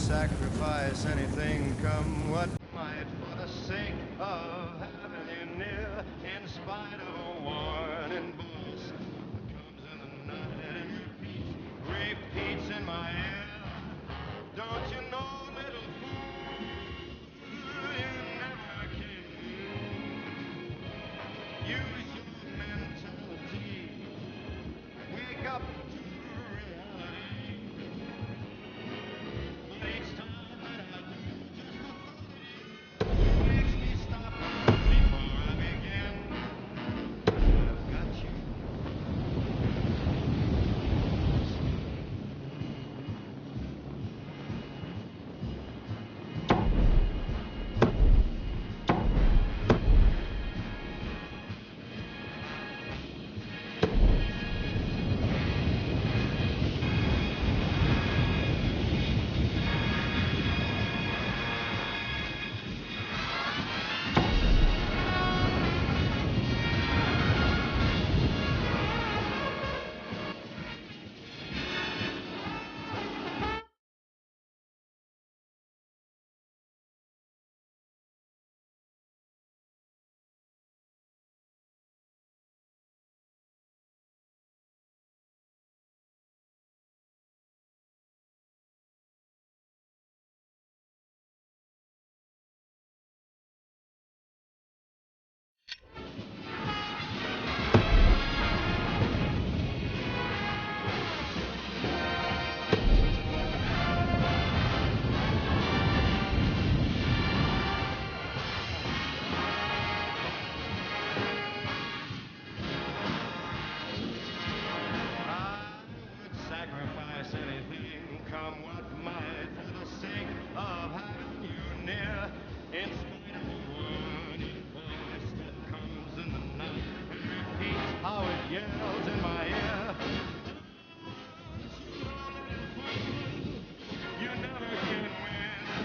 sacrifice anything, come what might, for the sake of having you near, in spite of a warning voice that comes in the night and repeats in my ear. Don't you know, little fool, you never can use your mentality. Wake up to reality. But each time that I do, just the thought of you makes me stop before I begin. I've got you. Anything, come what might, for the sake of having you near, in spite of the warning voice that comes in the night and repeats how it yells in my ear. You never can win.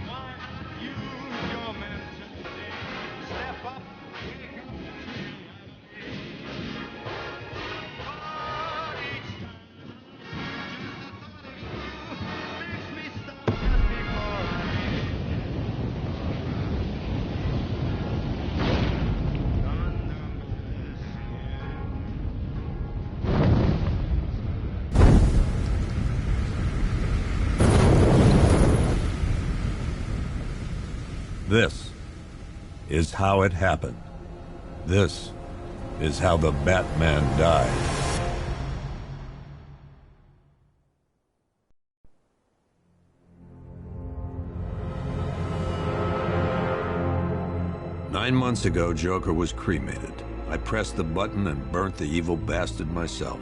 Why not use your mentality? Step up, wake up to reality. But each time This is how it happened. This is how the Batman died. 9 months ago, Joker was cremated. I pressed the button and burnt the evil bastard myself.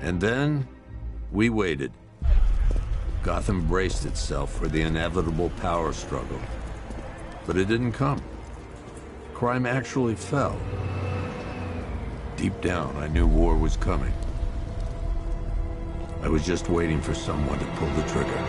And then, we waited. Gotham braced itself for the inevitable power struggle. But it didn't come. Crime actually fell. Deep down, I knew war was coming. I was just waiting for someone to pull the trigger.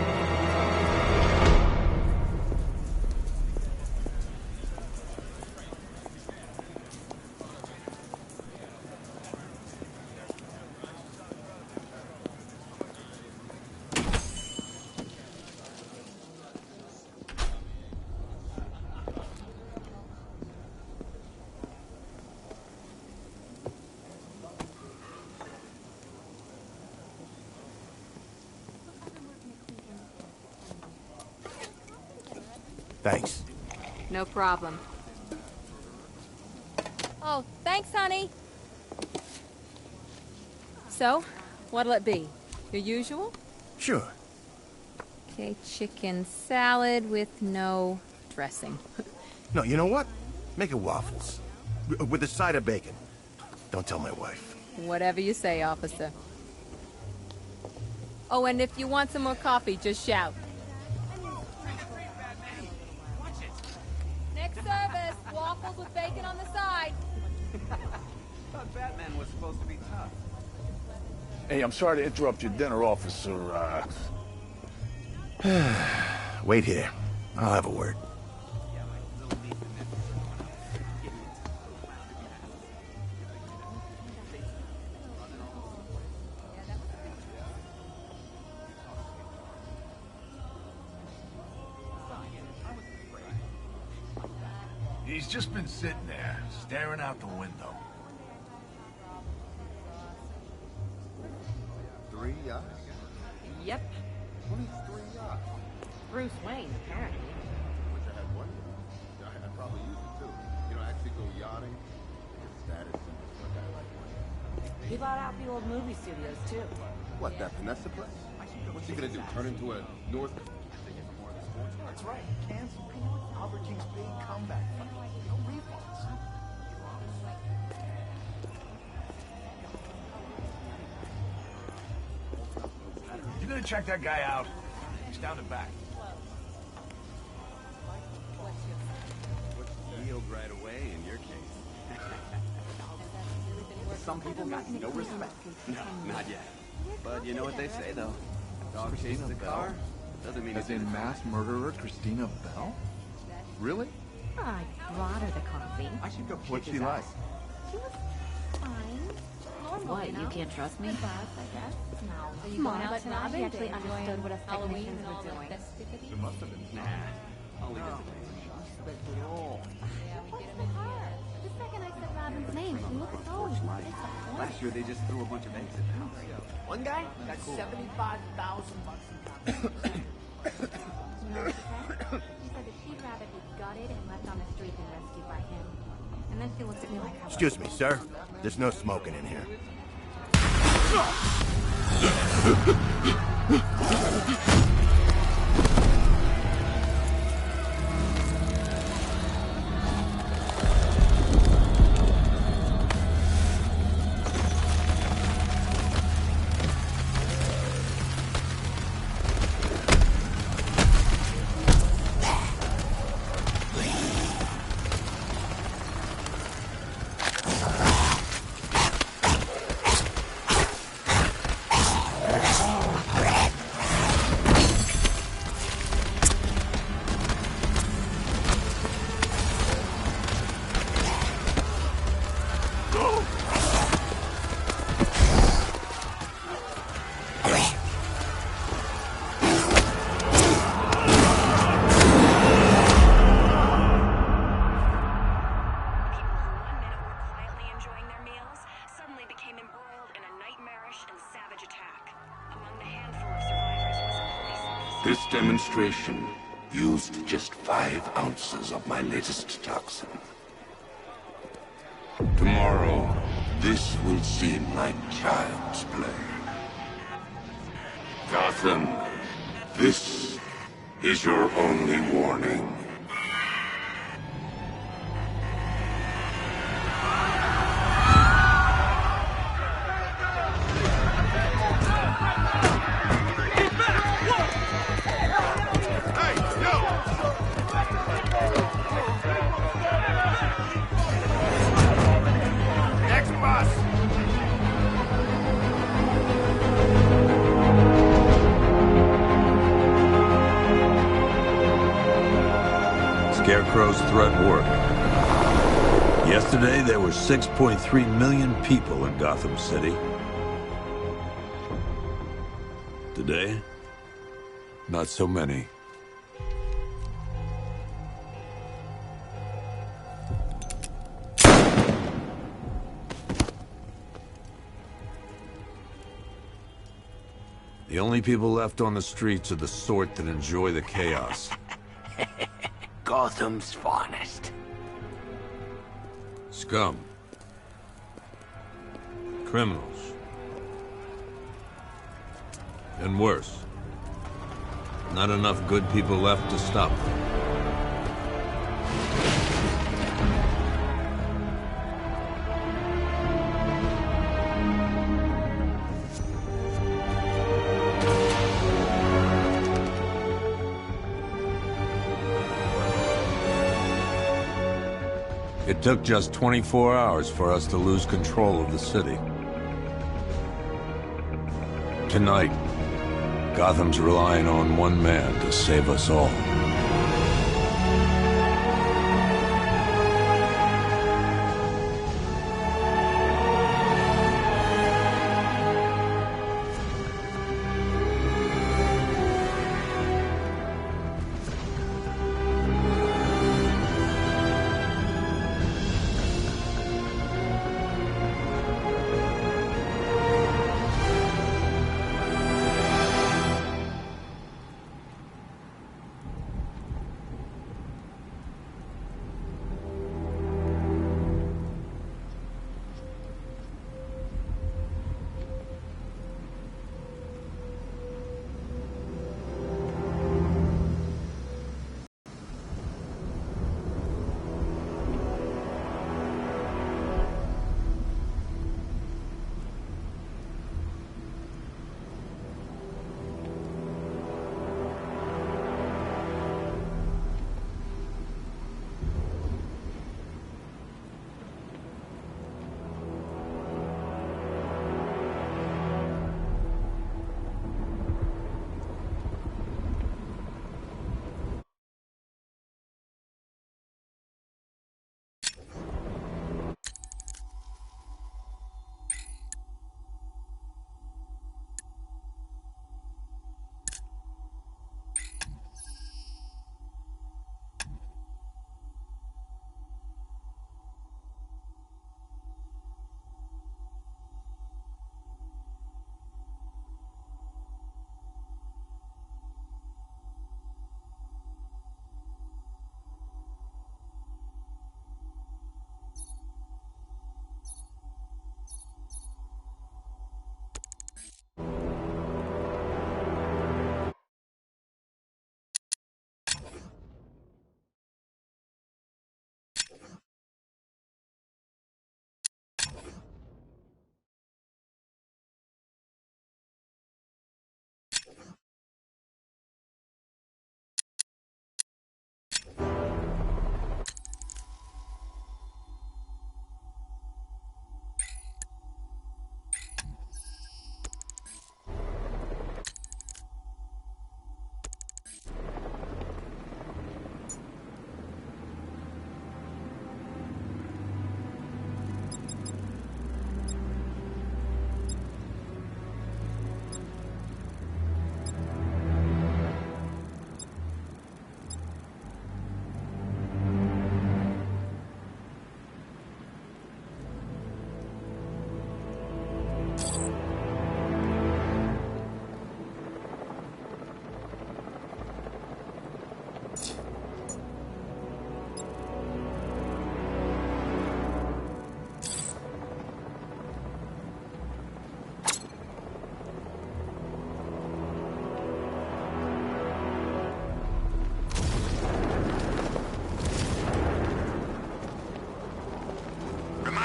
Thanks. No problem. Oh, thanks, honey. So, what'll it be? Your usual? Sure. Okay, chicken salad with no dressing. No, you know what? Make it waffles. With a side of bacon. Don't tell my wife. Whatever you say, officer. Oh, and if you want some more coffee, just shout. Next service, waffles with bacon on the side. Thought Batman was supposed to be tough. Hey, I'm sorry to interrupt your dinner, officer. Wait here. I'll have a word. He's just been sitting there, staring out the window. 3 yachts? Yep. Only 3 yachts. Bruce Wayne, apparently. Wish I had one. I'd probably use it too. You know, actually go yachting. His status and what guy like one. He bought out the old movie studios, too. What, that Vanessa place? What's he gonna do? Turn into a North... That's right. Cancel. Albert King's big comeback. No refunds. You gonna check that guy out? He's down the back. Yield right away in your case. Some people got no respect. No, not yet. But you know what they say, though. Dog chases the car. Doesn't mean As in mass murderer Christina Bell? Really? I brought her the coffee. I should go What's kick she his like? ass. She was fine. Normal, What, you know? can't trust me? With us, I guess. No. Are you Come going on, out but tonight? Robbie actually Enjoying understood what us Halloween technicians and were all the doing. festivities? It must have been. Nah, only visiting. Yeah, we get him in here. The second I said Robin's name, she looked so disappointed. Last year they just threw a bunch of eggs at the house. One guy got $75,000 in You know what she said? She said that she'd rather be gutted and left on the street than rescued by him. And then she looked at me like I was... Excuse me, sir. There's no smoking in here. This demonstration used just 5 ounces of my latest toxin. Tomorrow, this will seem like child's play. Gotham, this is your only warning. Scarecrow's threat worked. Yesterday, there were 6.3 million people in Gotham City. Today, not so many. The only people left on the streets are the sort that enjoy the chaos. Gotham's finest. Scum. Criminals. And worse. Not enough good people left to stop them. It took just 24 hours for us to lose control of the city. Tonight, Gotham's relying on one man to save us all.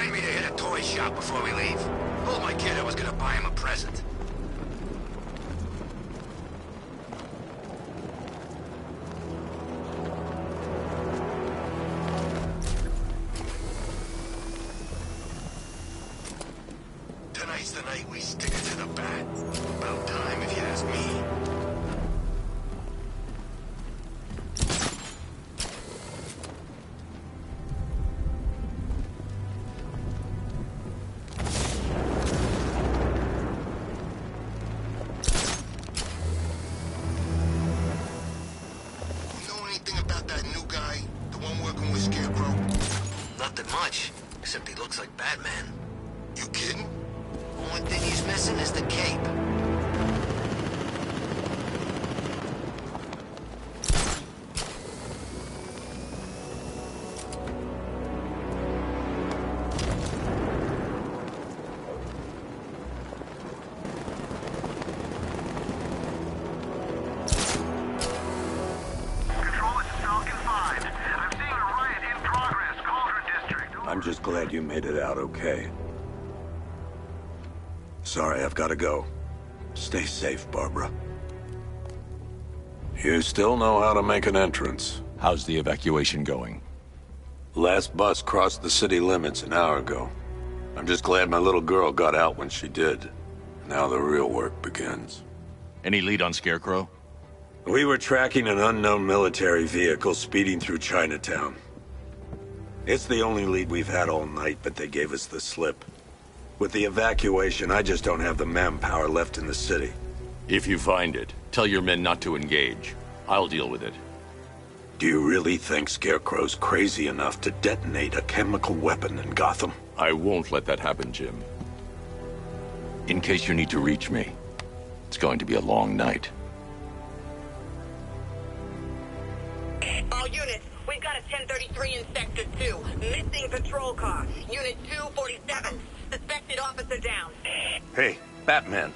remind me to hit a toy shop before we leave. Told my kid I was gonna buy him a present. Tonight's the night we stick it to the bat. About time, if you ask me. Nothing much, except he looks like Batman. You kidding? Only thing he's missing is the cape. I'm just glad you made it out okay. Sorry, I've got to go. Stay safe, Barbara. You still know how to make an entrance. How's the evacuation going? Last bus crossed the city limits an hour ago. I'm just glad my little girl got out when she did. Now the real work begins. Any lead on Scarecrow? We were tracking an unknown military vehicle speeding through Chinatown. It's the only lead we've had all night, but they gave us the slip. With the evacuation, I just don't have the manpower left in the city. If you find it, tell your men not to engage. I'll deal with it. Do you really think Scarecrow's crazy enough to detonate a chemical weapon in Gotham? I won't let that happen, Jim. In case you need to reach me, it's going to be a long night. All units, we've got a 1033 in Sector 2. Missing patrol car. Unit 247. Suspected officer down. Hey, Batman.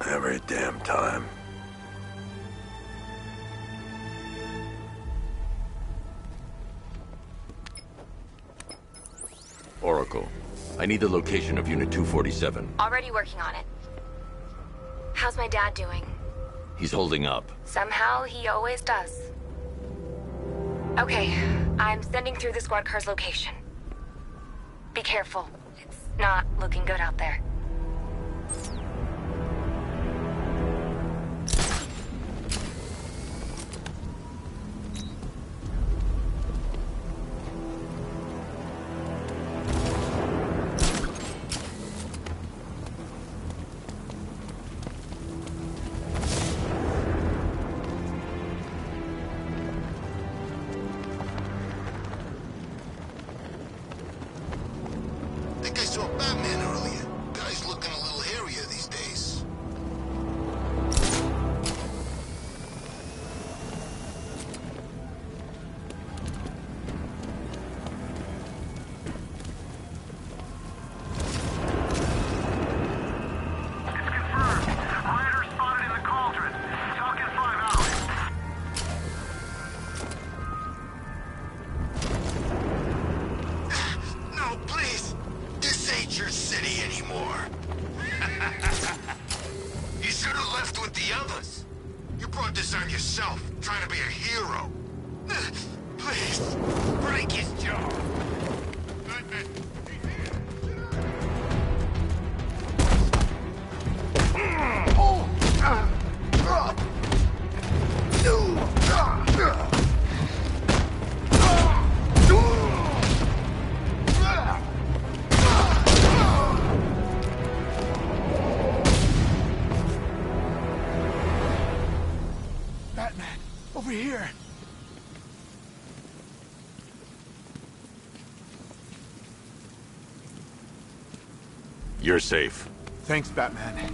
Every damn time. Oracle, I need the location of Unit 247. Already working on it. How's my dad doing? He's holding up. Somehow, he always does. Okay, I'm sending through the squad car's location. Be careful. It's not looking good out there. Over here! You're safe. Thanks, Batman.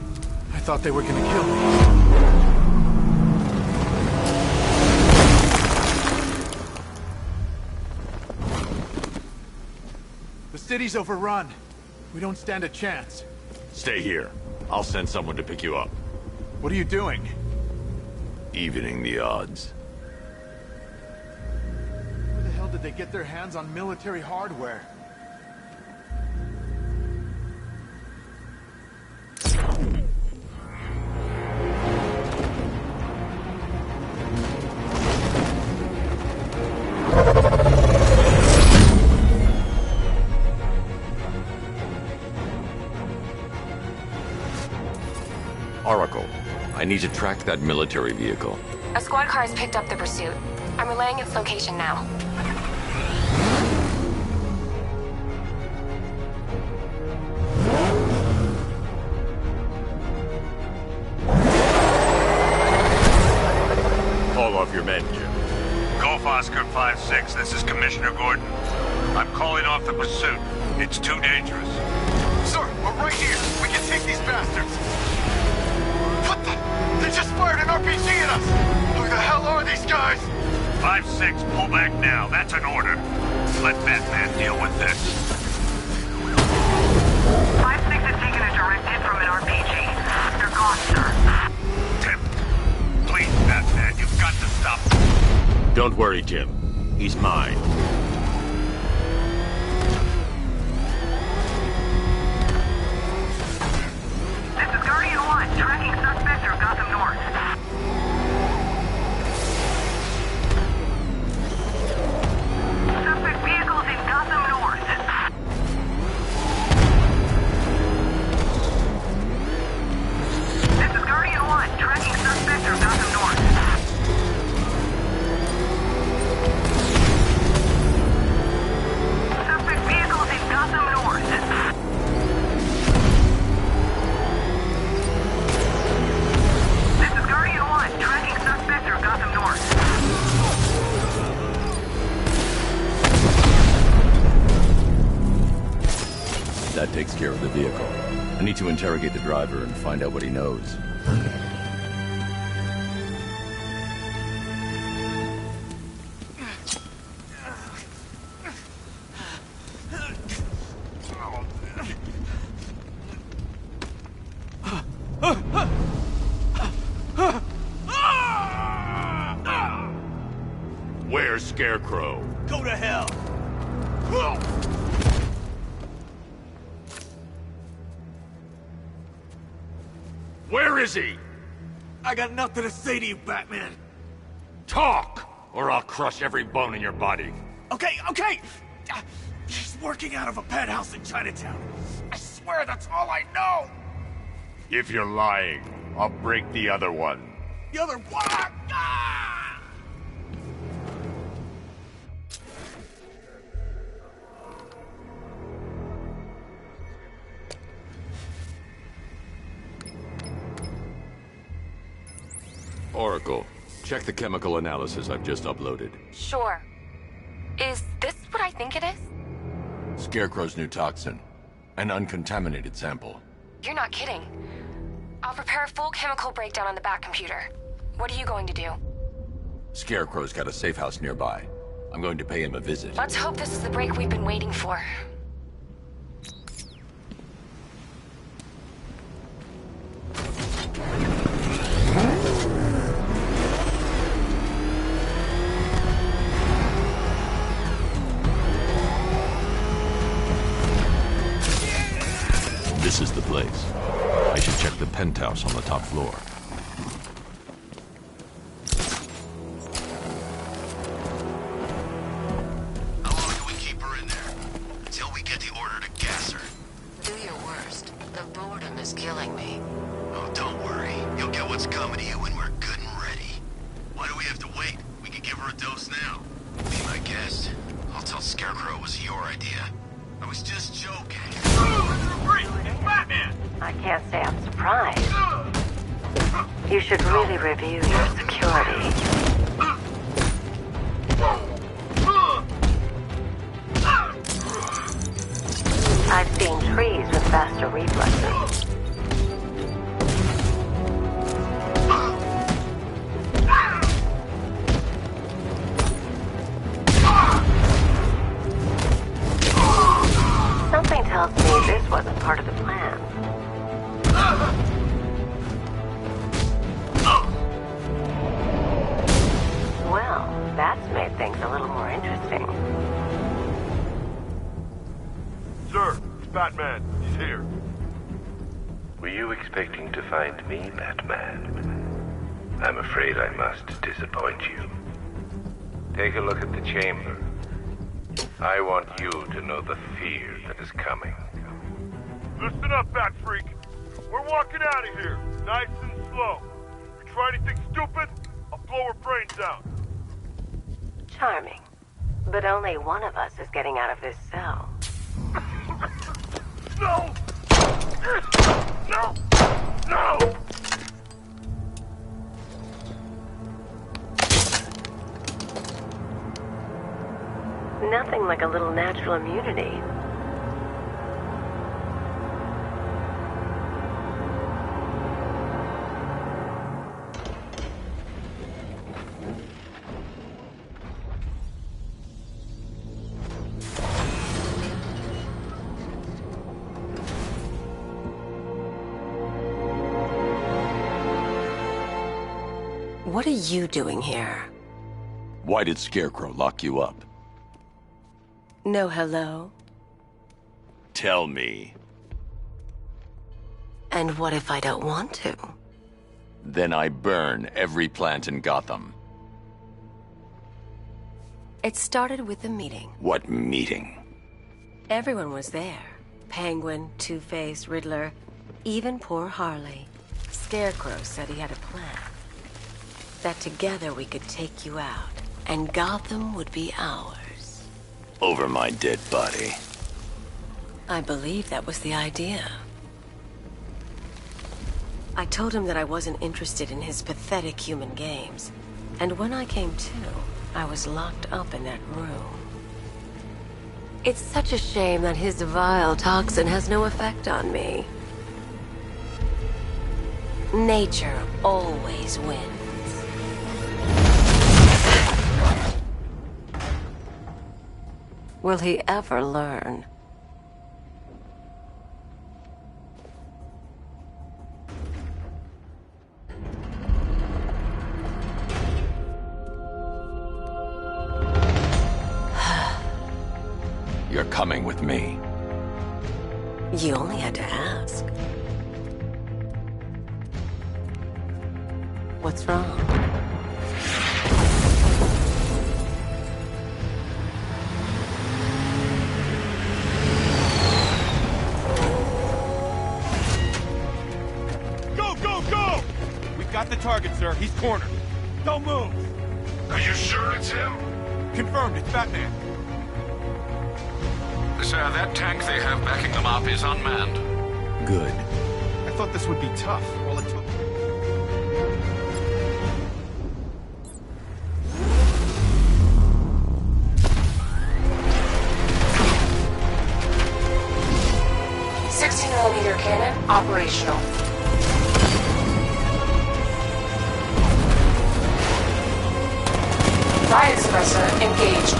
I thought they were gonna kill me. The city's overrun. We don't stand a chance. Stay here. I'll send someone to pick you up. What are you doing? Where Evening the odds. the hell did they get their hands on military hardware? Oracle, I need to track that military vehicle. A squad car has picked up the pursuit. I'm relaying its location now. Call off your men, Jim. Golf Oscar 5-6, this is Commissioner Gordon. I'm calling off the pursuit. It's too dangerous. Sir, we're right here. We can take these bastards. What the? They just fired an RPG at us! Who the hell are these guys? 5-6, pull back now. That's an order. Let Batman deal with this. 5-6 has taken a direct hit from an RPG. They're gone, sir. Tim, please, Batman, you've got to stop them. Don't worry, Jim. He's mine. This is Guardian 1, tracking suspect through Gotham North. Suspect vehicles in Gotham North. This is Guardian 1, tracking suspect through Gotham North. Suspect vehicles in Gotham North. This is Guardian 1, tracking suspect through Gotham North. That takes care of the vehicle. I need to interrogate the driver and find out what he knows. Where's Scarecrow? Go to hell! Where is he? I got nothing to say to you, Batman. Talk, or I'll crush every bone in your body. Okay. He's working out of a penthouse in Chinatown. I swear that's all I know. If you're lying, I'll break the other one. The other one. Ah! Oracle, check the chemical analysis I've just uploaded. Sure. Is this what I think it is? Scarecrow's new toxin. An uncontaminated sample. You're not kidding. I'll prepare a full chemical breakdown on the back computer. What are you going to do? Scarecrow's got a safe house nearby. I'm going to pay him a visit. Let's hope this is the break we've been waiting for. This is the place. I should check the penthouse on the top floor. How long do we keep her in there? Until we get the order to gas her. Do your worst. The boredom is killing me. Oh, don't worry. You'll get what's coming to you when we're good and ready. Why do we have to wait? We can give her a dose now. Be my guest. I'll tell Scarecrow it was your idea. I was just joking. Batman! I can't say I'm surprised. You should really review your security. I've seen trees with faster reflexes. Something tells me this wasn't part of the plan. Well, that's made things a little more interesting. Sir, it's Batman. He's here. Were you expecting to find me, Batman? I'm afraid I must disappoint you. Take a look at the chamber. I want you to know the fear that is coming. Listen up, Bat Freak. We're walking out of here, nice and slow. If you try anything stupid, I'll blow her brains out. Charming. But only one of us is getting out of this cell. No! No! No! Nothing like a little natural immunity. What are you doing here? Why did Scarecrow lock you up? No hello? Tell me. And what if I don't want to? Then I burn every plant in Gotham. It started with a meeting. What meeting? Everyone was there. Penguin, Two-Face, Riddler, even poor Harley. Scarecrow said he had a plan. That together we could take you out, and Gotham would be ours. Over my dead body. I believe that was the idea. I told him that I wasn't interested in his pathetic human games. And when I came to, I was locked up in that room. It's such a shame that his vile toxin has no effect on me. Nature always wins. Will he ever learn? You're coming with me. You only had to ask. What's wrong? Got the target, sir. He's cornered. Don't move. Are you sure it's him? Confirmed. It's Batman. Sir, that tank they have backing them up is unmanned. Good. I thought this would be tough. All it took... .60mm cannon operational. Riot suppressor engaged.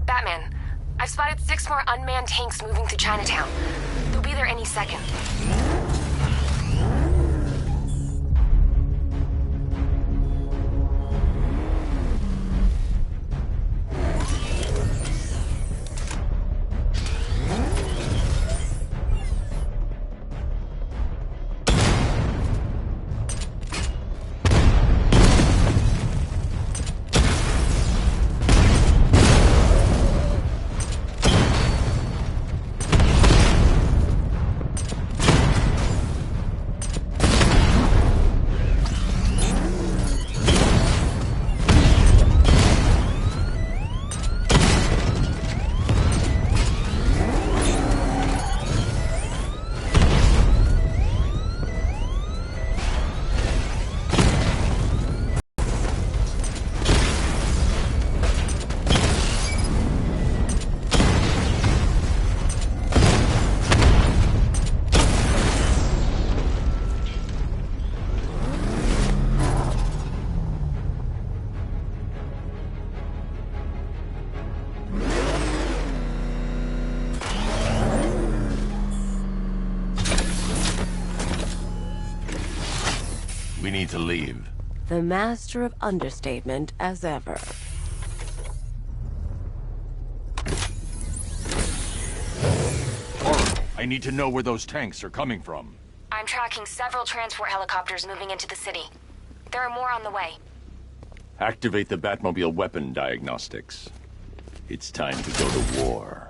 Batman, I've spotted 6 more unmanned tanks moving through Chinatown. They'll be there any second. need to leave. The master of understatement as ever. I need to know where those tanks are coming from. I'm tracking several transport helicopters moving into the city. There are more on the way. Activate the Batmobile weapon diagnostics. It's time to go to war.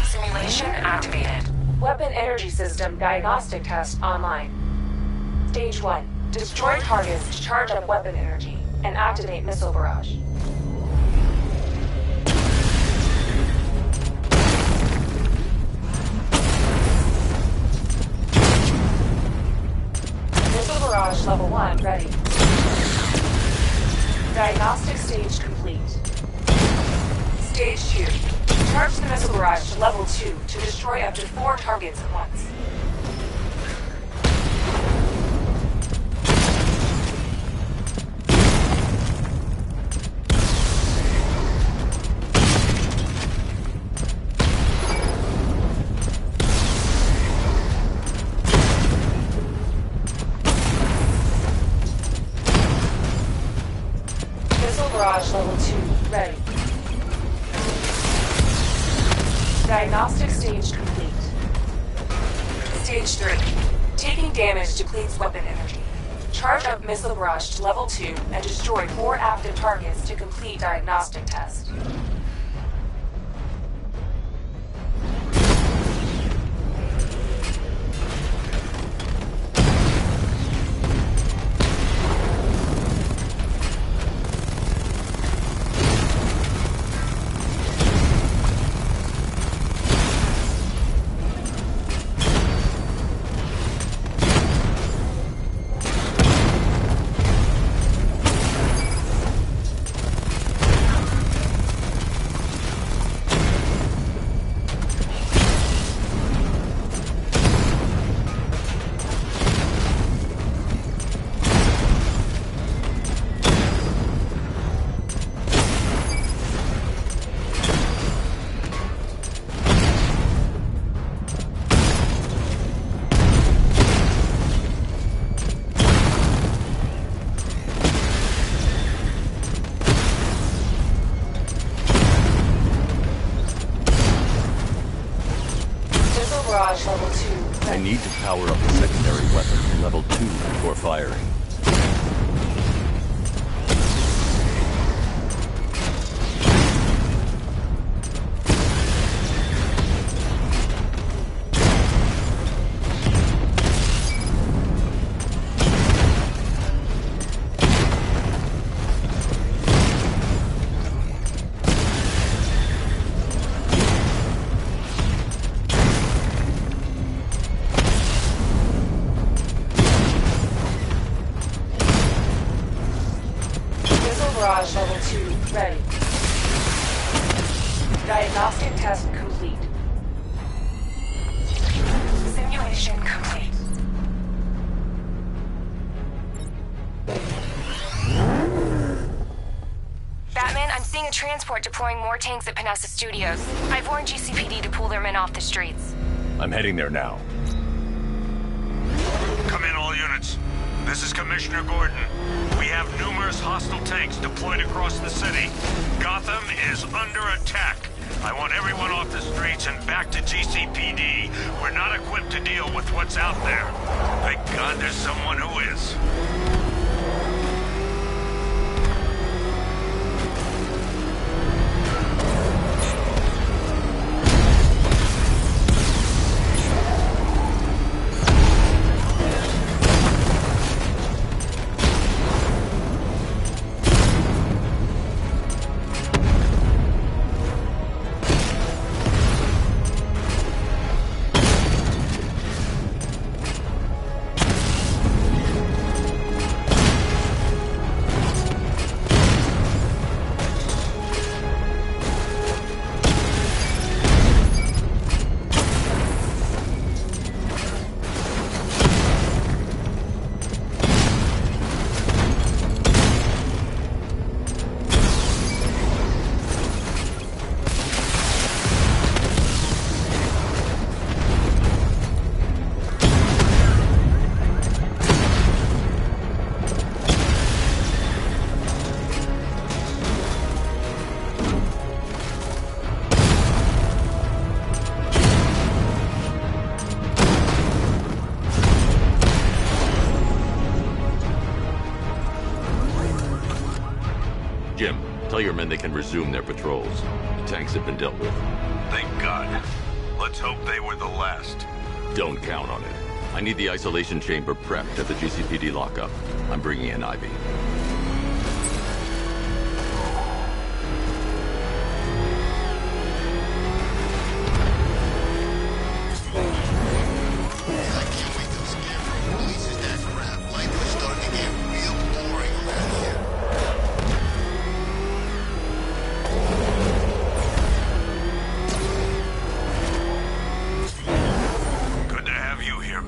Simulation activated. Weapon energy system diagnostic test online. Stage 1. Destroy targets to charge up weapon energy and activate missile barrage. Missile barrage level 1 ready. Diagnostic stage complete. Stage 2. Charge the missile barrage to level 2 to destroy up to 4 targets at once. Missile barrage level 2 ready. Diagnostic stage complete. Stage 3. Taking damage depletes weapon energy. Charge up missile barrage to level 2 and destroy 4 active targets to complete diagnostic test. Level 2. I need to power up the secondary weapon to level 2 before firing. Barrage level 2 ready. Diagnostic test complete. Simulation complete. Batman, I'm seeing a transport deploying more tanks at Panessa Studios. I've warned GCPD to pull their men off the streets. I'm heading there now. Come in, all units. This is Commissioner Gordon. We have numerous hostile tanks deployed across the city. Gotham is under attack. I want everyone off the streets and back to GCPD. We're not equipped to deal with what's out there. Thank God there's someone who is. Tell your men they can resume their patrols. The tanks have been dealt with. Thank God. Let's hope they were the last. Don't count on it. I need the isolation chamber prepped at the GCPD lockup. I'm bringing in Ivy.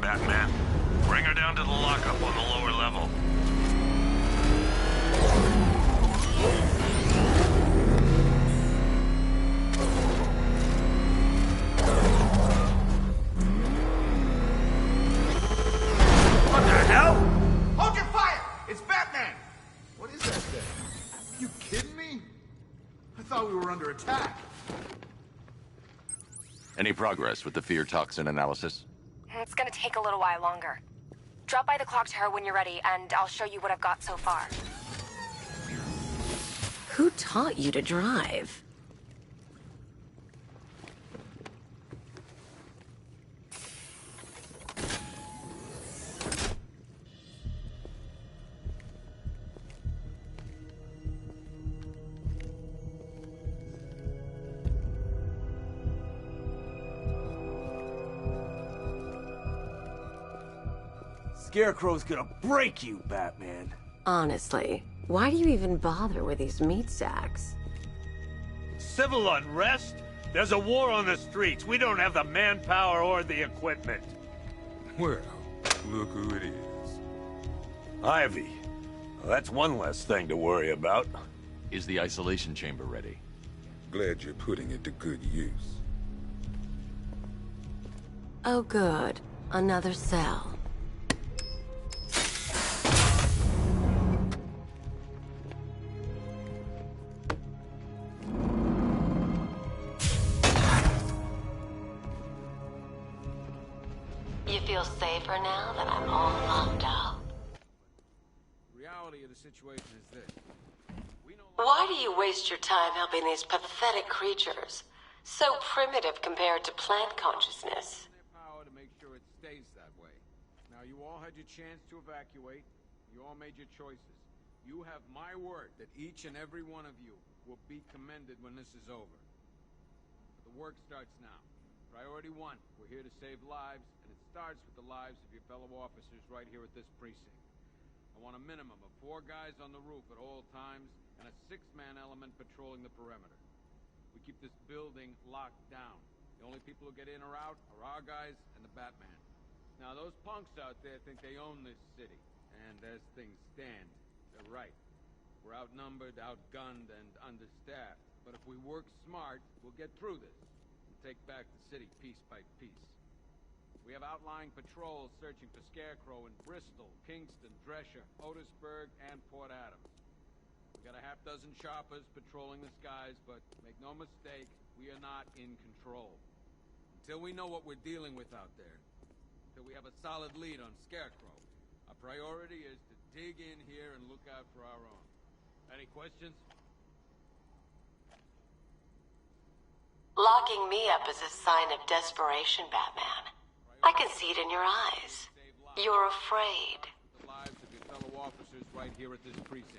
Batman. Bring her down to the lockup on the lower level. What the hell? Hold your fire! It's Batman! What is that thing? You kidding me? I thought we were under attack. Any progress with the fear toxin analysis? It's gonna take a little while longer. Drop by the clock tower when you're ready, and I'll show you what I've got so far. Who taught you to drive? Scarecrow's gonna break you, Batman. Honestly, why do you even bother with these meat sacks? Civil unrest? There's a war on the streets. We don't have the manpower or the equipment. Well, look who it is. Ivy. Well, that's one less thing to worry about. Is the isolation chamber ready? Glad you're putting it to good use. Oh good. Another cell. You feel safer now that I'm all locked up? Reality of the situation is this. Why do you waste your time helping these pathetic creatures? So primitive compared to plant consciousness. Power to make sure it stays that way. Now, you all had your chance to evacuate. You all made your choices. You have my word that each and every one of you will be commended when this is over. But the work starts now. Priority 1, we're here to save lives, and it starts with the lives of your fellow officers right here at this precinct. I want a minimum of 4 guys on the roof at all times, and a 6-man element patrolling the perimeter. We keep this building locked down. The only people who get in or out are our guys and the Batman. Now, those punks out there think they own this city, and as things stand, they're right. We're outnumbered, outgunned, and understaffed. But if we work smart, we'll get through this. Take back the city piece by piece. We have outlying patrols searching for Scarecrow in Bristol, Kingston, Drescher, Otisburg, and Port Adams. We got a half-dozen choppers patrolling the skies, but make no mistake, we are not in control. Until we know what we're dealing with out there, until we have a solid lead on Scarecrow, our priority is to dig in here and look out for our own. Any questions? Locking me up is a sign of desperation, Batman. I can see it in your eyes. You're afraid. The lives of your fellow officers right here at this precinct.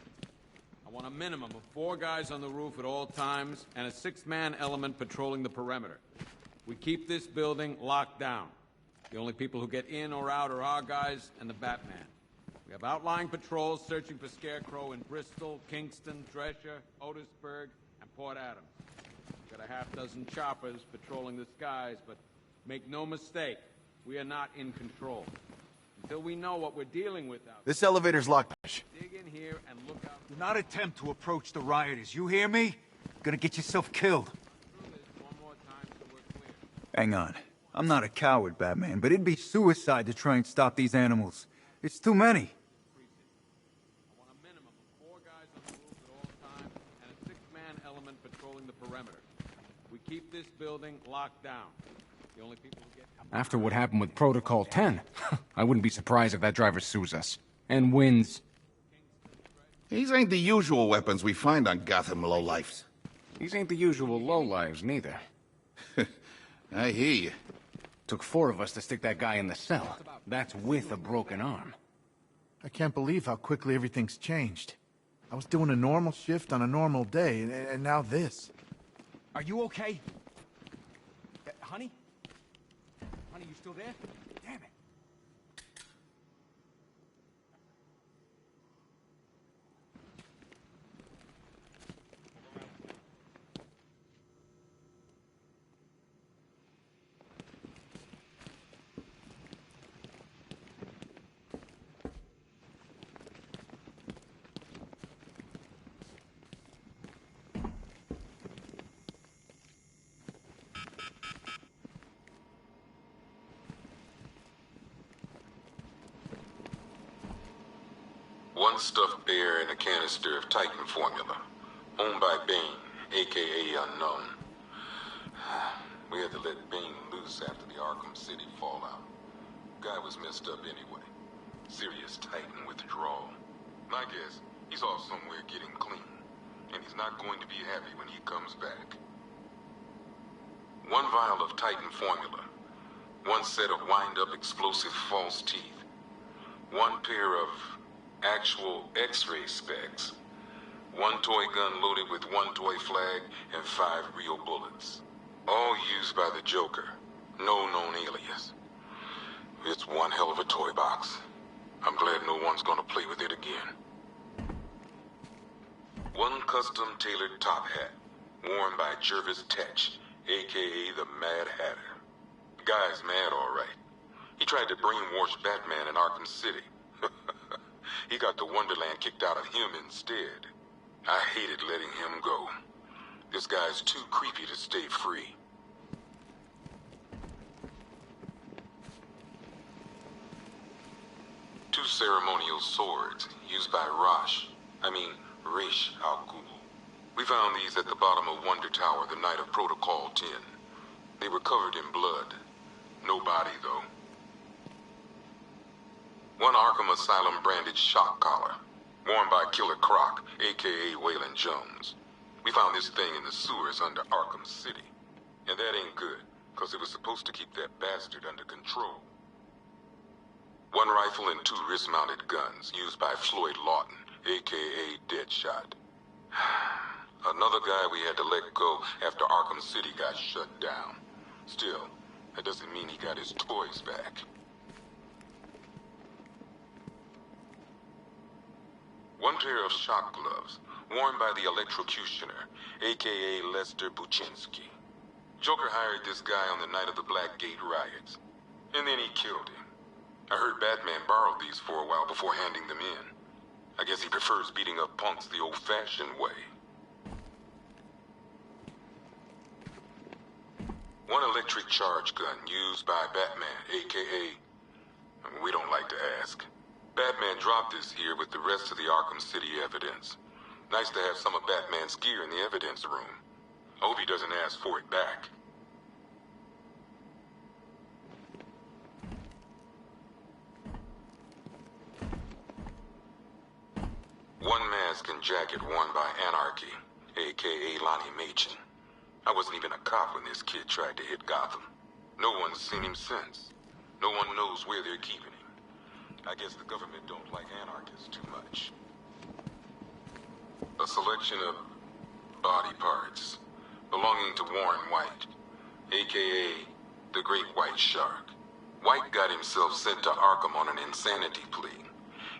I want a minimum of 4 guys on the roof at all times, and a 6-man element patrolling the perimeter. We keep this building locked down. The only people who get in or out are our guys and the Batman. We have outlying patrols searching for Scarecrow in Bristol, Kingston, Drescher, Otisburg, and Port Adams. Got a half-dozen choppers patrolling the skies, but make no mistake, we are not in control. Until we know what we're dealing with out there. This elevator's locked. Dig in here and look out. Do not attempt to approach the rioters. You hear me? You're gonna get yourself killed. Hang on. I'm not a coward, Batman, but it'd be suicide to try and stop these animals. It's too many. I want a minimum of 4 guys on the roof at all times, and a 6-man element patrolling the perimeter. We keep this building locked down. The only people who get... After what happened with Protocol 10, I wouldn't be surprised if that driver sues us. And wins. These ain't the usual weapons we find on Gotham lowlifes. These ain't the usual lowlives, neither. I hear you. Took 4 of us to stick that guy in the cell. That's with a broken arm. I can't believe how quickly everything's changed. I was doing a normal shift on a normal day, and now this. Are you okay? Honey? Honey, you still there? Damn it. One stuffed bear and a canister of Titan formula, owned by Bane, aka Unknown. We had to let Bane loose after the Arkham City fallout. Guy was messed up anyway. Serious Titan withdrawal. My guess, he's off somewhere getting clean, and he's not going to be happy when he comes back. 1 vial of Titan formula, 1 set of wind-up explosive false teeth, 1 pair of actual X-ray specs, 1 toy gun loaded with 1 toy flag, and 5 real bullets. All used by the Joker. No known alias. It's one hell of a toy box. I'm glad no one's gonna play with it again. 1 custom-tailored top hat, worn by Jervis Tetch, aka the Mad Hatter. The guy's mad, all right. He tried to brainwash Batman in Arkham City. He got the Wonderland kicked out of him instead. I hated letting him go. This guy's too creepy to stay free. Two ceremonial swords used by Ra's al Ghul. We found these at the bottom of Wonder Tower the night of Protocol 10. They were covered in blood. No body, though. 1 Arkham Asylum branded shock collar, worn by Killer Croc, aka Waylon Jones. We found this thing in the sewers under Arkham City. And that ain't good, because it was supposed to keep that bastard under control. 1 rifle and 2 wrist-mounted guns, used by Floyd Lawton, aka Deadshot. Another guy we had to let go after Arkham City got shut down. Still, that doesn't mean he got his toys back. 1 pair of shock gloves, worn by the Electrocutioner, aka Lester Buczynski. Joker hired this guy on the night of the Blackgate riots, and then he killed him. I heard Batman borrowed these for a while before handing them in. I guess he prefers beating up punks the old-fashioned way. 1 electric charge gun used by Batman, aka... we don't like to ask. Batman dropped this here with the rest of the Arkham City evidence. Nice to have some of Batman's gear in the evidence room. I hope he doesn't ask for it back. One mask and jacket worn by Anarchy, aka Lonnie Machin. I wasn't even a cop when this kid tried to hit Gotham. No one's seen him since. No one knows where they're keeping him. I guess the government don't like anarchists too much. A selection of body parts belonging to Warren White, aka the Great White Shark. White got himself sent to Arkham on an insanity plea.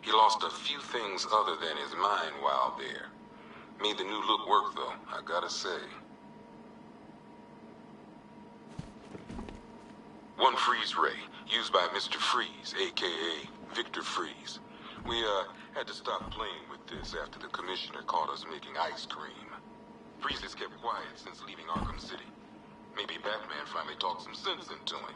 He lost a few things other than his mind while there. Made the new look work, though, I gotta say. 1 freeze ray, used by Mr. Freeze, a.k.a. Victor Freeze. We, had to stop playing with this after the commissioner caught us making ice cream. Freeze has kept quiet since leaving Arkham City. Maybe Batman finally talked some sense into him.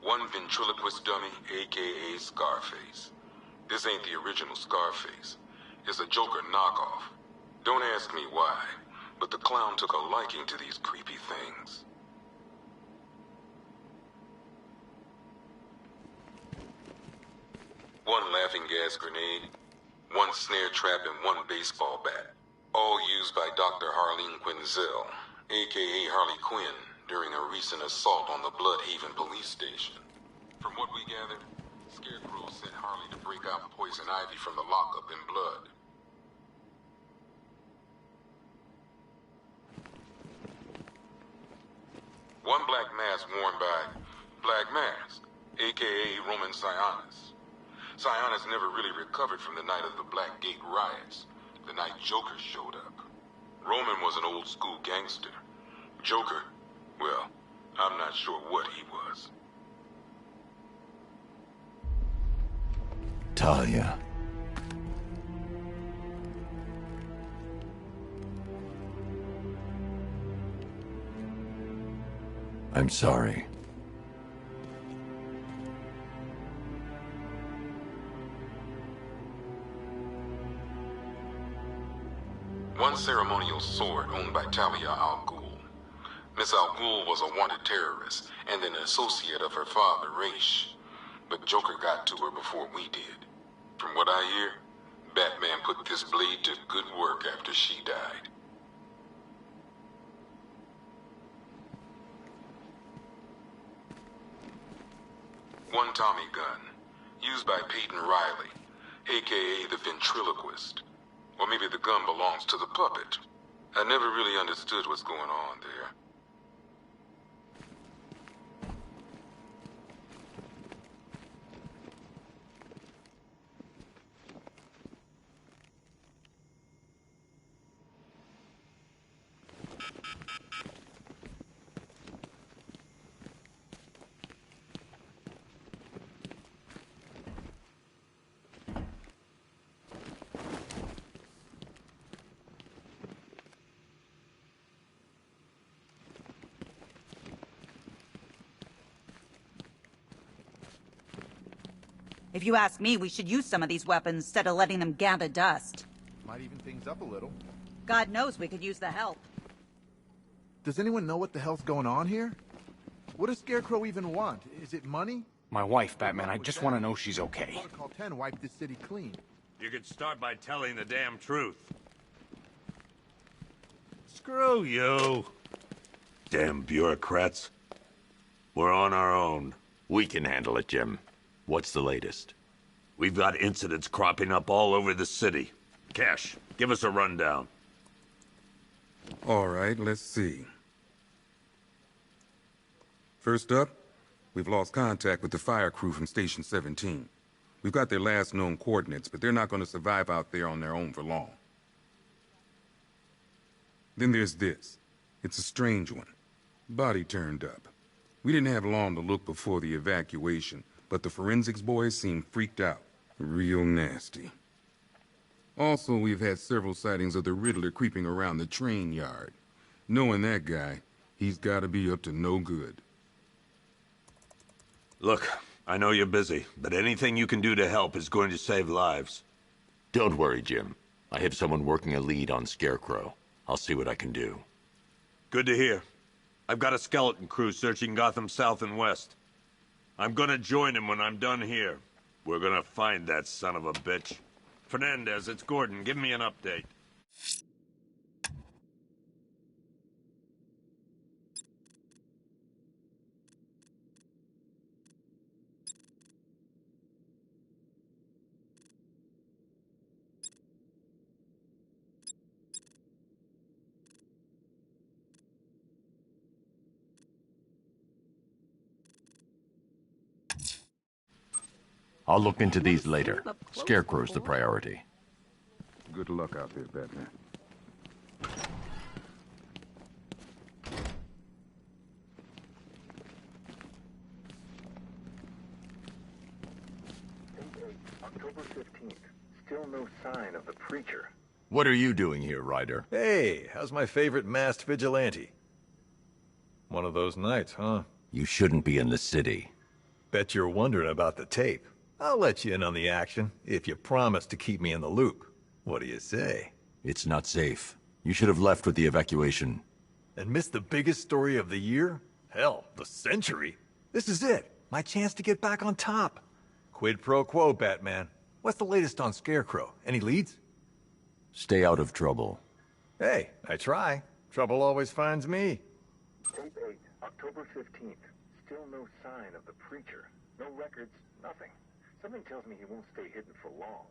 1 ventriloquist dummy, a.k.a. Scarface. This ain't the original Scarface. It's a Joker knockoff. Don't ask me why, but the clown took a liking to these creepy things. one laughing gas grenade, one snare trap, and one baseball bat. All used by Dr. Harleen Quinzel, a.k.a. Harley Quinn, during a recent assault on the Bloodhaven police station. From what we gathered, Scarecrow sent Harley to break out Poison Ivy from the lockup in blood. One black mask worn by Black Mask, a.k.a. Roman Sionis. Sionis never really recovered from the night of the Black Gate riots, the night Joker showed up. Roman was an old-school gangster. Joker, well, I'm not sure what he was. Talia. I'm sorry. One ceremonial sword owned by Talia al Ghul. Miss al Ghul was a wanted terrorist and an associate of her father, Raish. But Joker got to her before we did. From what I hear, Batman put this blade to good work after she died. One Tommy gun, used by Peyton Riley, a.k.a. the ventriloquist. Or maybe the gun belongs to the puppet. I never really understood what's going on there. If you ask me, we should use some of these weapons instead of letting them gather dust. Might even things up a little. God knows we could use the help. Does anyone know what the hell's going on here? What does Scarecrow even want? Is it money? My wife, Batman. I just want to know she's okay. Protocol 10 wiped this city clean. You could start by telling the damn truth. Screw you. Damn bureaucrats. We're on our own. We can handle it, Jim. What's the latest? We've got incidents cropping up all over the city. Cash, give us a rundown. All right, let's see. First up, we've lost contact with the fire crew from Station 17. We've got their last known coordinates, but they're not going to survive out there on their own for long. Then there's this. It's a strange one. Body turned up. We didn't have long to look before the evacuation, but the forensics boys seem freaked out. Real nasty. Also, we've had several sightings of the Riddler creeping around the train yard. Knowing that guy, he's got to be up to no good. Look, I know you're busy, but anything you can do to help is going to save lives. Don't worry, Jim. I have someone working a lead on Scarecrow. I'll see what I can do. Good to hear. I've got a skeleton crew searching Gotham South and West. I'm gonna join him when I'm done here. We're gonna find that son of a bitch. Fernandez, it's Gordon. Give me an update. I'll look into these later. Scarecrow's the priority. Good luck out there, Batman. October 15th. Still no sign of the preacher. What are you doing here, Ryder? Hey, how's my favorite masked vigilante? One of those nights, huh? You shouldn't be in the city. Bet you're wondering about the tape. I'll let you in on the action, if you promise to keep me in the loop. What do you say? It's not safe. You should have left with the evacuation. And missed the biggest story of the year? Hell, the century. This is it. My chance to get back on top. Quid pro quo, Batman. What's the latest on Scarecrow? Any leads? Stay out of trouble. Hey, I try. Trouble always finds me. Tape 8, October 15th. Still no sign of the preacher. No records, nothing. Something tells me he won't stay hidden for long.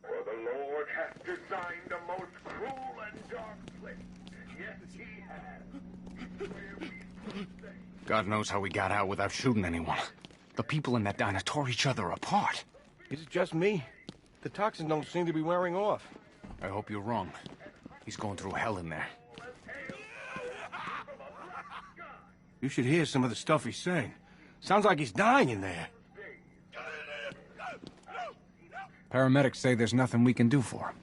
For the Lord hath designed a most cruel and dark place. Yes, he has. God knows how we got out without shooting anyone. The people in that diner tore each other apart. Is it just me? The toxins don't seem to be wearing off. I hope you're wrong. He's going through hell in there. You should hear some of the stuff he's saying. Sounds like he's dying in there. Paramedics say there's nothing we can do for him.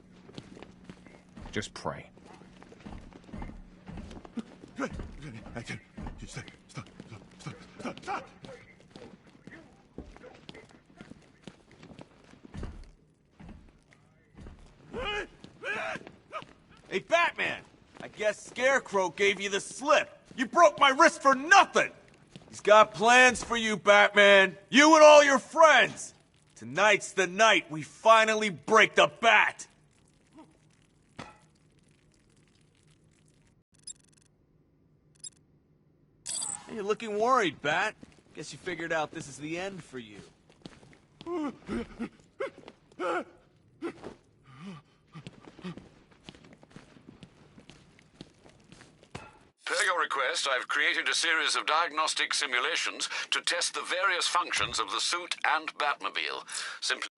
Just pray. Stop! Hey, Batman! I guess Scarecrow gave you the slip. You broke my wrist for nothing! He's got plans for you, Batman. You and all your friends. Tonight's the night we finally break the bat. You're looking worried, Bat. Guess you figured out this is the end for you. Per your request, I've created a series of diagnostic simulations to test the various functions of the suit and Batmobile. Simply...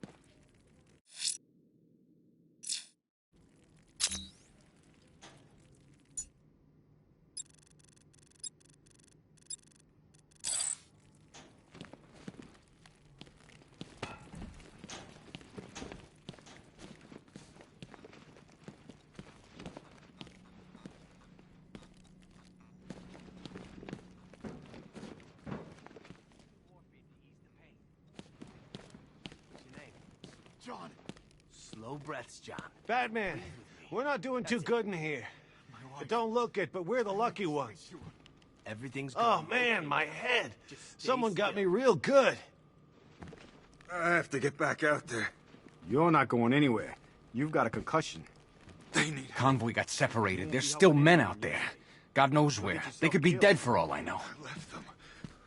John. Slow breaths, John. Batman, we're not doing too good in here. It don't look it, but we're the lucky ones. Everything's Oh, man, my head. Someone got me real good. I have to get back out there. You're not going anywhere. You've got a concussion. They need... Convoy got separated. There's still men out there. God knows where. They could be dead for all I know. I left them.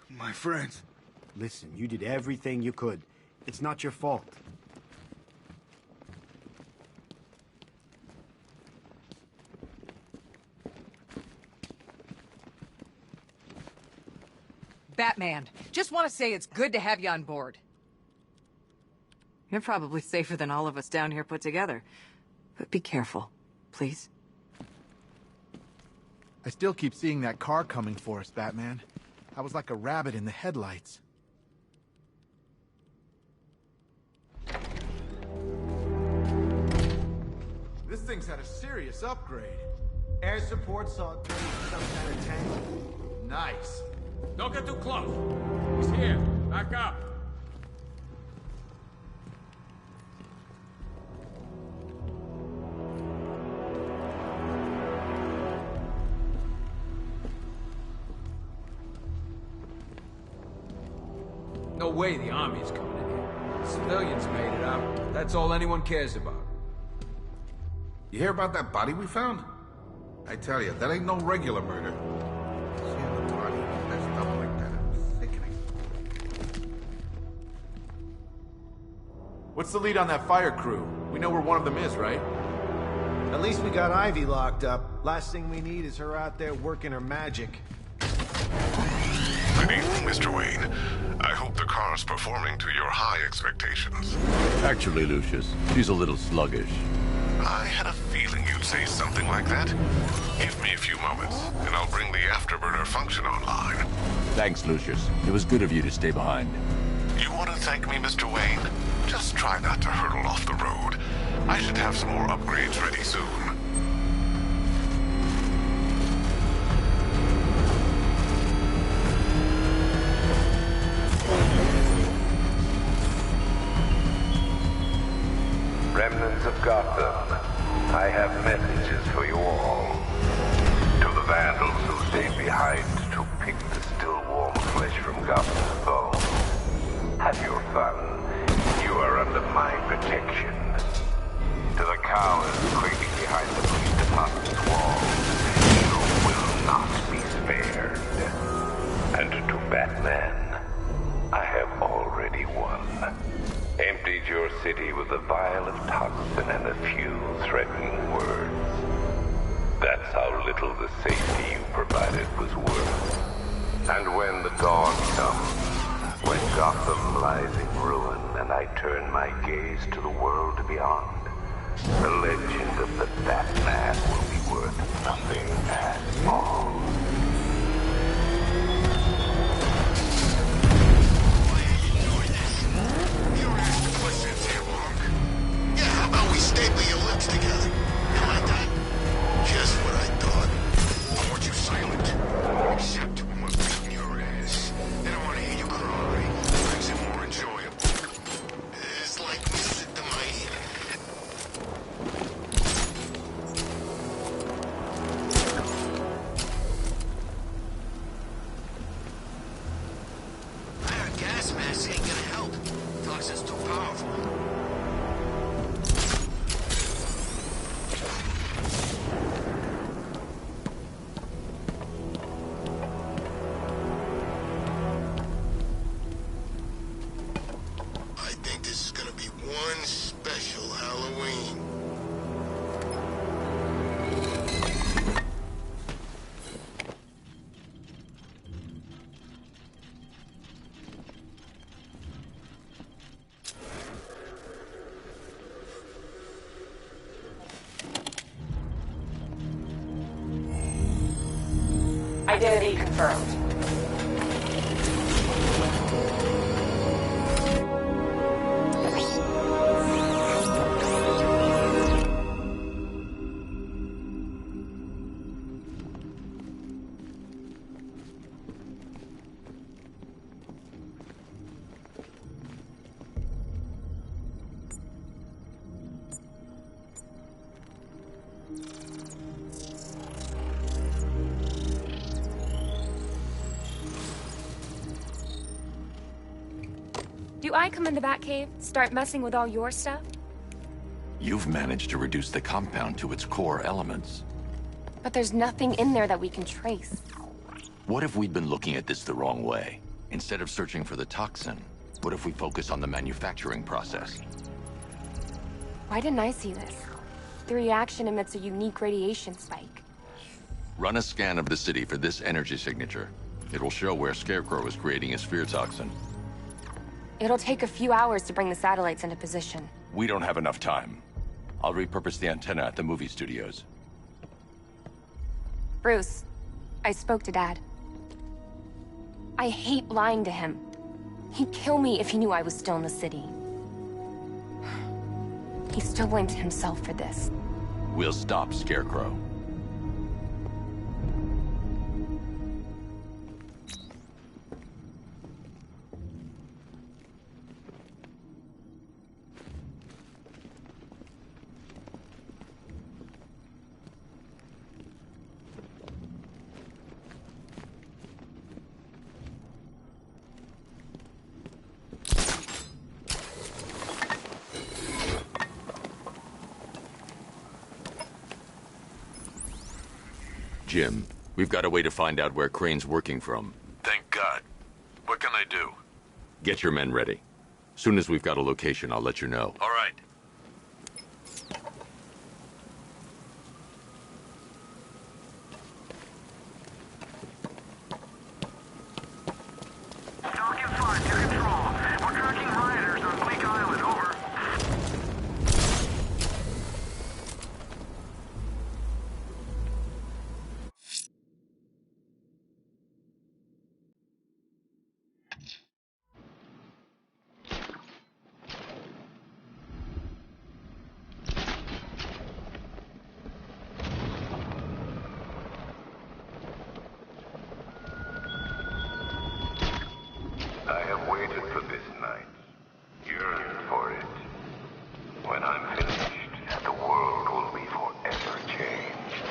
My friends. Listen, you did everything you could. It's not your fault. Batman, just want to say it's good to have you on board. You're probably safer than all of us down here put together. But be careful, please. I still keep seeing that car coming for us, Batman. I was like a rabbit in the headlights. This thing's had a serious upgrade. Air support saw it turn into some kind of tank. Nice. Don't get too close. He's here. Back up. No way the army's coming in here. Civilians made it out. That's all anyone cares about. You hear about that body we found? I tell you, that ain't no regular murder. Seeing the body messed up like that, it's sickening. What's the lead on that fire crew? We know where one of them is, right? At least we got Ivy locked up. Last thing we need is her out there working her magic. Good evening, Mr. Wayne. I hope the car's performing to your high expectations. Actually, Lucius, she's a little sluggish. I had a feeling you'd say something like that. Give me a few moments, and I'll bring the afterburner function online. Thanks, Lucius. It was good of you to stay behind. You want to thank me, Mr. Wayne? Just try not to hurtle off the road. I should have some more upgrades ready soon. Remnants of Gotham, I have messages for you all. To the vandals who stayed behind to pick the still warm flesh from Gotham's bones, have your Batman, I have already won. Emptied your city with a vial of toxin and a few threatening words. That's how little the safety you provided was worth. And when the dawn comes, when Gotham lies in ruin and I turn my gaze to the world beyond, the legend of the Batman will be worth nothing at all. Yeah, how about we staple your lips together? You like that? Just what I thought. I want you silent. Except when we're beating your ass. Then I want to hear you cry. It makes it more enjoyable. It's like music to my ear. I heard gas masks ain't gonna help. Toxin's too powerful. I think this is gonna be one special Halloween. Identity confirmed. Do I come in the Batcave, start messing with all your stuff? You've managed to reduce the compound to its core elements. But there's nothing in there that we can trace. What if we'd been looking at this the wrong way? Instead of searching for the toxin, what if we focus on the manufacturing process? Why didn't I see this? The reaction emits a unique radiation spike. Run a scan of the city for this energy signature. It will show where Scarecrow is creating his fear toxin. It'll take a few hours to bring the satellites into position. We don't have enough time. I'll repurpose the antenna at the movie studios. Bruce, I spoke to Dad. I hate lying to him. He'd kill me if he knew I was still in the city. He still blames himself for this. We'll stop Scarecrow. Jim, we've got a way to find out where Crane's working from. Thank God. What can I do? Get your men ready. Soon as we've got a location, I'll let you know. All right. Falcon 5 to control. We're tracking rioters on Bleak Island, over. I have waited for this night, yearned for it. When I'm finished, the world will be forever changed.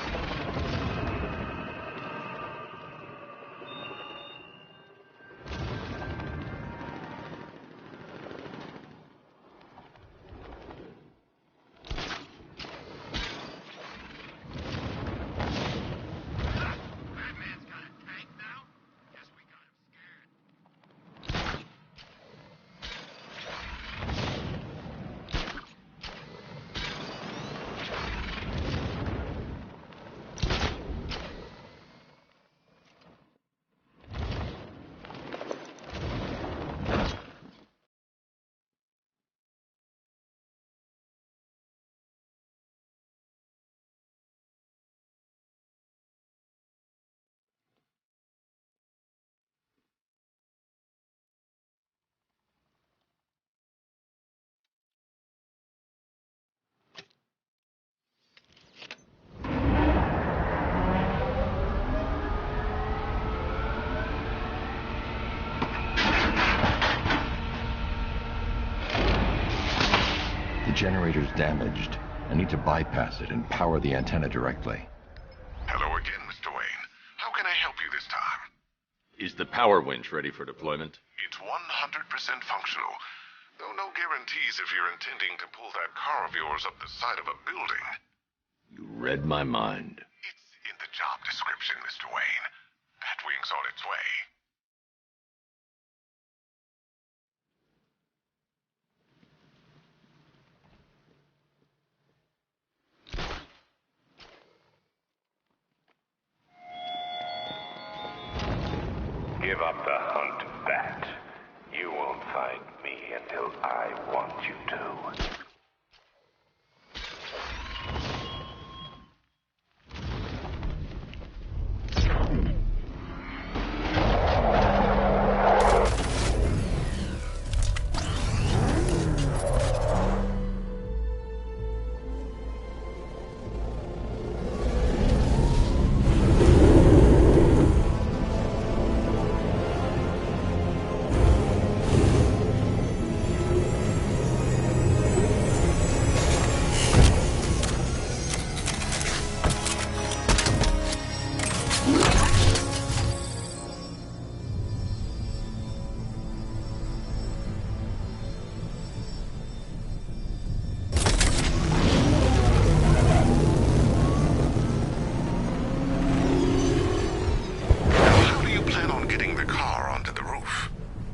Batman's got a tank now? Guess we got him scared. generator's damaged. I need to bypass it and power the antenna directly. Hello again, Mr. Wayne. How can I help you this time? Is the power winch ready for deployment? It's 100% functional. Though no guarantees if you're intending to pull that car of yours up the side of a building. You read my mind. It's in the job description, Mr. Wayne. Batwing's on its way. Give up the hunt, Bat. You won't find me until I want you to.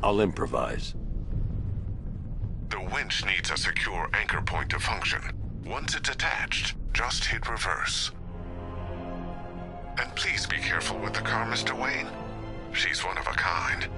I'll improvise. The winch needs a secure anchor point to function. Once it's attached, just hit reverse. And please be careful with the car, Mr. Wayne. She's one of a kind.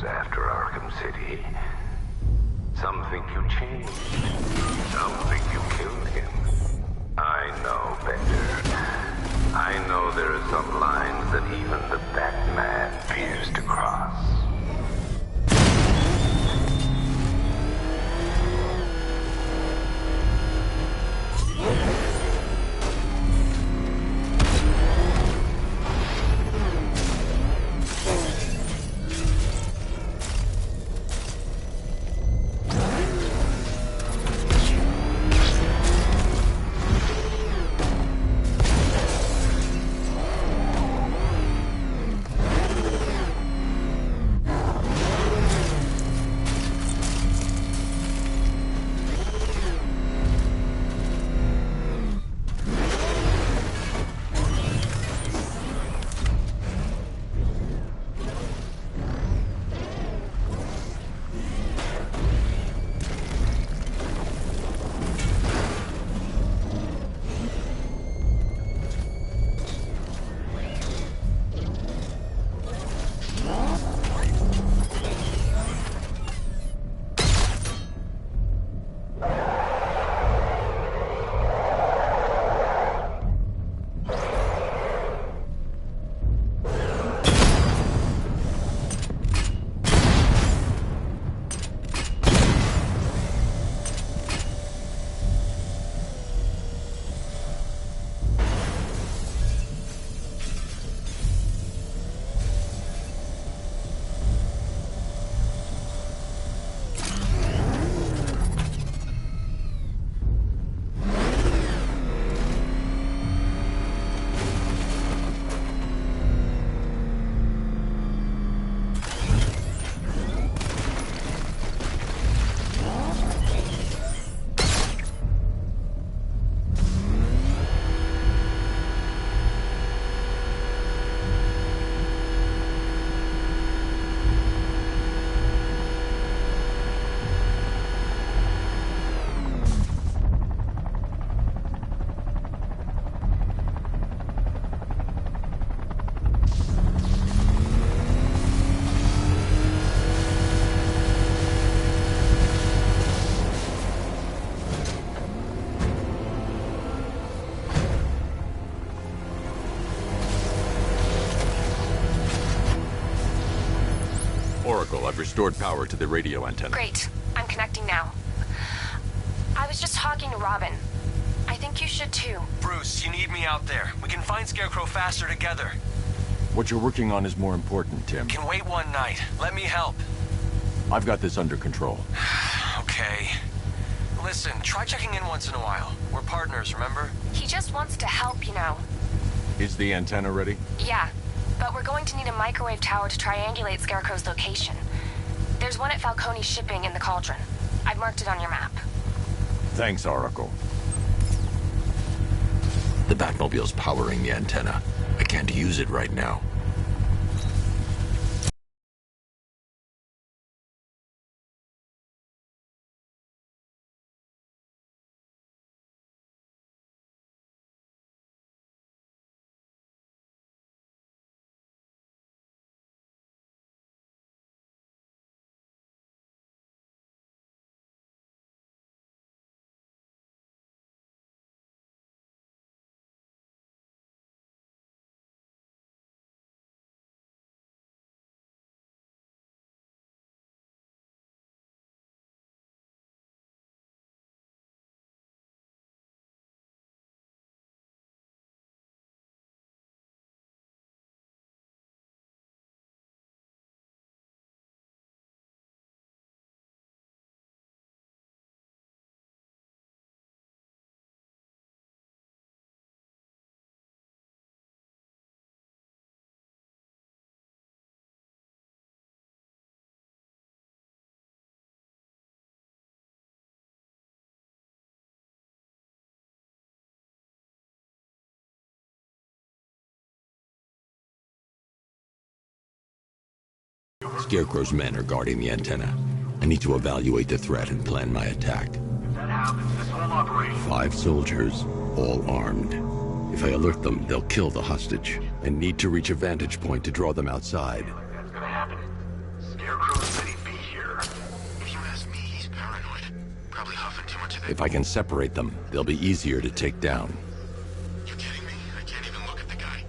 After Arkham City. Some think you changed. Some think you killed him. I know better. I know there are some lines that even the Batman fears to cross. Oracle, I've restored power to the radio antenna. Great. I'm connecting now. I was just talking to Robin. I think you should too. Bruce, you need me out there. We can find Scarecrow faster together. What you're working on is more important, Tim. Can wait one night. Let me help. I've got this under control. Okay. Listen, try checking in once in a while. We're partners, remember? He just wants to help, you know. Is the antenna ready? Yeah, but we're going to need a microwave tower to triangulate Scarecrow's location. There's one at Falcone's shipping in the Cauldron. I've marked it on your map. Thanks, Oracle. The Batmobile's powering the antenna. I can't use it right now. Scarecrow's men are guarding the antenna. I need to evaluate the threat and plan my attack. 5 soldiers, all armed. If I alert them, they'll kill the hostage. I need to reach a vantage point to draw them outside. That's gonna happen. Scarecrow said he'd be here. If you ask me, he's paranoid. Probably huffing too much of that. If I can separate them, they'll be easier to take down. You kidding me? I can't even look at the guy.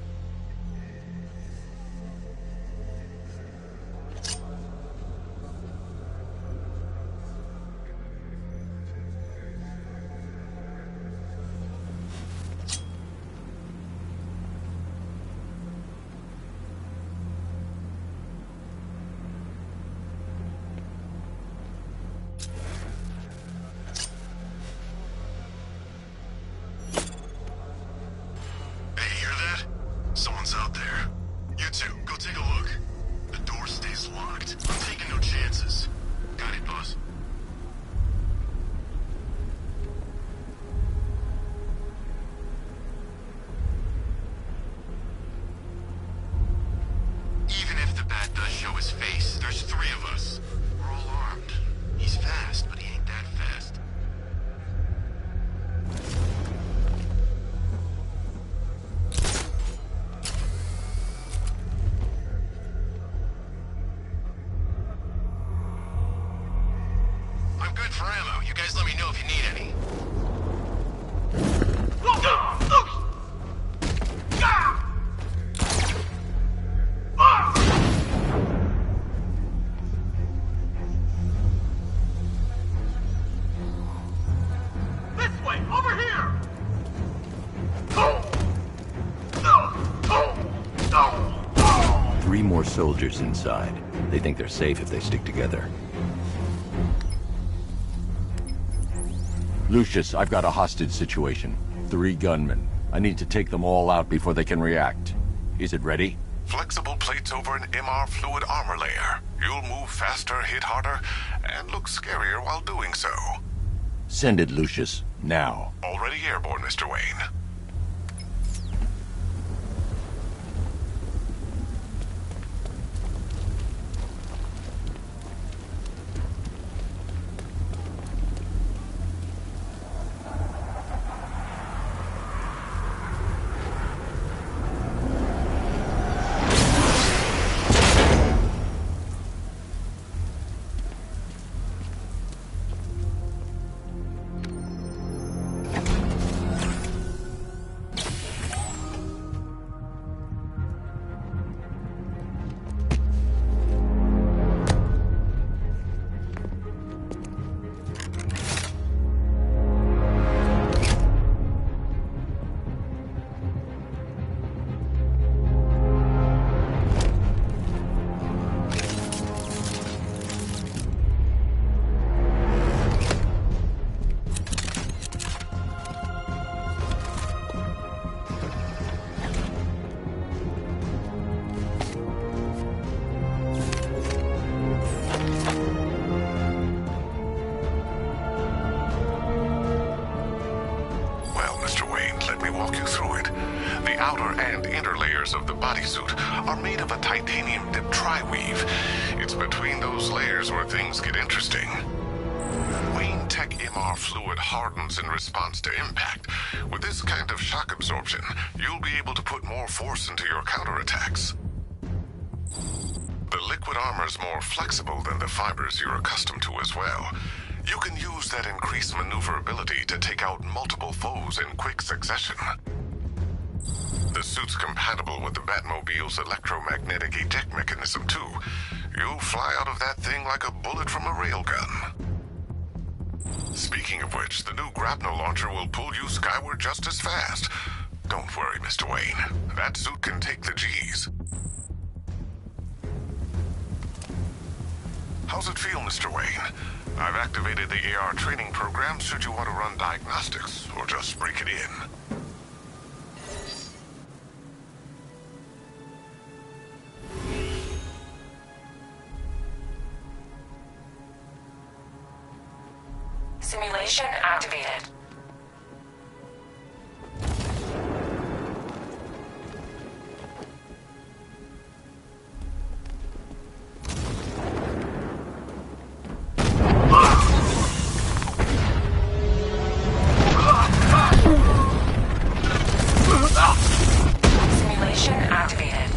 Someone's out there. You two, go take a look. The door stays locked. I'm taking no chances. Got it, boss. Even if the bat does show his face, there's 3 of us. We're all armed. He's fast, but he ain't that fast. I'm good for ammo. You guys let me know if you need any. This way! Over here! 3 more soldiers inside. They think they're safe if they stick together. Lucius, I've got a hostage situation. 3 gunmen. I need to take them all out before they can react. Is it ready? Flexible plates over an MR fluid armor layer. You'll move faster, hit harder, and look scarier while doing so. Send it, Lucius. Now. Already airborne, Mr. Wayne. outer and inner layers of the bodysuit are made of a titanium dip tri-weave. It's between those layers where things get interesting. Wayne Tech MR fluid hardens in response to impact. With this kind of shock absorption, you'll be able to put more force into your counterattacks. The liquid armor's more flexible than the fibers you're accustomed to as well. You can use that increased maneuverability to take out multiple foes in quick succession. The suit's compatible with the Batmobile's electromagnetic eject mechanism, too. You'll fly out of that thing like a bullet from a railgun. Speaking of which, the new grapnel launcher will pull you skyward just as fast. Don't worry, Mr. Wayne. That suit can take the G's. How's it feel, Mr. Wayne? I've activated the AR training program should you want to run diagnostics, or just break it in. Simulation activated. Simulation activated.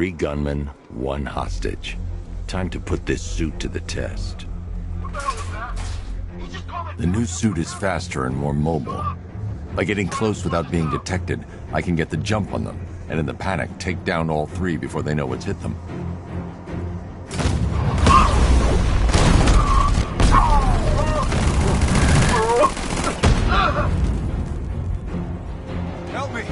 3 gunmen, 1 hostage. Time to put this suit to the test. The new suit is faster and more mobile. By getting close without being detected, I can get the jump on them, and in the panic, take down all 3 before they know what's hit them. Help me!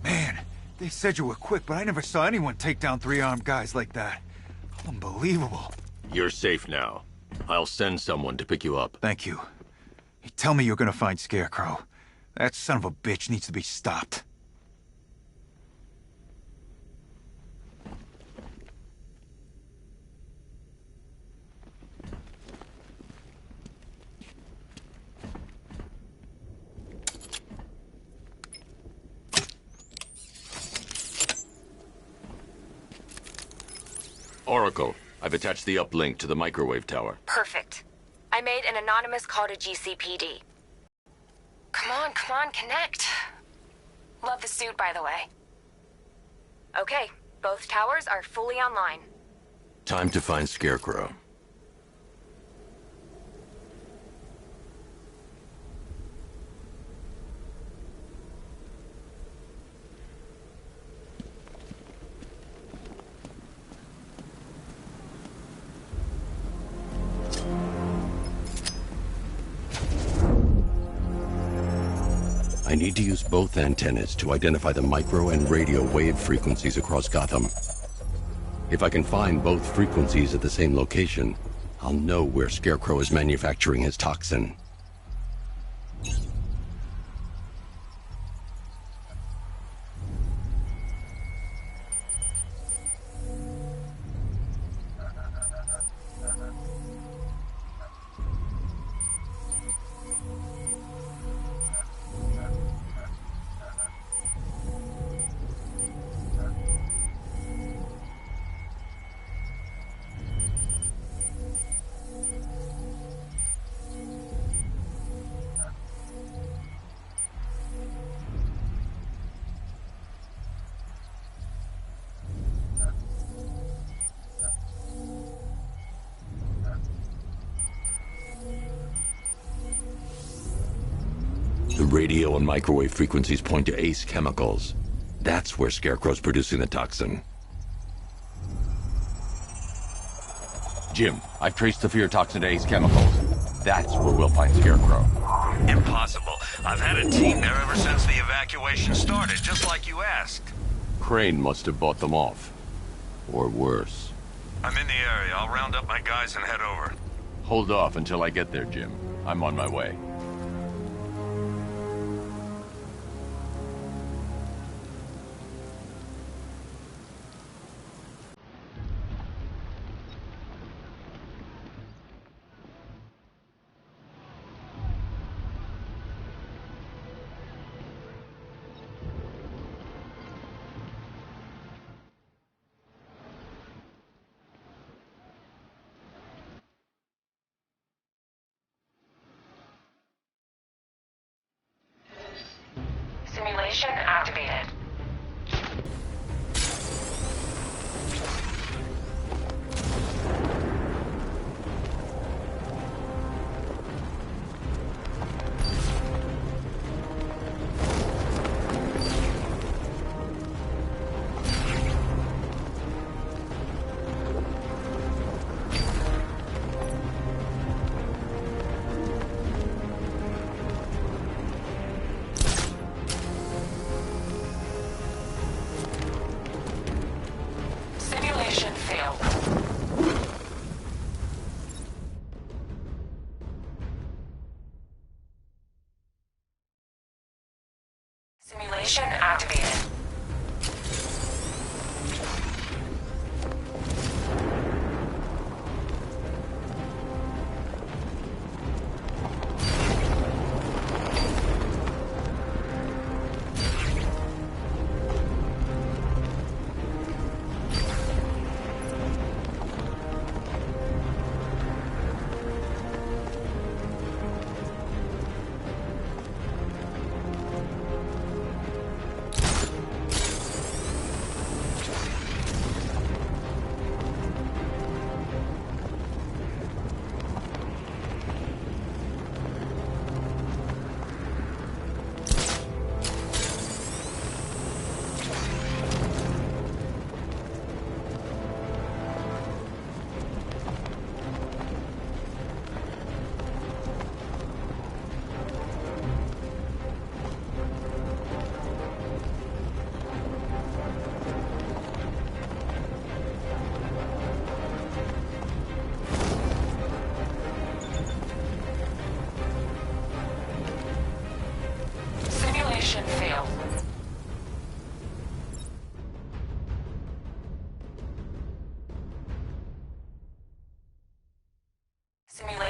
Man, they said you were quick, but I never saw anyone take down 3 armed guys like that. Unbelievable. You're safe now. I'll send someone to pick you up. Thank you. Hey, tell me you're gonna find Scarecrow. That son of a bitch needs to be stopped. Oracle, I've attached the uplink to the microwave tower. Perfect. I made an anonymous call to GCPD. Come on, connect. Love the suit, by the way. Okay, both towers are fully online. Time to find Scarecrow. I need to use both antennas to identify the micro and radio wave frequencies across Gotham. If I can find both frequencies at the same location, I'll know where Scarecrow is manufacturing his toxin. The radio and microwave frequencies point to Ace Chemicals. That's where Scarecrow's producing the toxin. Jim, I've traced the fear toxin to Ace Chemicals. That's where we'll find Scarecrow. Impossible. I've had a team there ever since the evacuation started, just like you asked. Crane must have bought them off. Or worse. I'm in the area. I'll round up my guys and head over. Hold off until I get there, Jim. I'm on my way. Simulation activated. Simulation failed. Simulation activated.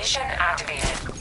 Simulation activated.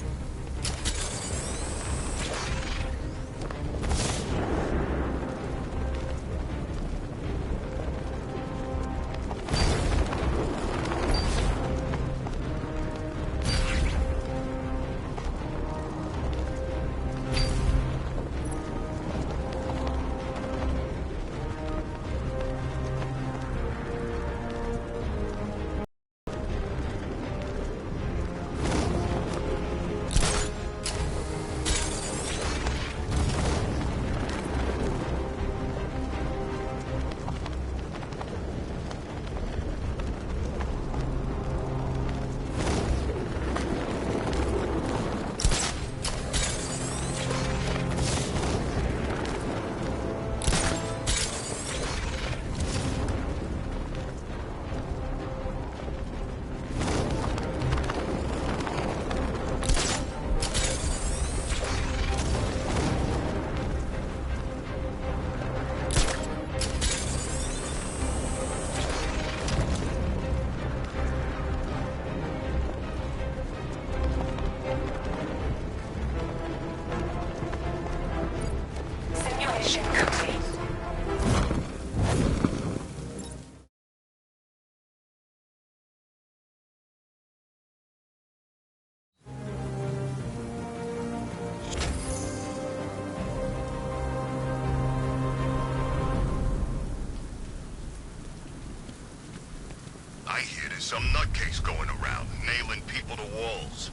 Simulation complete. I hear there's some nutcase going around, nailing people to walls.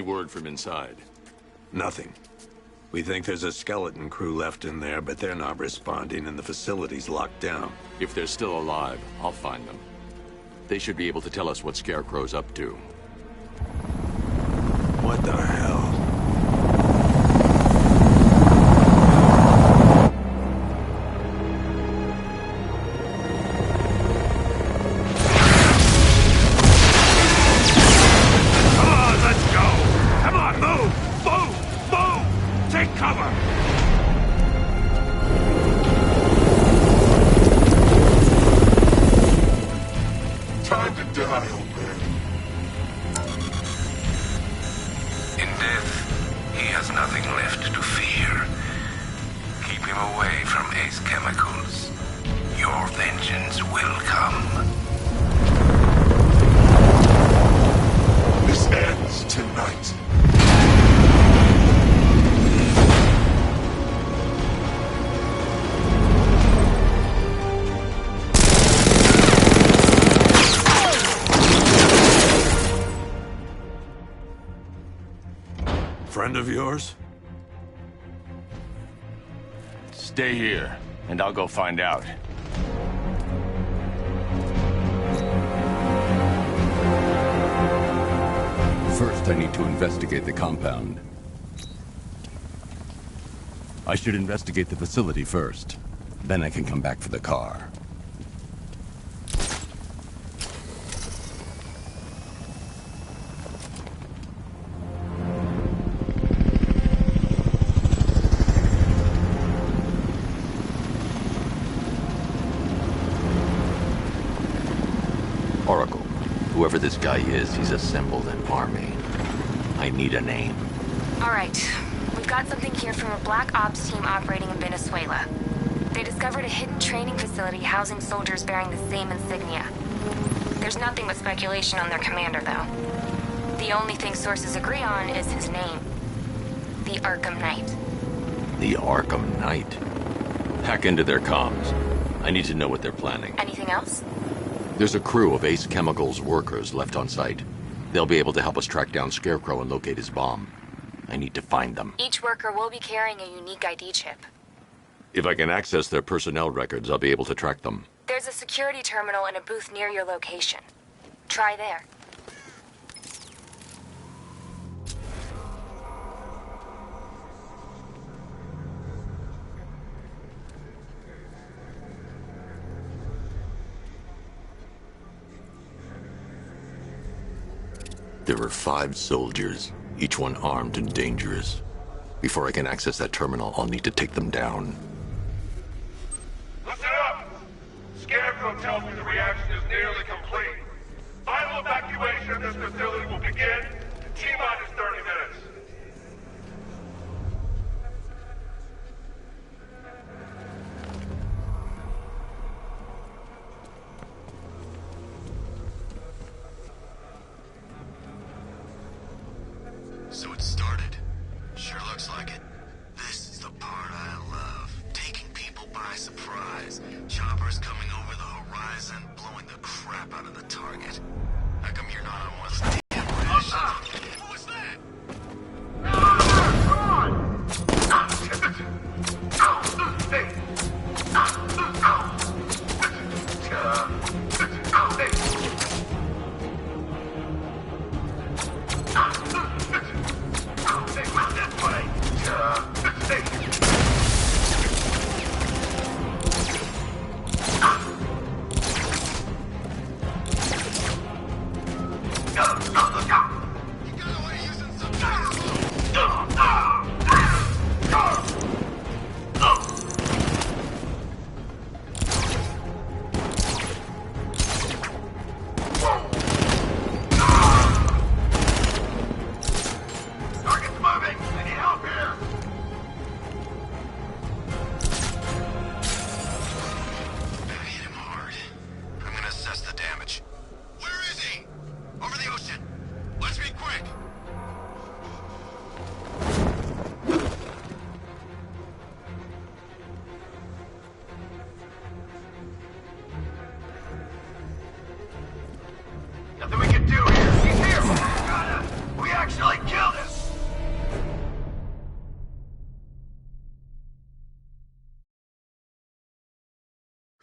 word from inside? Nothing. We think there's a skeleton crew left in there, but they're not responding and the facility's locked down. If they're still alive, I'll find them. They should be able to tell us what Scarecrow's up to. What the hell? Friend of yours? Stay here, and I'll go find out. First, I need to investigate the compound. I should investigate the facility first. Then I can come back for the car. Whoever this guy is, he's assembled an army. I need a name. All right. We've got something here from a Black Ops team operating in Venezuela. They discovered a hidden training facility housing soldiers bearing the same insignia. There's nothing but speculation on their commander, though. The only thing sources agree on is his name. The Arkham Knight. The Arkham Knight? Hack into their comms. I need to know what they're planning. Anything else? There's a crew of Ace Chemicals workers left on site. They'll be able to help us track down Scarecrow and locate his bomb. I need to find them. Each worker will be carrying a unique ID chip. If I can access their personnel records, I'll be able to track them. There's a security terminal in a booth near your location. Try there. There are 5 soldiers, each one armed and dangerous. Before I can access that terminal, I'll need to take them down. Listen up! Scarecrow tells me the reaction is nearly complete. Final evacuation of this facility will begin in T-minus 30 minutes. So it started. Sure looks like it. This is the part I love. Taking people by surprise. Choppers coming over the horizon, blowing the crap out of the target. How come you're not on one of those damn rations? What was that?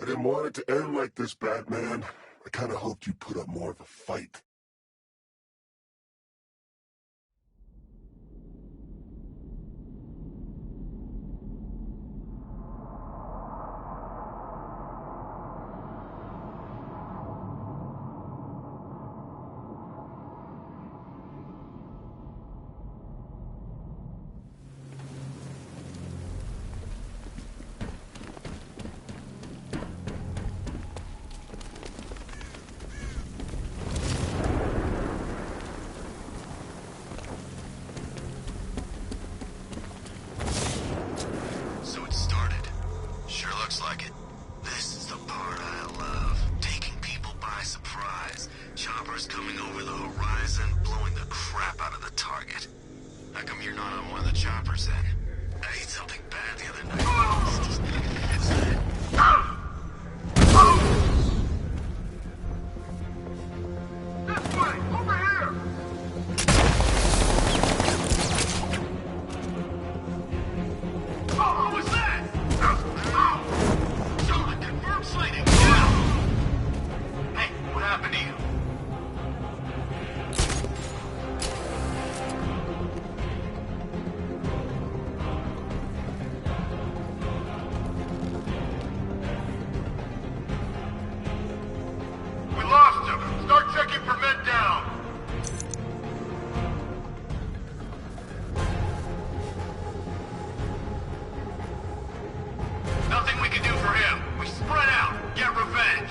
I didn't want it to end like this, Batman. I kinda hoped you'd put up more of a fight. So it started. Sure looks like it. This is the part I love. Taking people by surprise. Choppers coming over the horizon, blowing the crap out of the target. How come you're not on one of the choppers then? I ate something bad the other night. What's that? This way! Over here! Oh, what was that? Ow! Gentlemen, confirmed sighting! Yeah! Hey, what happened to you? We lost him! Start checking for men down! Nothing we can do for him. We spread out. Get revenge.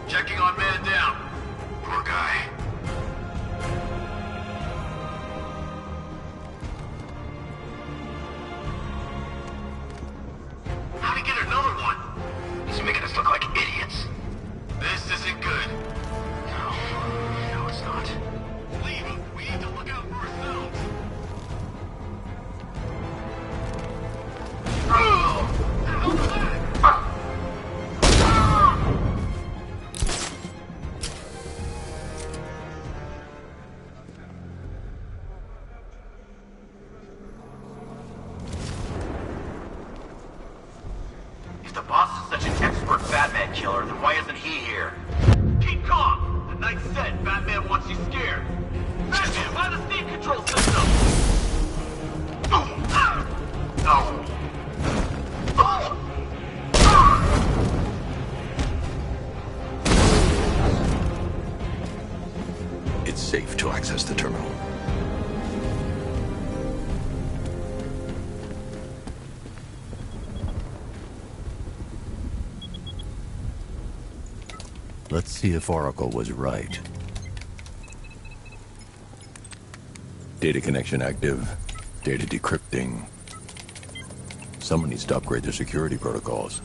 Checking on man down. Poor guy. How'd he get another one? He's making us look like idiots. This isn't good. No, it's not. Leave him. We need to look out for ourselves. If the boss is such an expert Batman killer, then why isn't he here? Keep calm! The night said Batman wants you scared. Batman, by the steam control system! No. It's safe to access the terminal. Let's see if Oracle was right. Data connection active. Data decrypting. Someone needs to upgrade their security protocols.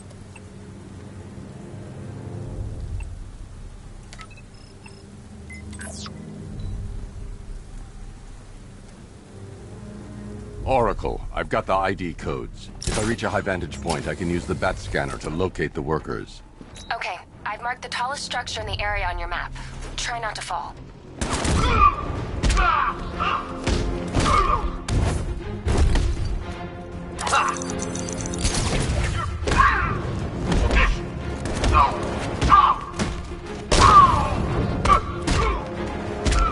Oracle, I've got the ID codes. If I reach a high vantage point, I can use the bat scanner to locate the workers. Okay, I've marked the tallest structure in the area on your map. Try not to fall.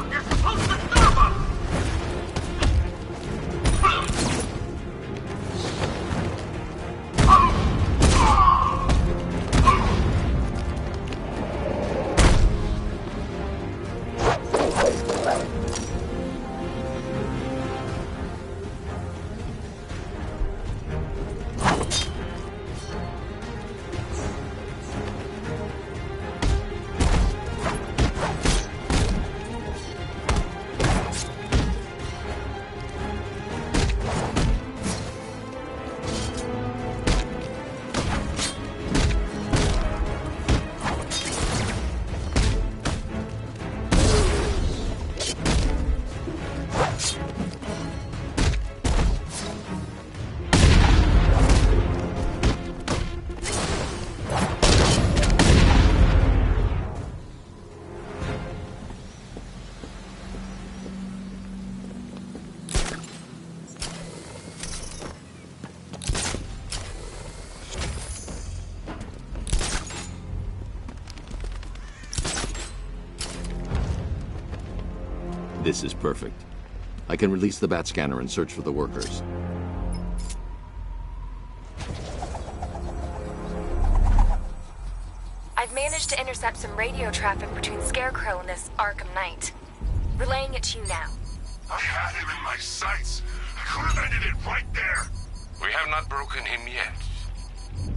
You're supposed to stop us! This is perfect. I can release the bat scanner and search for the workers. I've managed to intercept some radio traffic between Scarecrow and this Arkham Knight. Relaying it to you now. I had him in my sights. I could have ended it right there. We have not broken him yet.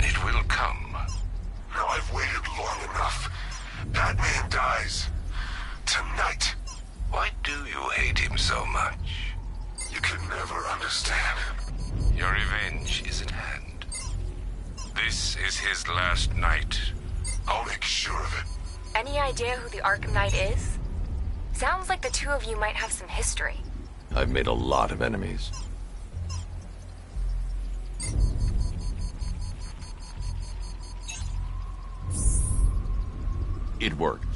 It will come. Now I've waited long enough. Batman dies. Tonight. Why do you hate him so much? You can never understand. Your revenge is at hand. This is his last night. I'll make sure of it. Any idea who the Arkham Knight is? Sounds like the two of you might have some history. I've made a lot of enemies. It worked.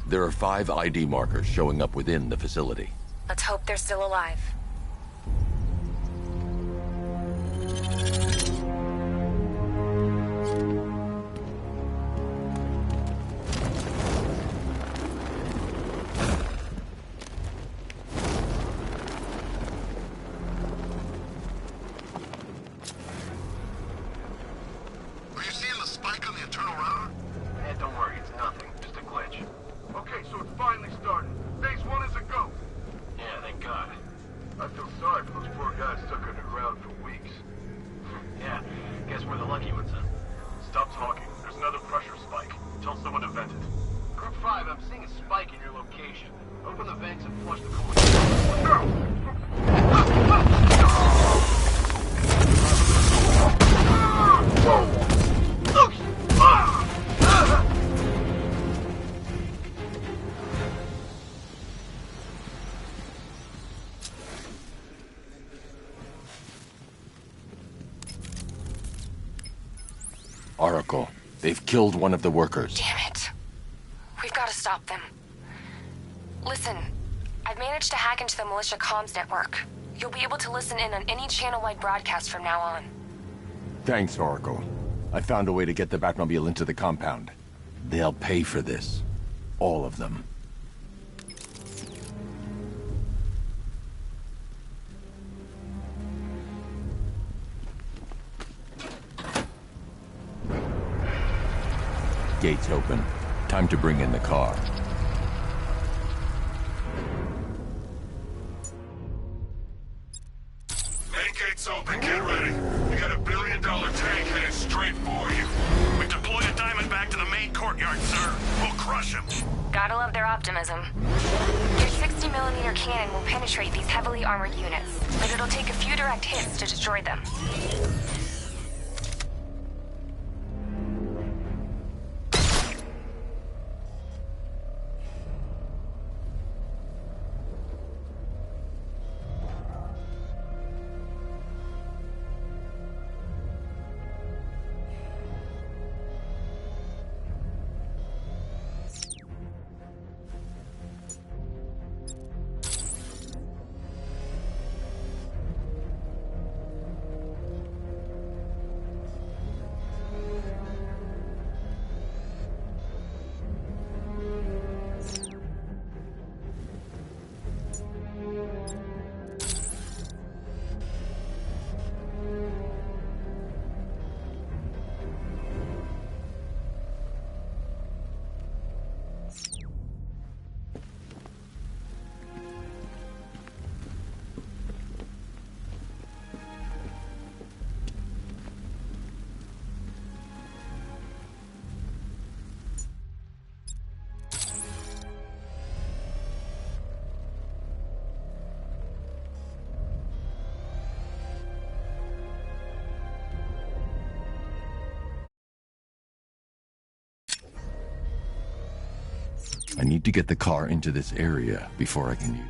There are 5 ID markers showing up within the facility. Let's hope they're still alive. Are you seeing the spike on the internal router? Eh, don't worry, it's nothing. Just a glitch. Okay, so it's finally started. Phase 1 is a go. Yeah, thank God. I feel sorry for those poor guys stuck underground for weeks. Yeah, guess we're the lucky ones, huh? Stop talking. There's another pressure spike. Tell someone to vent it. Group 5, I'm seeing a spike in your location. Open the vents and flush the coolant. No! Oracle, they've killed one of the workers. Damn it. We've got to stop them. Listen, I've managed to hack into the militia comms network. You'll be able to listen in on any channel-wide broadcast from now on. Thanks, Oracle. I found a way to get the Batmobile into the compound. They'll pay for this. All of them. Gates open. Time to bring in the car. Main gate's open, get ready. You got $1 billion tank headed straight for you. We've deployed a Diamondback to the main courtyard, sir. We'll crush him. Gotta love their optimism. Your 60mm cannon will penetrate these heavily armored units, but it'll take a few direct hits to destroy them. I need to get the car into this area before I can use.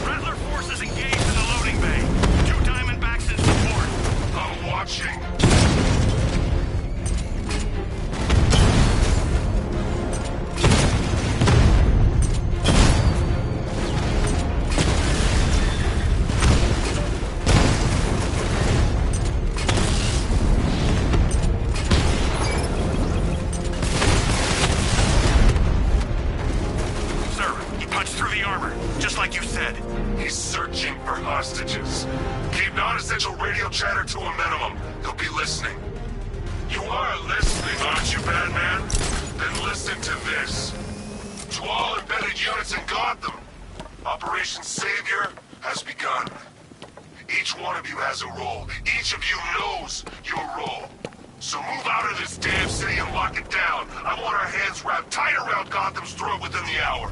Rattler forces engaged in the loading bay. 2 Diamondbacks in support. Operation Savior has begun. Each one of you has a role. Each of you knows your role. So move out of this damn city and lock it down. I want our hands wrapped tight around Gotham's throat within the hour.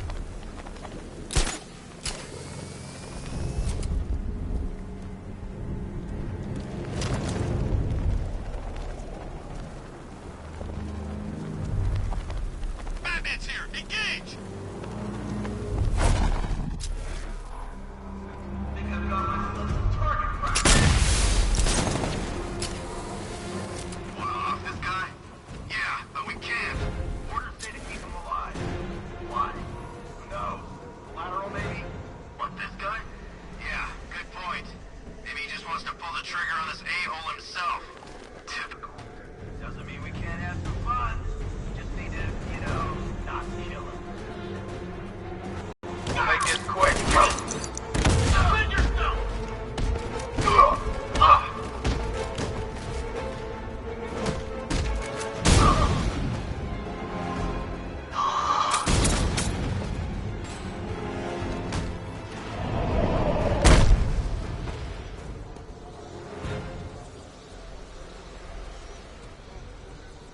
Batman's here! Engage!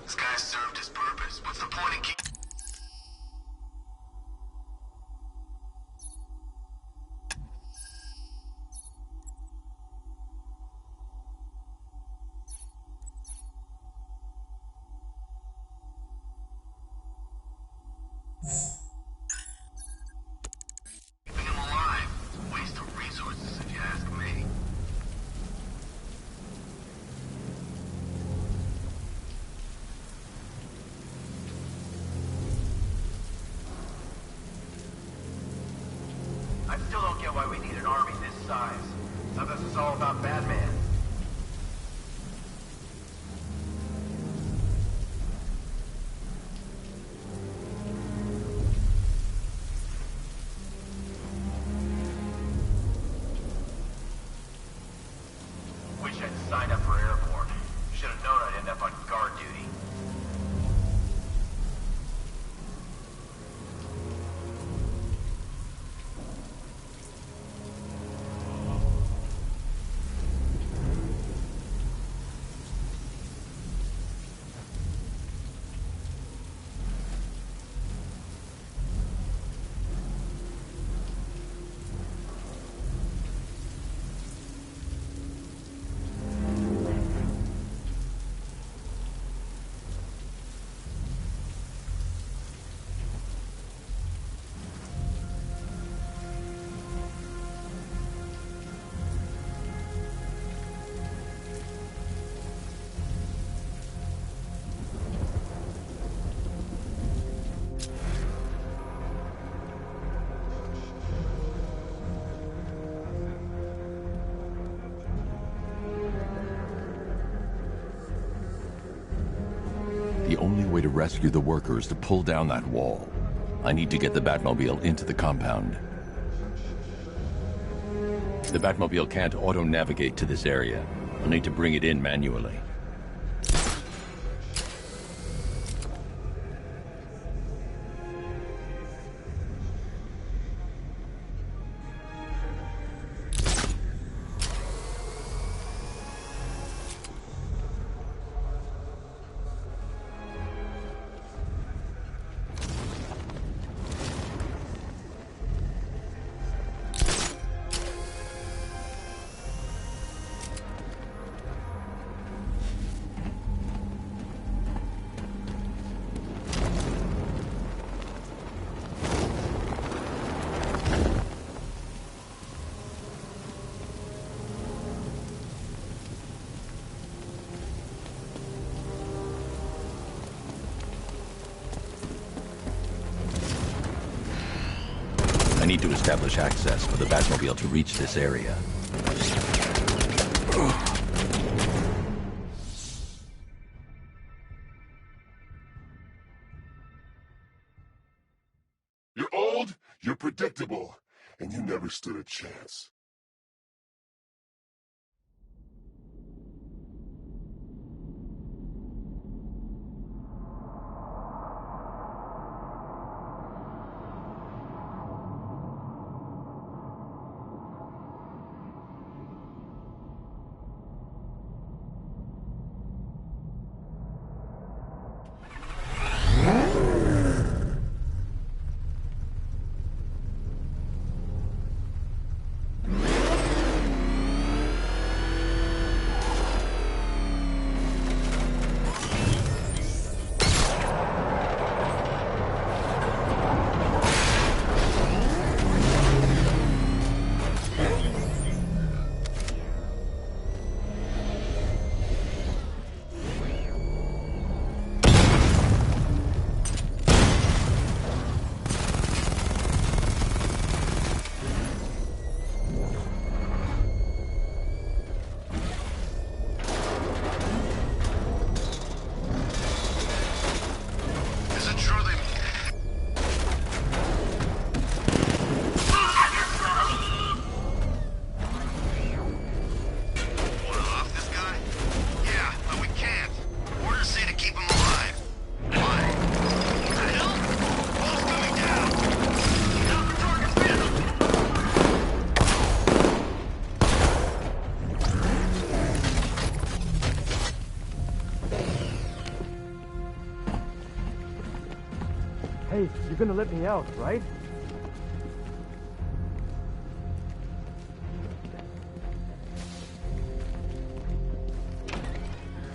This guy served his purpose. What's the point in keep... Keeping him alive. Waste of resources, if you ask me. I still don't get why we need an army this size. Now this is all about Batman. Wish I'd signed up for airborne. Should have known I'd end up on guard duty. The only way to rescue the workers is to pull down that wall. I need to get the Batmobile into the compound. The Batmobile can't auto-navigate to this area. I'll need to bring it in manually. I need to establish access for the Batmobile to reach this area. You're old, you're predictable, and you never stood a chance. Hey, you're gonna let me out, right?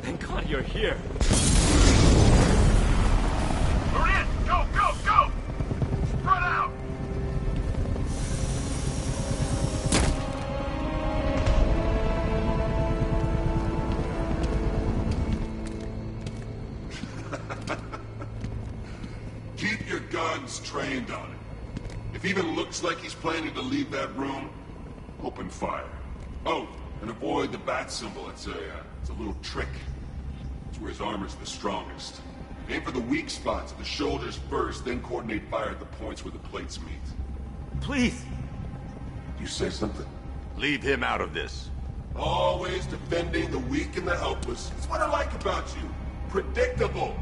Thank God you're here. We're in! Go, go, go! Spread out! Keep your guns trained on him. If he even looks like he's planning to leave that room, open fire. Oh, and avoid the bat symbol. It's a little trick. It's where his armor's the strongest. Aim for the weak spots at the shoulders first, then coordinate fire at the points where the plates meet. Please! You say something? Leave him out of this. Always defending the weak and the helpless. That's what I like about you. Predictable.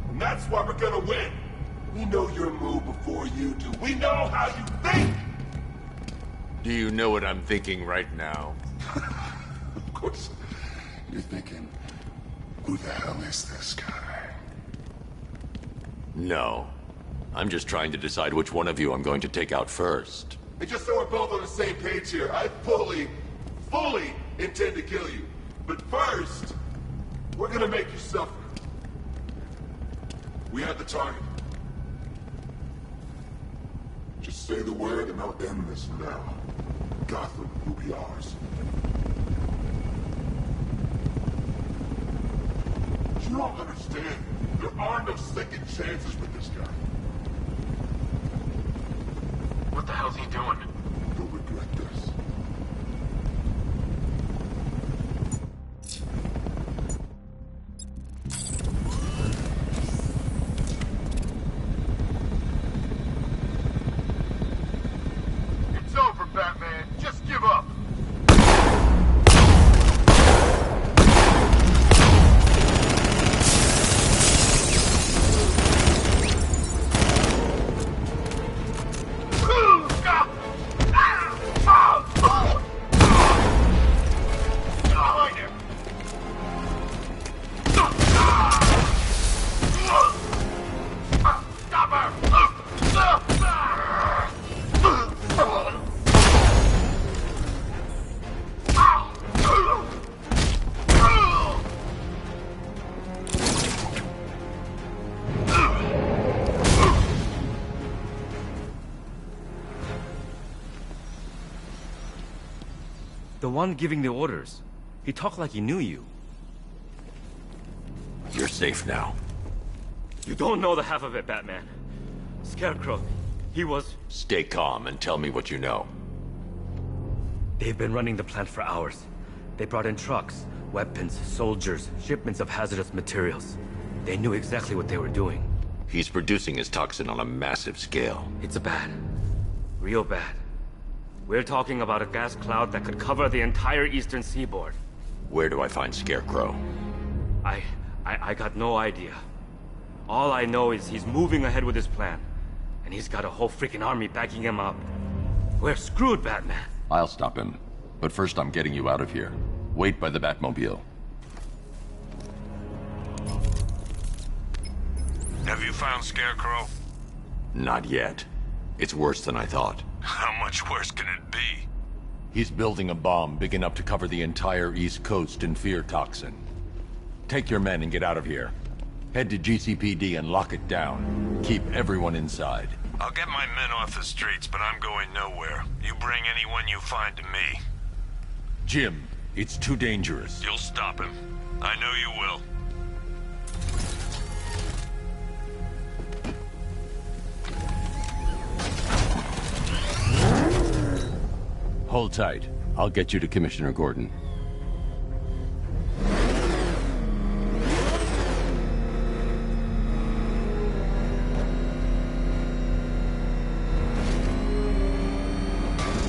And that's why we're gonna win. We know your move before you do. We know how you think! Do you know what I'm thinking right now? Of course. You're thinking, who the hell is this guy? No. I'm just trying to decide which one of you I'm going to take out first. And just so we're both on the same page here, I fully intend to kill you. But first, we're gonna make you suffer. We have the target. Just say the word and I'll end this now. Gotham will be ours. You don't understand. There are no second chances with this guy. What the hell's he doing? You'll regret this. It's over, Batman. Just give up. The one giving the orders. He talked like he knew you. You're safe now. You don't know the half of it, Batman. Scarecrow, he was... Stay calm and tell me what you know. They've been running the plant for hours. They brought in trucks, weapons, soldiers, shipments of hazardous materials. They knew exactly what they were doing. He's producing his toxin on a massive scale. It's bad. Real bad. We're talking about a gas cloud that could cover the entire eastern seaboard. Where do I find Scarecrow? I got no idea. All I know is he's moving ahead with his plan. And he's got a whole freaking army backing him up. We're screwed, Batman. I'll stop him. But first I'm getting you out of here. Wait by the Batmobile. Have you found Scarecrow? Not yet. It's worse than I thought. How much worse can it be? He's building a bomb big enough to cover the entire East Coast in fear toxin. Take your men and get out of here. Head to GCPD and lock it down. Keep everyone inside. I'll get my men off the streets, but I'm going nowhere. You bring anyone you find to me. Jim, it's too dangerous. You'll stop him. I know you will. Hold tight. I'll get you to Commissioner Gordon.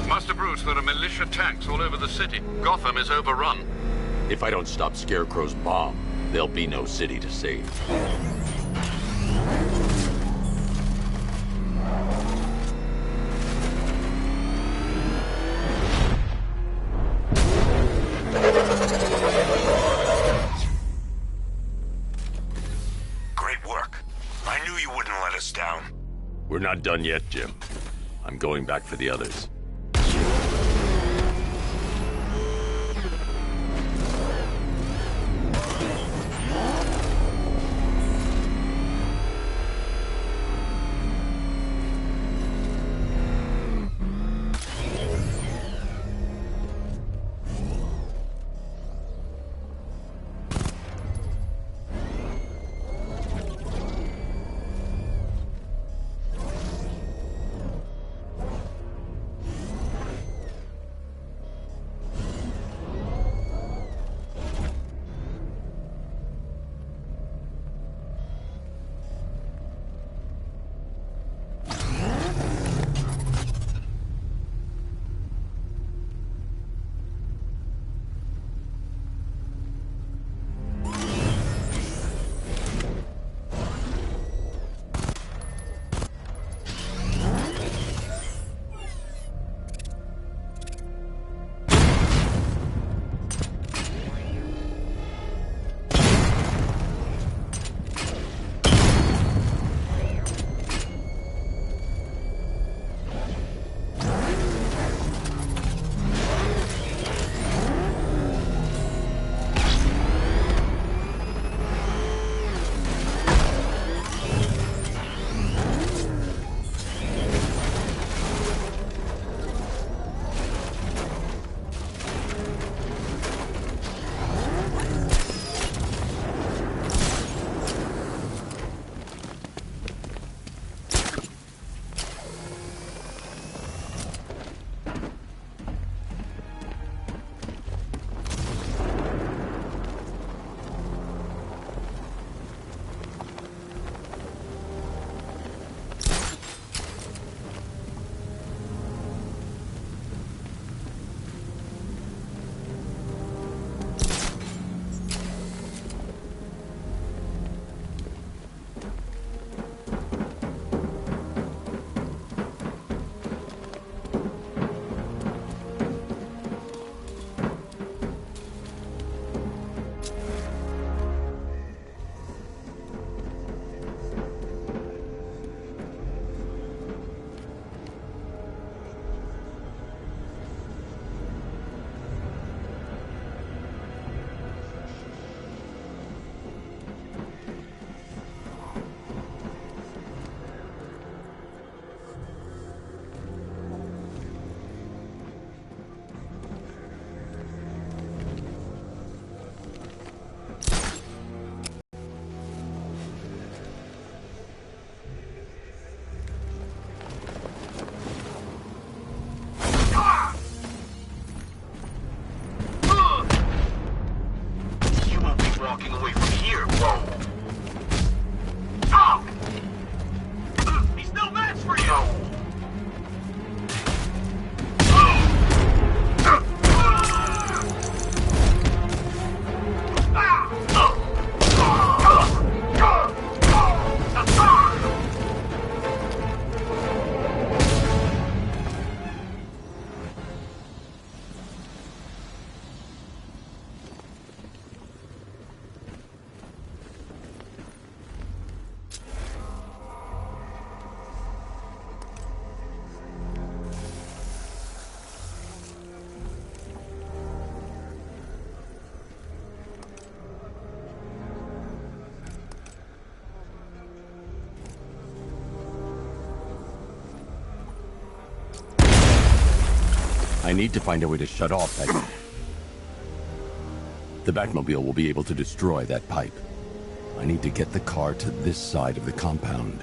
Master Bruce, there are militia tanks all over the city. Gotham is overrun. If I don't stop Scarecrow's bomb, there'll be no city to save. Great work. I knew you wouldn't let us down. We're not done yet, Jim. I'm going back for the others. Walking away from here, whoa! Oh! He's no match for you! I need to find a way to shut off that... The Batmobile will be able to destroy that pipe. I need to get the car to this side of the compound.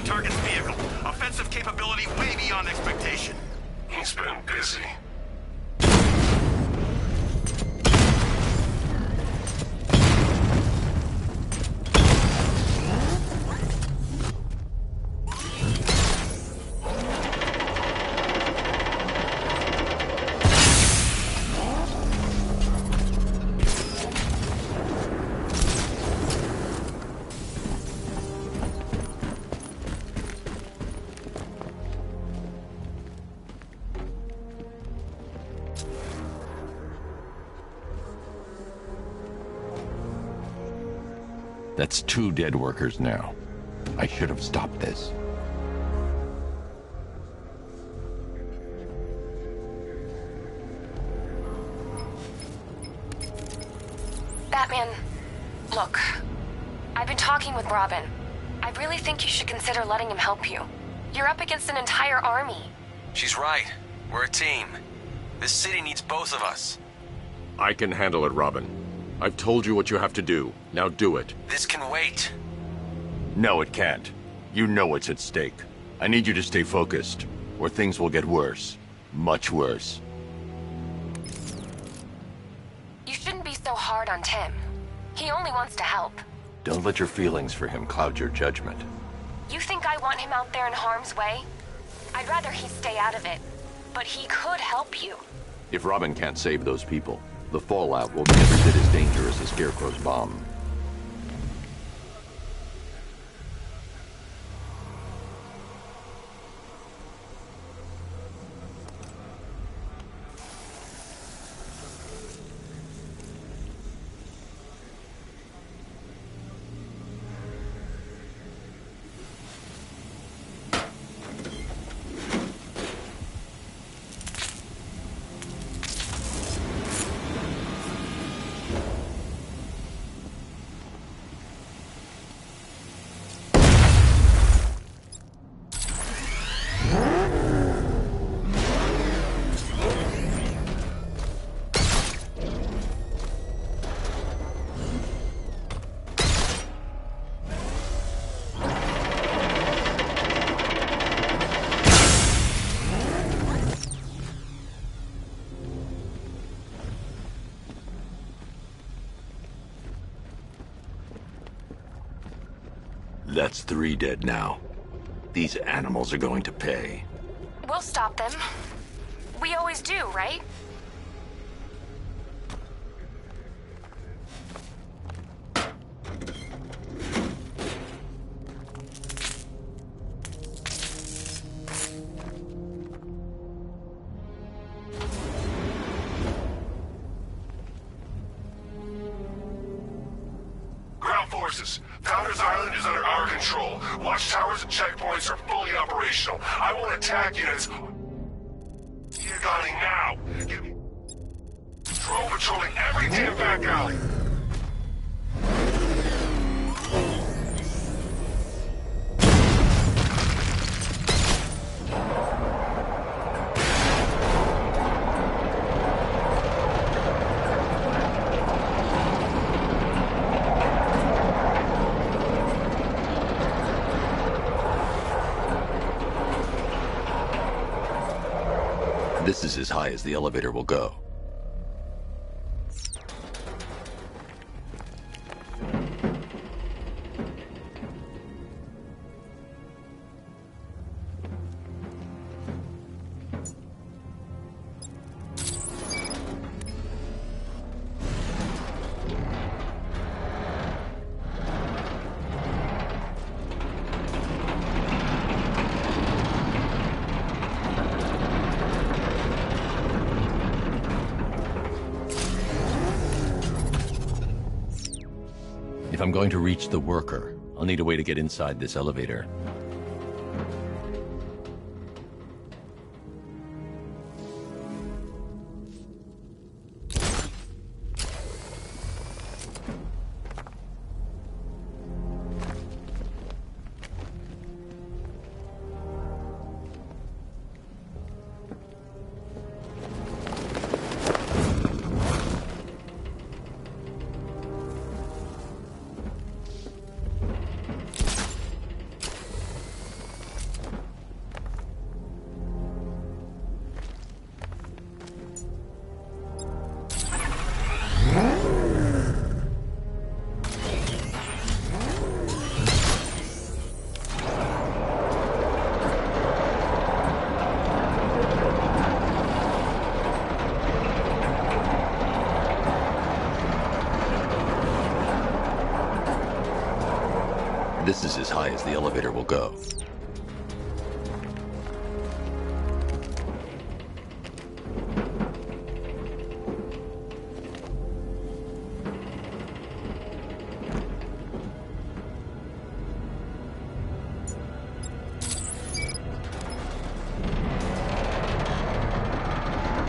target's vehicle. Offensive capability way beyond expectation. He's been busy. That's 2 dead workers now. I should have stopped this. Batman, look. I've been talking with Robin. I really think you should consider letting him help you. You're up against an entire army. She's right. We're a team. This city needs both of us. I can handle it, Robin. I've told you what you have to do. Now do it. This can wait. No, it can't. You know what's at stake. I need you to stay focused, or things will get worse. Much worse. You shouldn't be so hard on Tim. He only wants to help. Don't let your feelings for him cloud your judgment. You think I want him out there in harm's way? I'd rather he stay out of it. But he could help you. If Robin can't save those people, the fallout will be every bit as dangerous as Scarecrow's bomb. That's 3 dead now. These animals are going to pay. We'll stop them. We always do, right? Ground forces, Founders Island is under our control. Watchtowers and checkpoints are fully operational. I will attack units. You're gunning now. Drone patrolling every damn back alley. This is as high as the elevator will go. If I'm going to reach the worker, I'll need a way to get inside this elevator. This is as high as the elevator will go.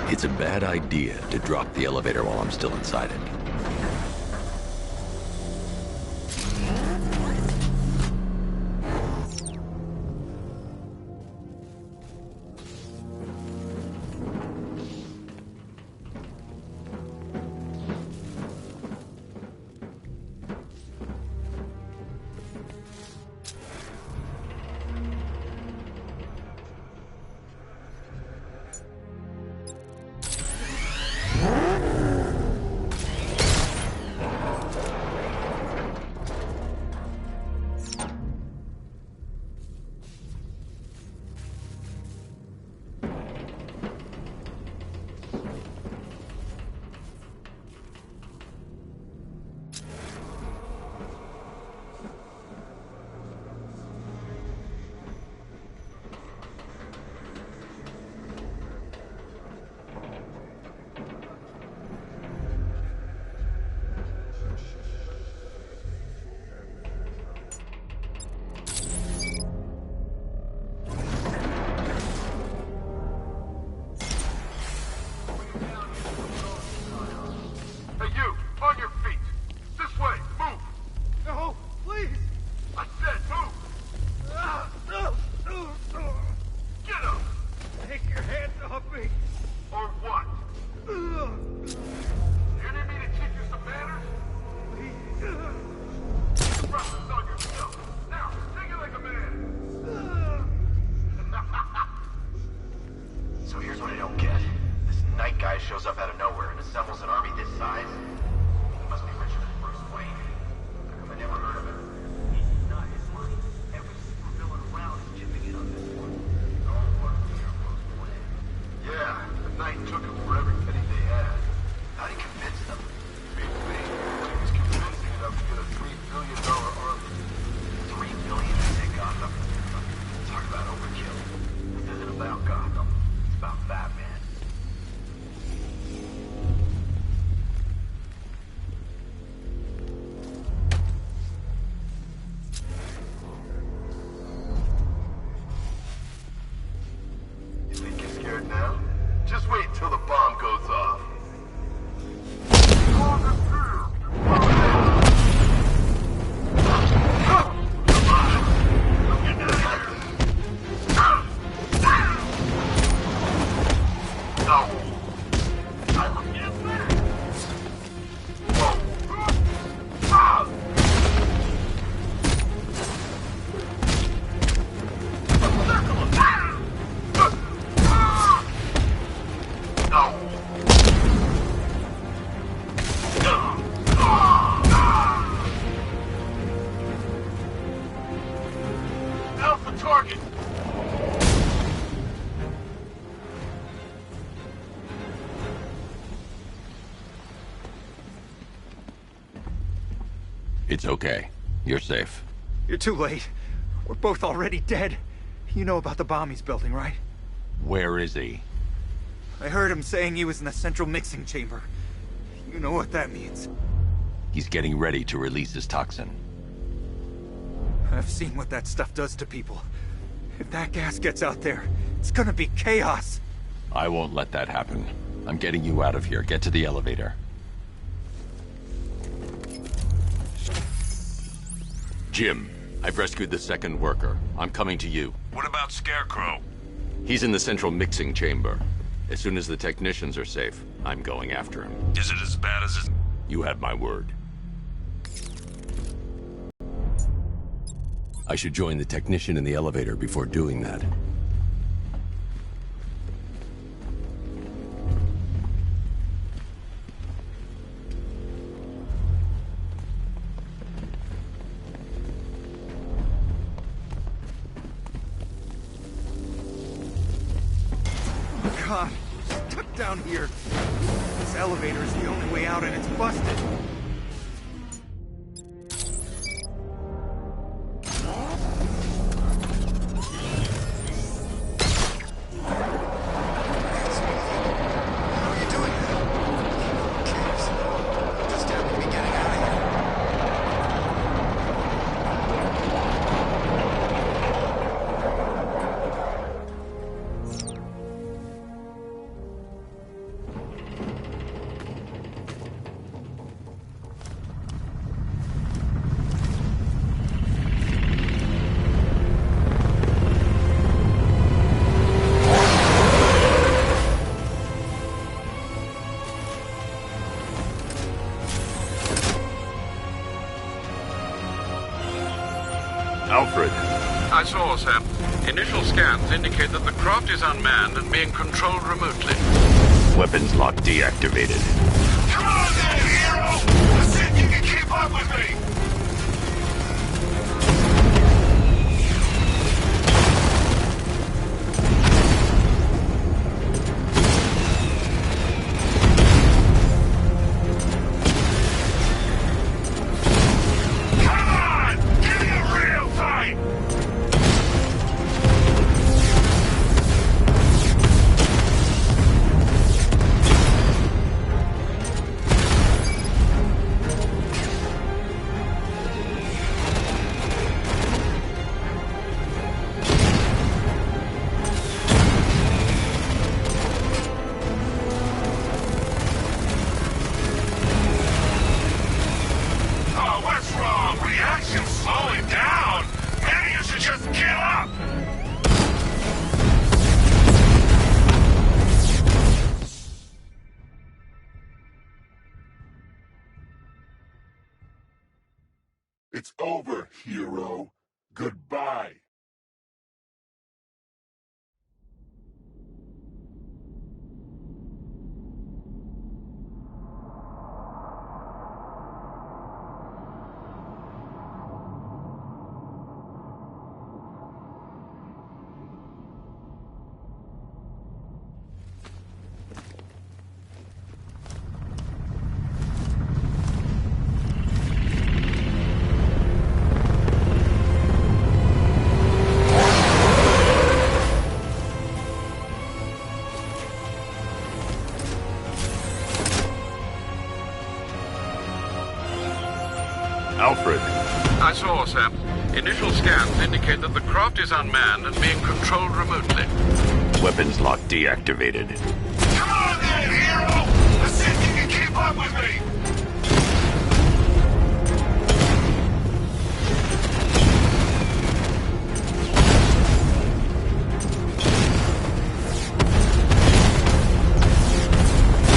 It's a bad idea to drop the elevator while I'm still inside it. Shows up out of nowhere and assembles an army this size? He must be richer than Bruce Wayne. How come I never heard of him? He's not his money. Every supervillain around is chipping in on this one. It's all part of the Hero's plan. Yeah, the Knight took him for every penny they had. How'd he convince them? Beats me. He was convincing enough to get a $3 billion army. $3 billion to take Gotham? Talk about overkill. This isn't about Gotham. It's about Batman. It's okay. You're safe. You're too late. We're both already dead. You know about the bomb he's building, right? Where is he? I heard him saying he was in the central mixing chamber. You know what that means. He's getting ready to release his toxin. I've seen what that stuff does to people. If that gas gets out there, it's gonna be chaos. I won't let that happen. I'm getting you out of here. Get to the elevator. Jim, I've rescued the second worker. I'm coming to you. What about Scarecrow? He's in the central mixing chamber. As soon as the technicians are safe, I'm going after him. Is it as bad as it... You have my word. I should join the technician in the elevator before doing that. God, we're stuck down here. This elevator is the only way out and it's busted. Alfred. I saw, Sam. Initial scans indicate that the craft is unmanned and being controlled remotely. Weapons lock deactivated. Come on then, hero! Let's see if you can keep up with me! Come on! Give me a real fight! Oh, what's wrong? Reaction's slowing down. Maybe you should just get up. It's over, hero. Goodbye. Alfred. I saw, Sam. Initial scans indicate that the craft is unmanned and being controlled remotely. Weapons lock deactivated. Come on then, hero! Let's see if you can keep up with me!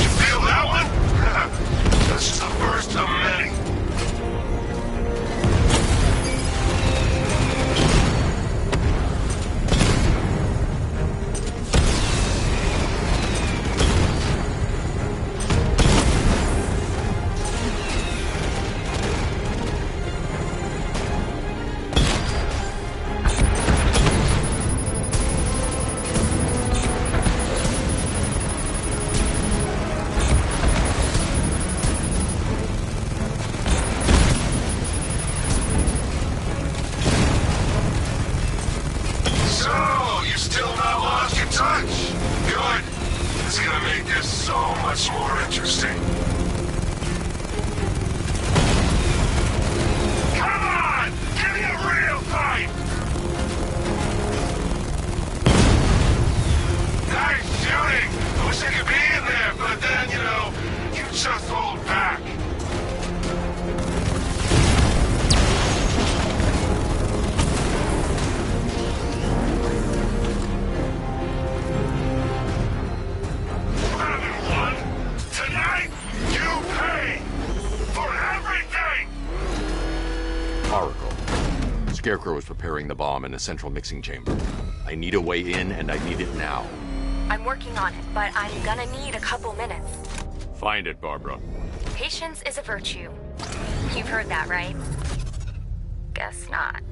You feel that one? That's just the first of many. So, you still not lost your touch? Good. It's gonna make this so much more interesting. Come on! Give me a real fight! Nice shooting! I wish I could be in there, but then, you just hold back. Tonight, you pay for everything! Oracle. Scarecrow is preparing the bomb in a central mixing chamber. I need a way in, and I need it now. I'm working on it, but I'm gonna need a couple minutes. Find it, Barbara. Patience is a virtue. You've heard that, right? Guess not.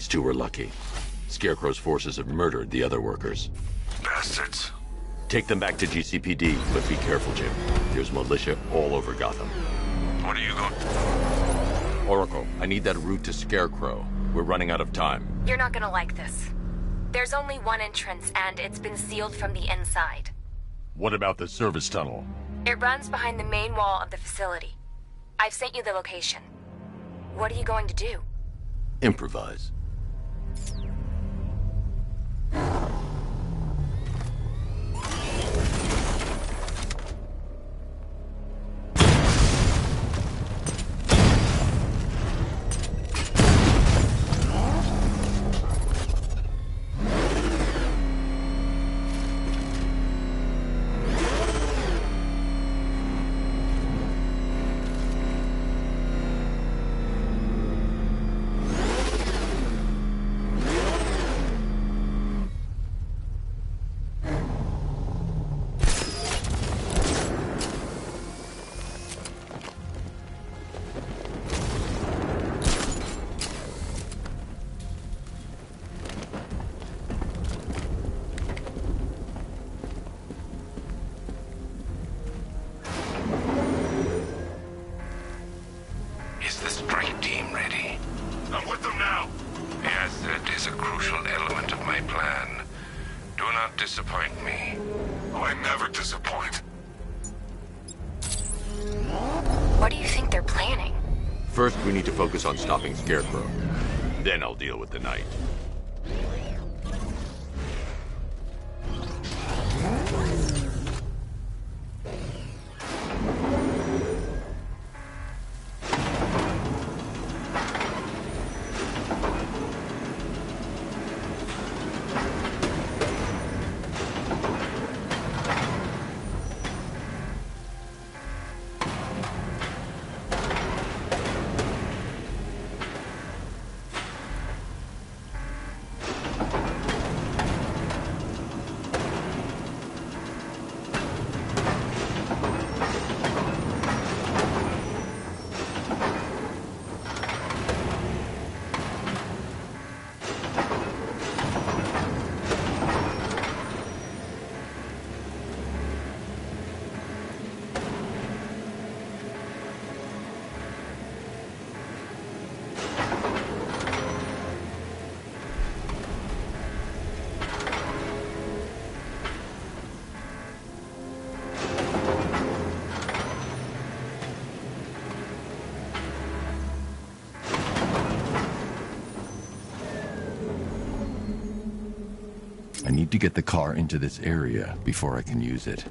These two were lucky. Scarecrow's forces have murdered the other workers. Bastards. Take them back to GCPD, but be careful, Jim. There's militia all over Gotham. What are you going... Oracle, I need that route to Scarecrow. We're running out of time. You're not gonna like this. There's only one entrance, and it's been sealed from the inside. What about the service tunnel? It runs behind the main wall of the facility. I've sent you the location. What are you going to do? Improvise. Is the strike team ready? I'm with them now. Yes, it is a crucial element of my plan. Do not disappoint me. Oh, I never disappoint. What do you think they're planning? First, we need to focus on stopping Scarecrow. Then I'll deal with the Knight. I need to get the car into this area before I can use it.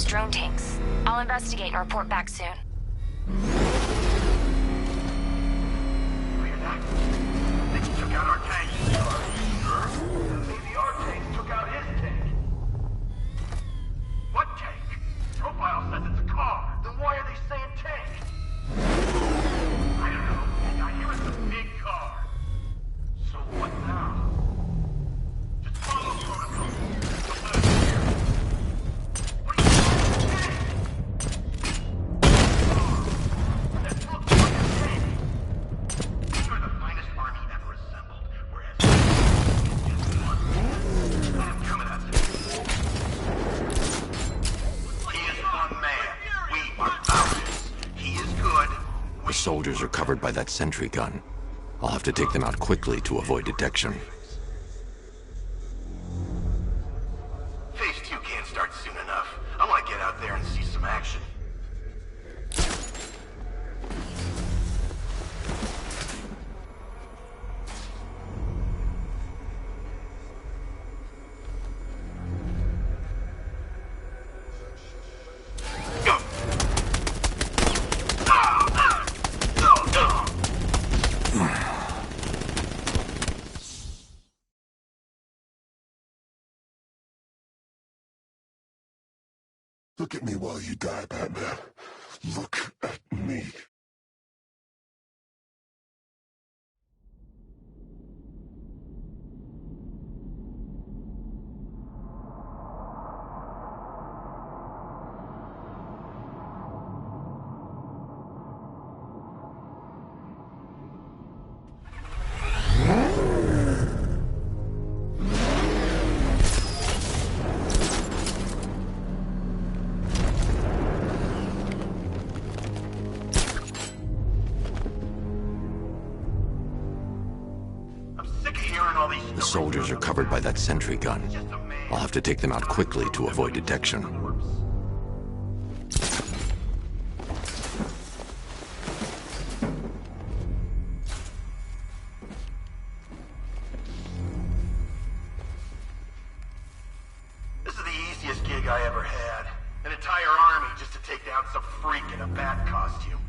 Drone tanks. I'll investigate and report back soon. They took out our tank. Maybe our tanks took out his tank. What tank? Profile says it's a car. Then why are they saying tank? I don't know. I hear it's a big car. So what now? Just follow protocol. Soldiers are covered by that sentry gun. I'll have to take them out quickly to avoid detection. Look at me while you die, Batman. Look at me. The soldiers are covered by that sentry gun. I'll have to take them out quickly to avoid detection. This is the easiest gig I ever had. An entire army just to take down some freak in a bat costume.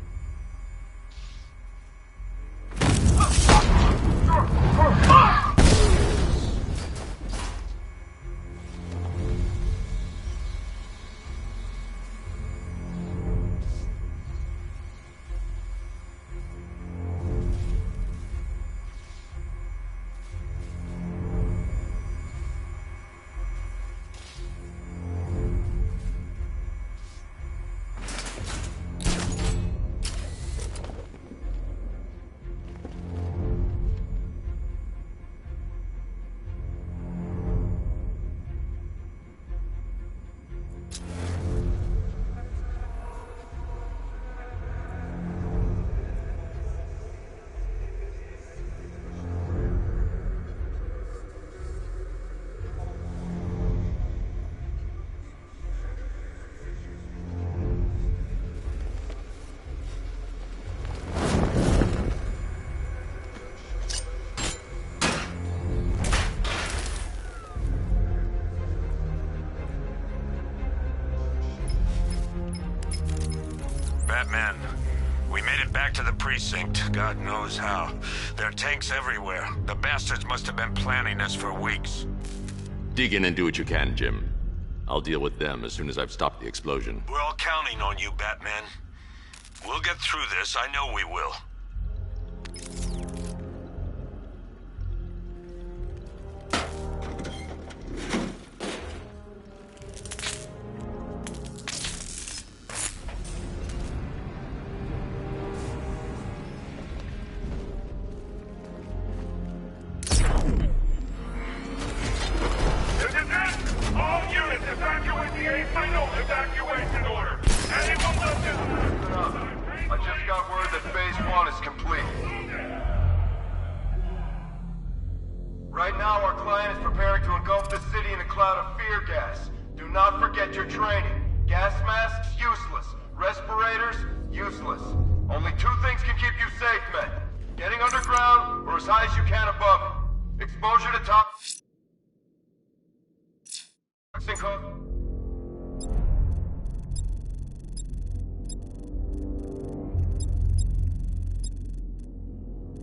Batman, we made it back to the precinct, God knows how. There are tanks everywhere. The bastards must have been planning this for weeks. Dig in and do what you can, Jim. I'll deal with them as soon as I've stopped the explosion. We're all counting on you, Batman. We'll get through this, I know we will.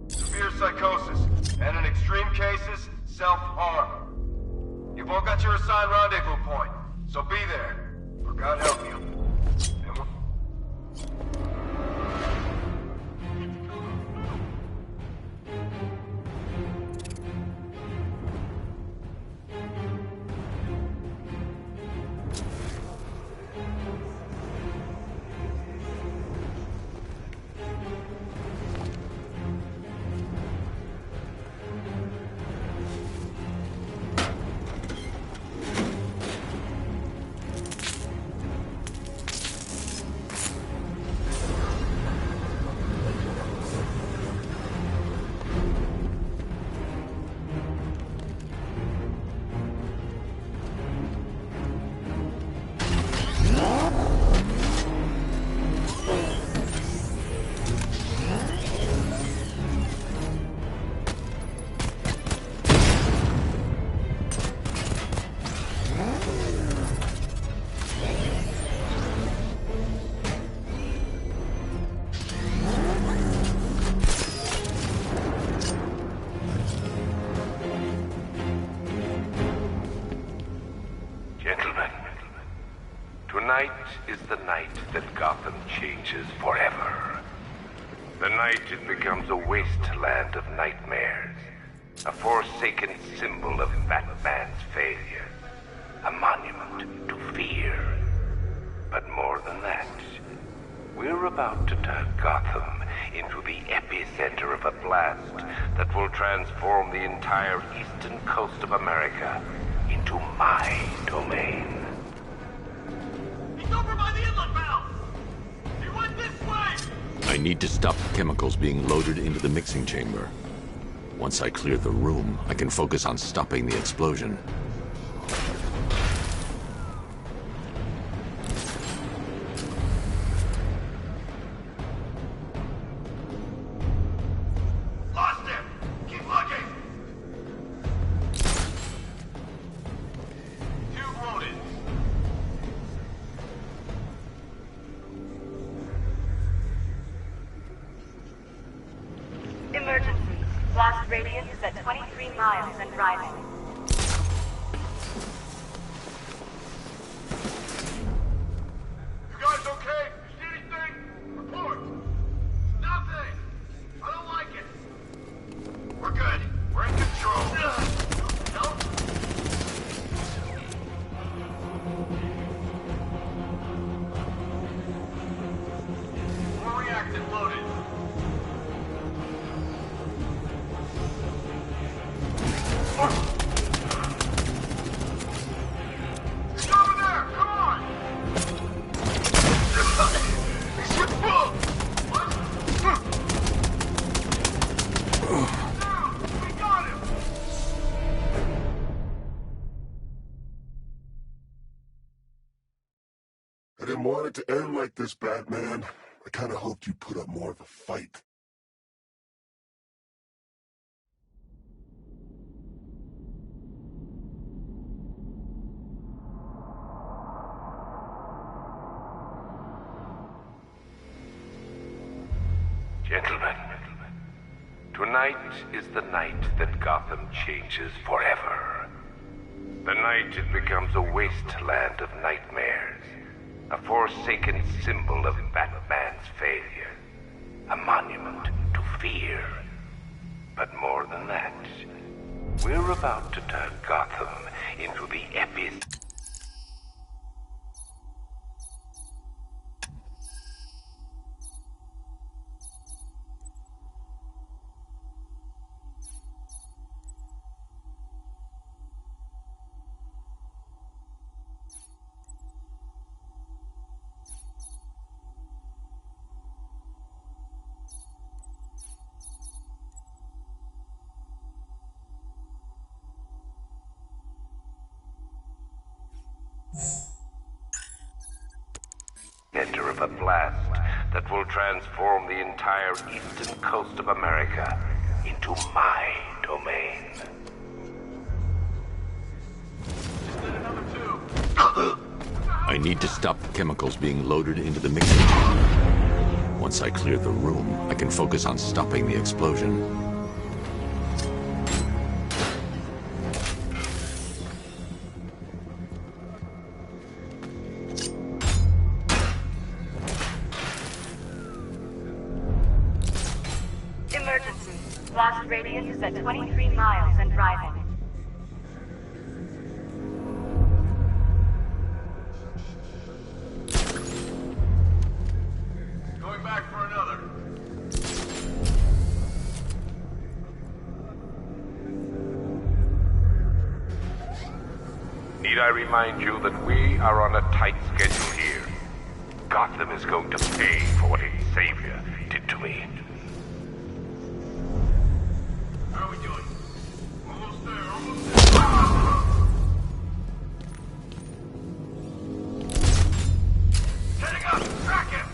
Severe psychosis, and in extreme cases, self-harm. You've all got your assigned rendezvous point, so be there, or God help you. And Tonight is the night that Gotham changes forever. The night it becomes a wasteland of nightmares. A forsaken symbol of Batman's failure. A monument to fear. But more than that, we're about to turn Gotham into the epicenter of a blast that will transform the entire eastern coast of America into my domain. He's over by the inlet valve! He went this way! I need to stop the chemicals being loaded into the mixing chamber. Once I clear the room, I can focus on stopping the explosion. Lost him! Keep looking! Tube loaded. Emergency. Blast radius is at 23 miles and rising. You guys okay? You see anything? Report! Nothing! I don't like it! We're good. We're in control. Help? More reactant loaded. He's over there! Come on! He's full! We got him! I didn't want it to end like this, Batman. I kinda hoped you'd put up more of a fight. Gentlemen, tonight is the night that Gotham changes forever. The night it becomes a wasteland of nightmares. A forsaken symbol of Batman's failure. A monument to fear. But more than that, we're about to turn Gotham into the epicenter. Of a blast that will transform the entire eastern coast of America into my domain. I need to stop the chemicals being loaded into the mixing chamber. Once I clear the room, I can focus on stopping the explosion. Emergency. Blast radius is at 23 miles and rising. Going back for another. Need I remind you that we are on a tight schedule here? Gotham is going to pay for what its savior did to me. How are we doing? Almost there, almost there. Heading up! Track him!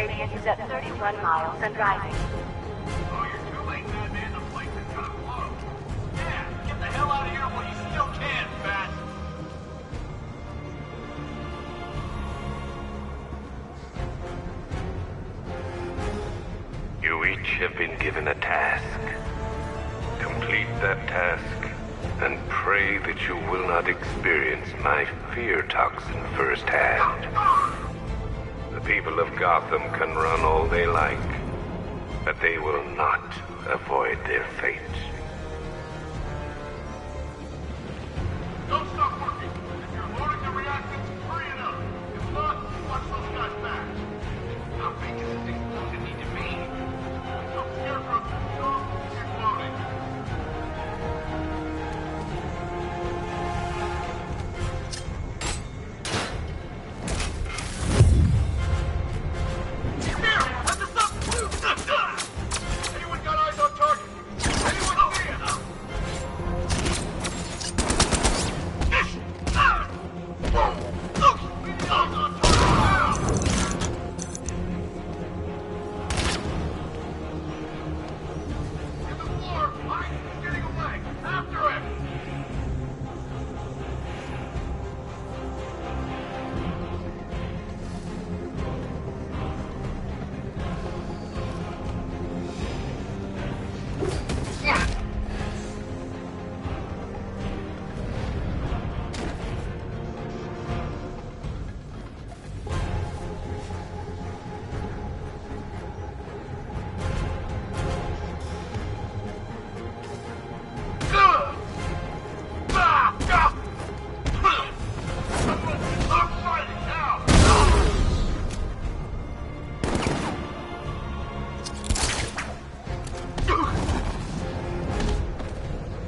radius is at 31 miles and rising. Oh, you're too late, Batman. The place is gonna blow. Yeah, get the hell out of here while you still can, Bat. You each have been given a task. Complete that task, and pray that you will not experience my fear toxin firsthand. The people of Gotham can run all they like, but they will not avoid their fate. Don't stop working. If you're loading the reactants, hurry it up. If not, watch those guys back. How big is this explosion need to be? So Scarecrow, stop exploding. Anyone got eyes on target? Anyone see it?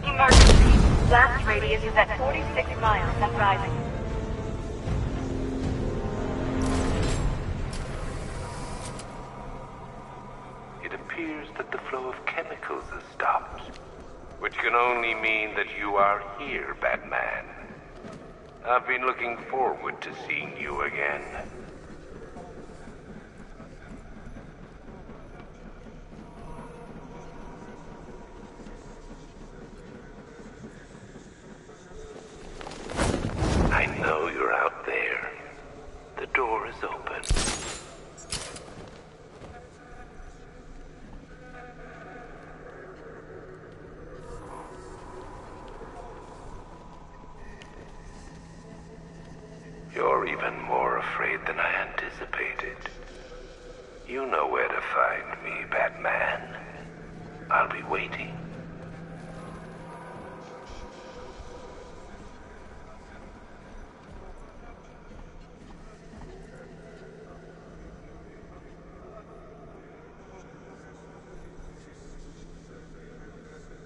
Emergency. Blast radius is at 46 miles and rising. It appears that the flow of chemicals has stopped, which can only mean that you are here, Batman. I've been looking forward to seeing you again. I know you're out there. The door is open. You're even more afraid than I anticipated. You know where to find me, Batman. I'll be waiting.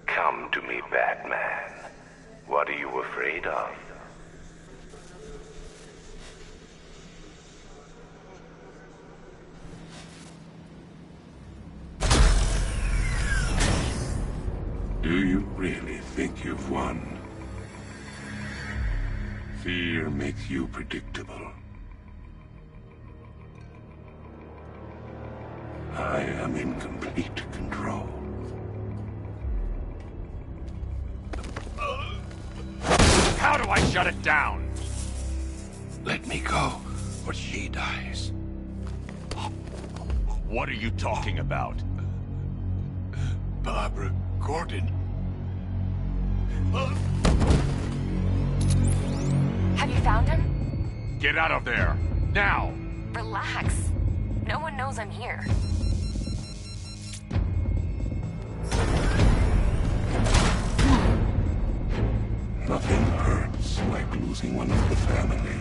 Come to me, Batman. What are you afraid of? Do you really think you've won? Fear makes you predictable. I am in complete control. How do I shut it down? Let me go, or she dies. What are you talking about? Barbara Gordon. Have you found him? Get out of there! Now! Relax. No one knows I'm here. Nothing hurts like losing one of the family.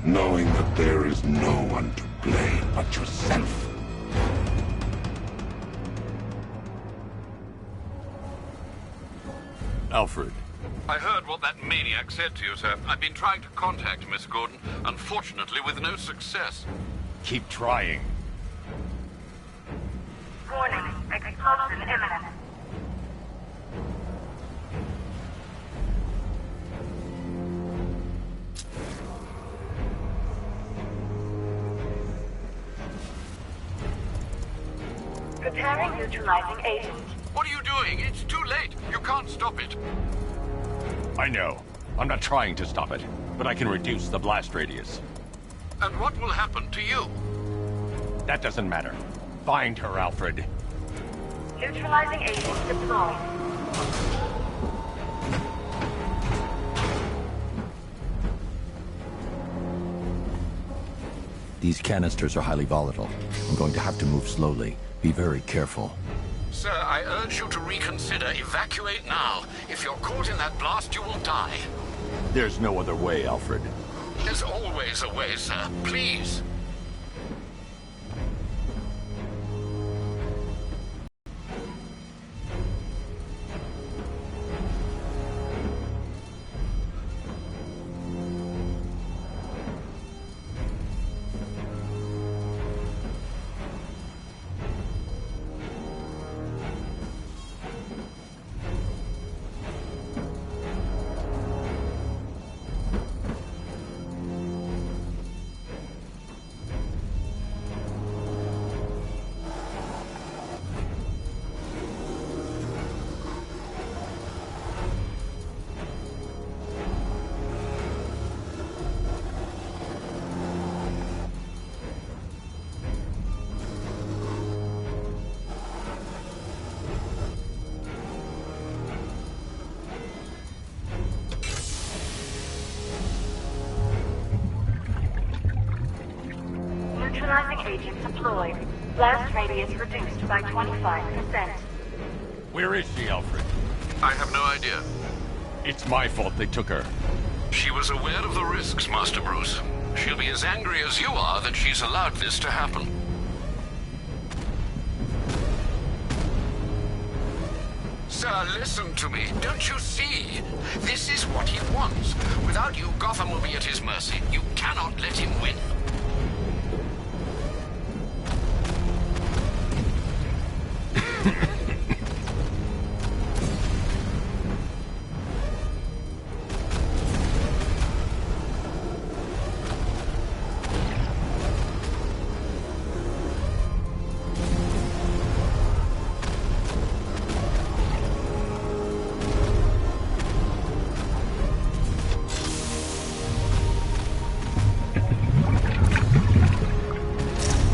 Knowing that there is no one to blame but yourself. Alfred. I heard what that maniac said to you, sir. I've been trying to contact Miss Gordon, unfortunately with no success. Keep trying. Warning. Explosion imminent. Preparing neutralizing agent. What are you doing? It's too late. You can't stop it. I know. I'm not trying to stop it, but I can reduce the blast radius. And what will happen to you? That doesn't matter. Find her, Alfred. Neutralizing agent deployed. These canisters are highly volatile. I'm going to have to move slowly. Be very careful. Sir, I urge you to reconsider. Evacuate now. If you're caught in that blast, you will die. There's no other way, Alfred. There's always a way, sir. Please. Neutralizing agent deployed. Blast radius reduced by 25%. Where is she, Alfred? I have no idea. It's my fault they took her. She was aware of the risks, Master Bruce. She'll be as angry as you are that she's allowed this to happen. Sir, listen to me. Don't you see? This is what he wants. Without you, Gotham will be at his mercy. You cannot let him win.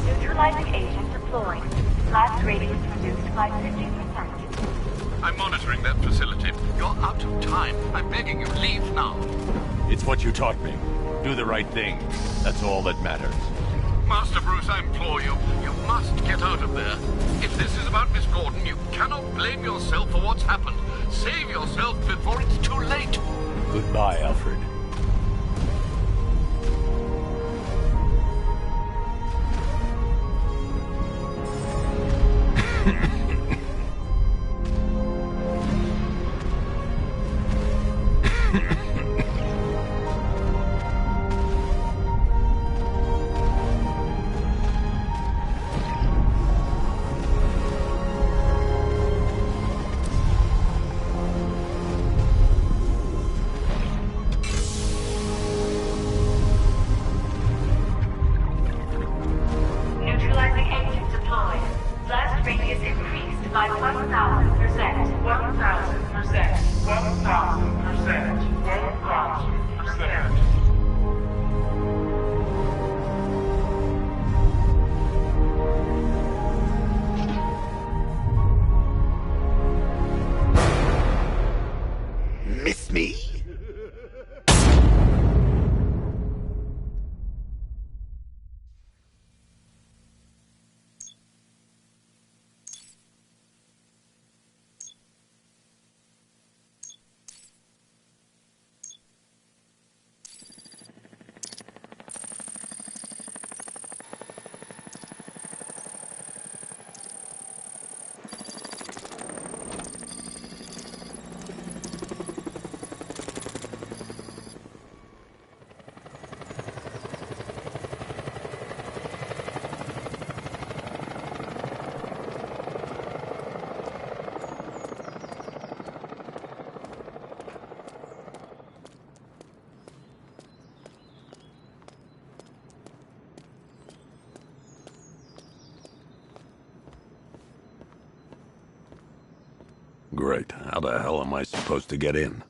Neutralizing agent deployed. Blast radius reduced by 50%. I'm monitoring that facility. You're out of time. I'm begging you, leave now. It's what you taught me. Do the right thing. That's all that matters. Master Bruce, I implore you, you must get out of there. If this is about Miss Gordon, you cannot blame yourself for what's happened. Save yourself before it's too late. Goodbye, Alfred. Neutralizing agent deployed. Blast radius increased by 1,000%. 1,000%. 1,000%. 1,000%. Miss me? Great. How the hell am I supposed to get in?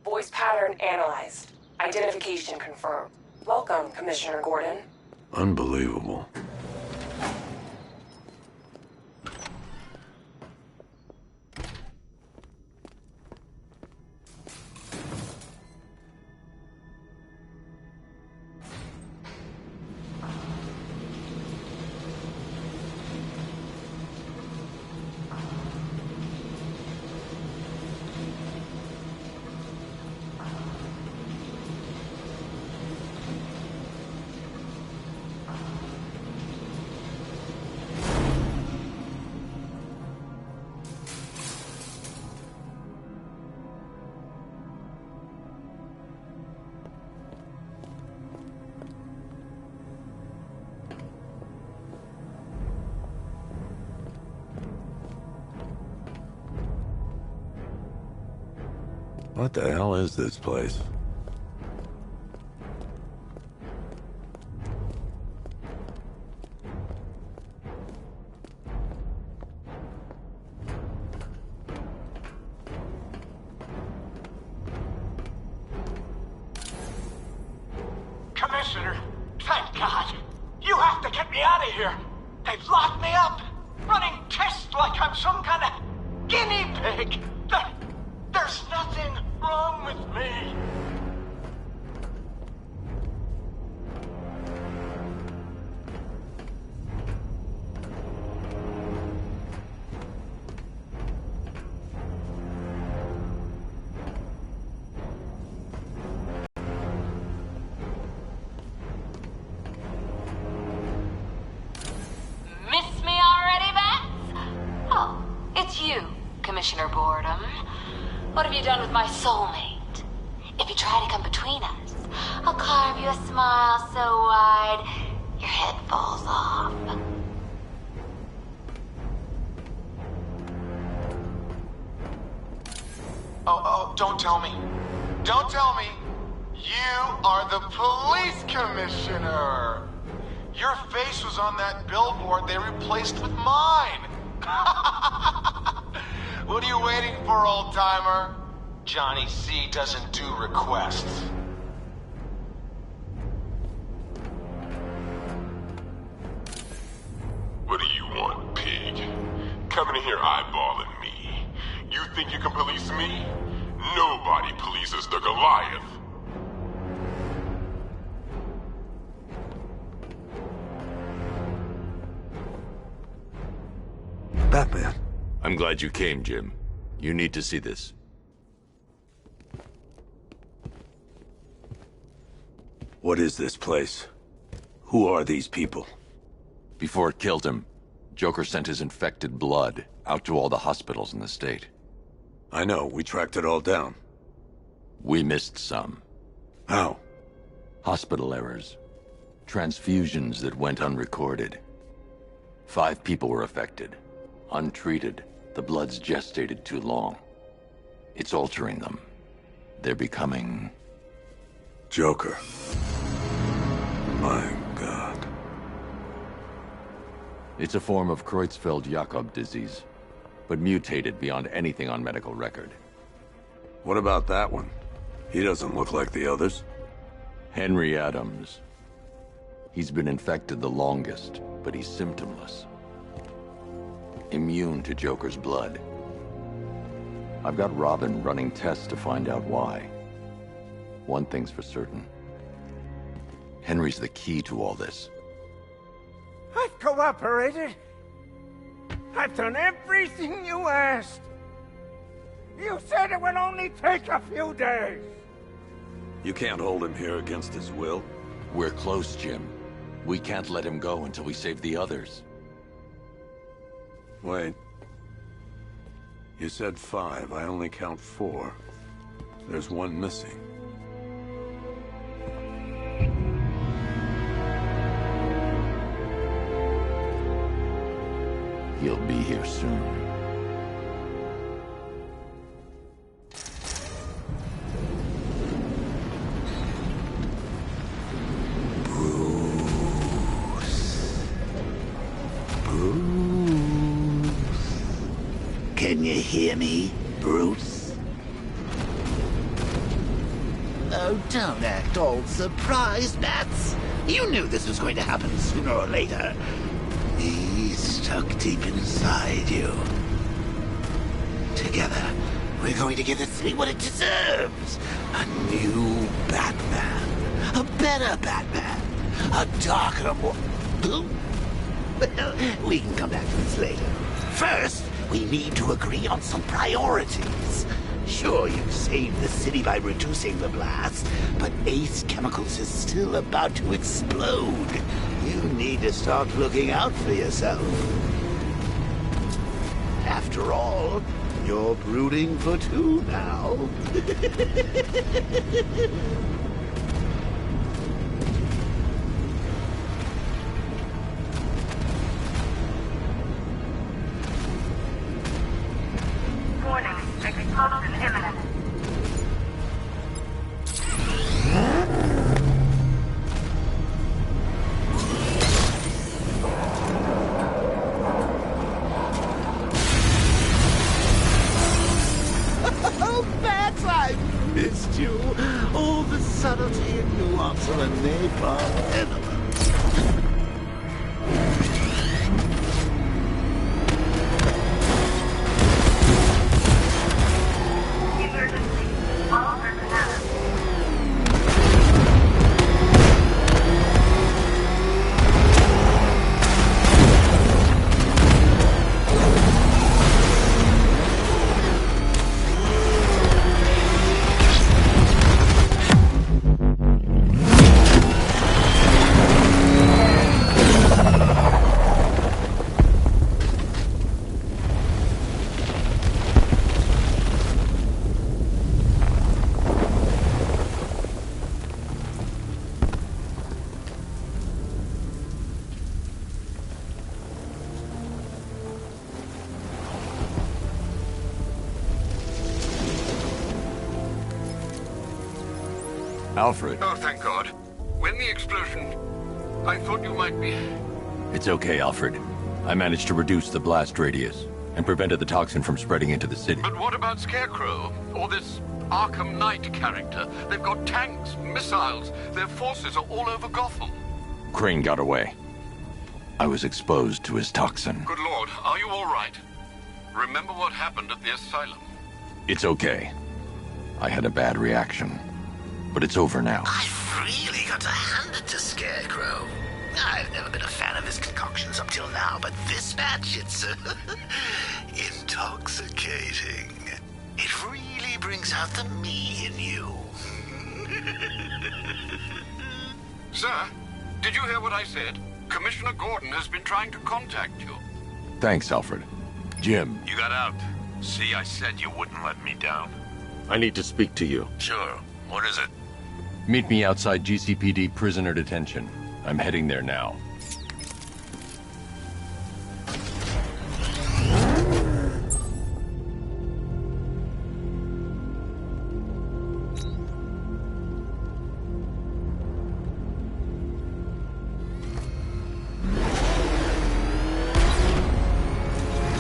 Voice pattern analyzed. Identification confirmed. Welcome, Commissioner Gordon. Unbelievable. What the hell is this place? Commissioner, thank God. You have to get me out of here. They've locked me up, running tests like I'm some kind of guinea pig. There's nothing wrong with me. Miss me already, Bats? Oh, it's you, Commissioner Boredom. What have you done with my soulmate? If you try to come between us, I'll carve you a smile so wide, your head falls off. Oh, don't tell me. Don't tell me. You are the police commissioner. Your face was on that billboard they replaced with mine. What are you waiting for, old-timer? Johnny C doesn't do requests. What do you want, pig? Coming in here eyeballing me. You think you can police me? Nobody polices the Goliath. Batman. I'm glad you came, Jim. You need to see this. What is this place? Who are these people? Before it killed him, Joker sent his infected blood out to all the hospitals in the state. I know, we tracked it all down. We missed some. How? Hospital errors. Transfusions that went unrecorded. 5 people were affected. Untreated, the blood's gestated too long. It's altering them. They're becoming... Joker. My God. It's a form of Creutzfeldt-Jakob disease, but mutated beyond anything on medical record. What about that one? He doesn't look like the others. Henry Adams. He's been infected the longest, but he's symptomless. Immune to Joker's blood. I've got Robin running tests to find out why. One thing's for certain. Henry's the key to all this. I've cooperated. I've done everything you asked. You said it would only take a few days. You can't hold him here against his will. We're close, Jim. We can't let him go until we save the others. Wait. You said 5. I only count 4. There's one missing. He'll be here soon. Can you hear me, Bruce? Oh, don't act all surprised, Bats. You knew this was going to happen sooner or later. He's stuck deep inside you. Together, we're going to give the city what it deserves. A new Batman. A better Batman. A darker, more... Well, we can come back to this later. First, we need to agree on some priorities. Sure, you've saved the city by reducing the blast, but Ace Chemicals is still about to explode. You need to start looking out for yourself. After all, you're brooding for two now. Warning, explosion imminent. Oh, Bats, I've missed you. All the subtlety and nuance of a napalm enema. Alfred. Oh, thank God. When the explosion... I thought you might be... It's okay, Alfred. I managed to reduce the blast radius and prevented the toxin from spreading into the city. But what about Scarecrow? Or this Arkham Knight character? They've got tanks, missiles. Their forces are all over Gotham. Crane got away. I was exposed to his toxin. Good Lord, are you all right? Remember what happened at the Asylum? It's okay. I had a bad reaction. But it's over now. I've really got to hand it to Scarecrow. I've never been a fan of his concoctions up till now, but this match, it's intoxicating. It really brings out the me in you. Sir, did you hear what I said? Commissioner Gordon has been trying to contact you. Thanks, Alfred. Jim. You got out. See, I said you wouldn't let me down. I need to speak to you. Sure. What is it? Meet me outside GCPD prisoner detention. I'm heading there now.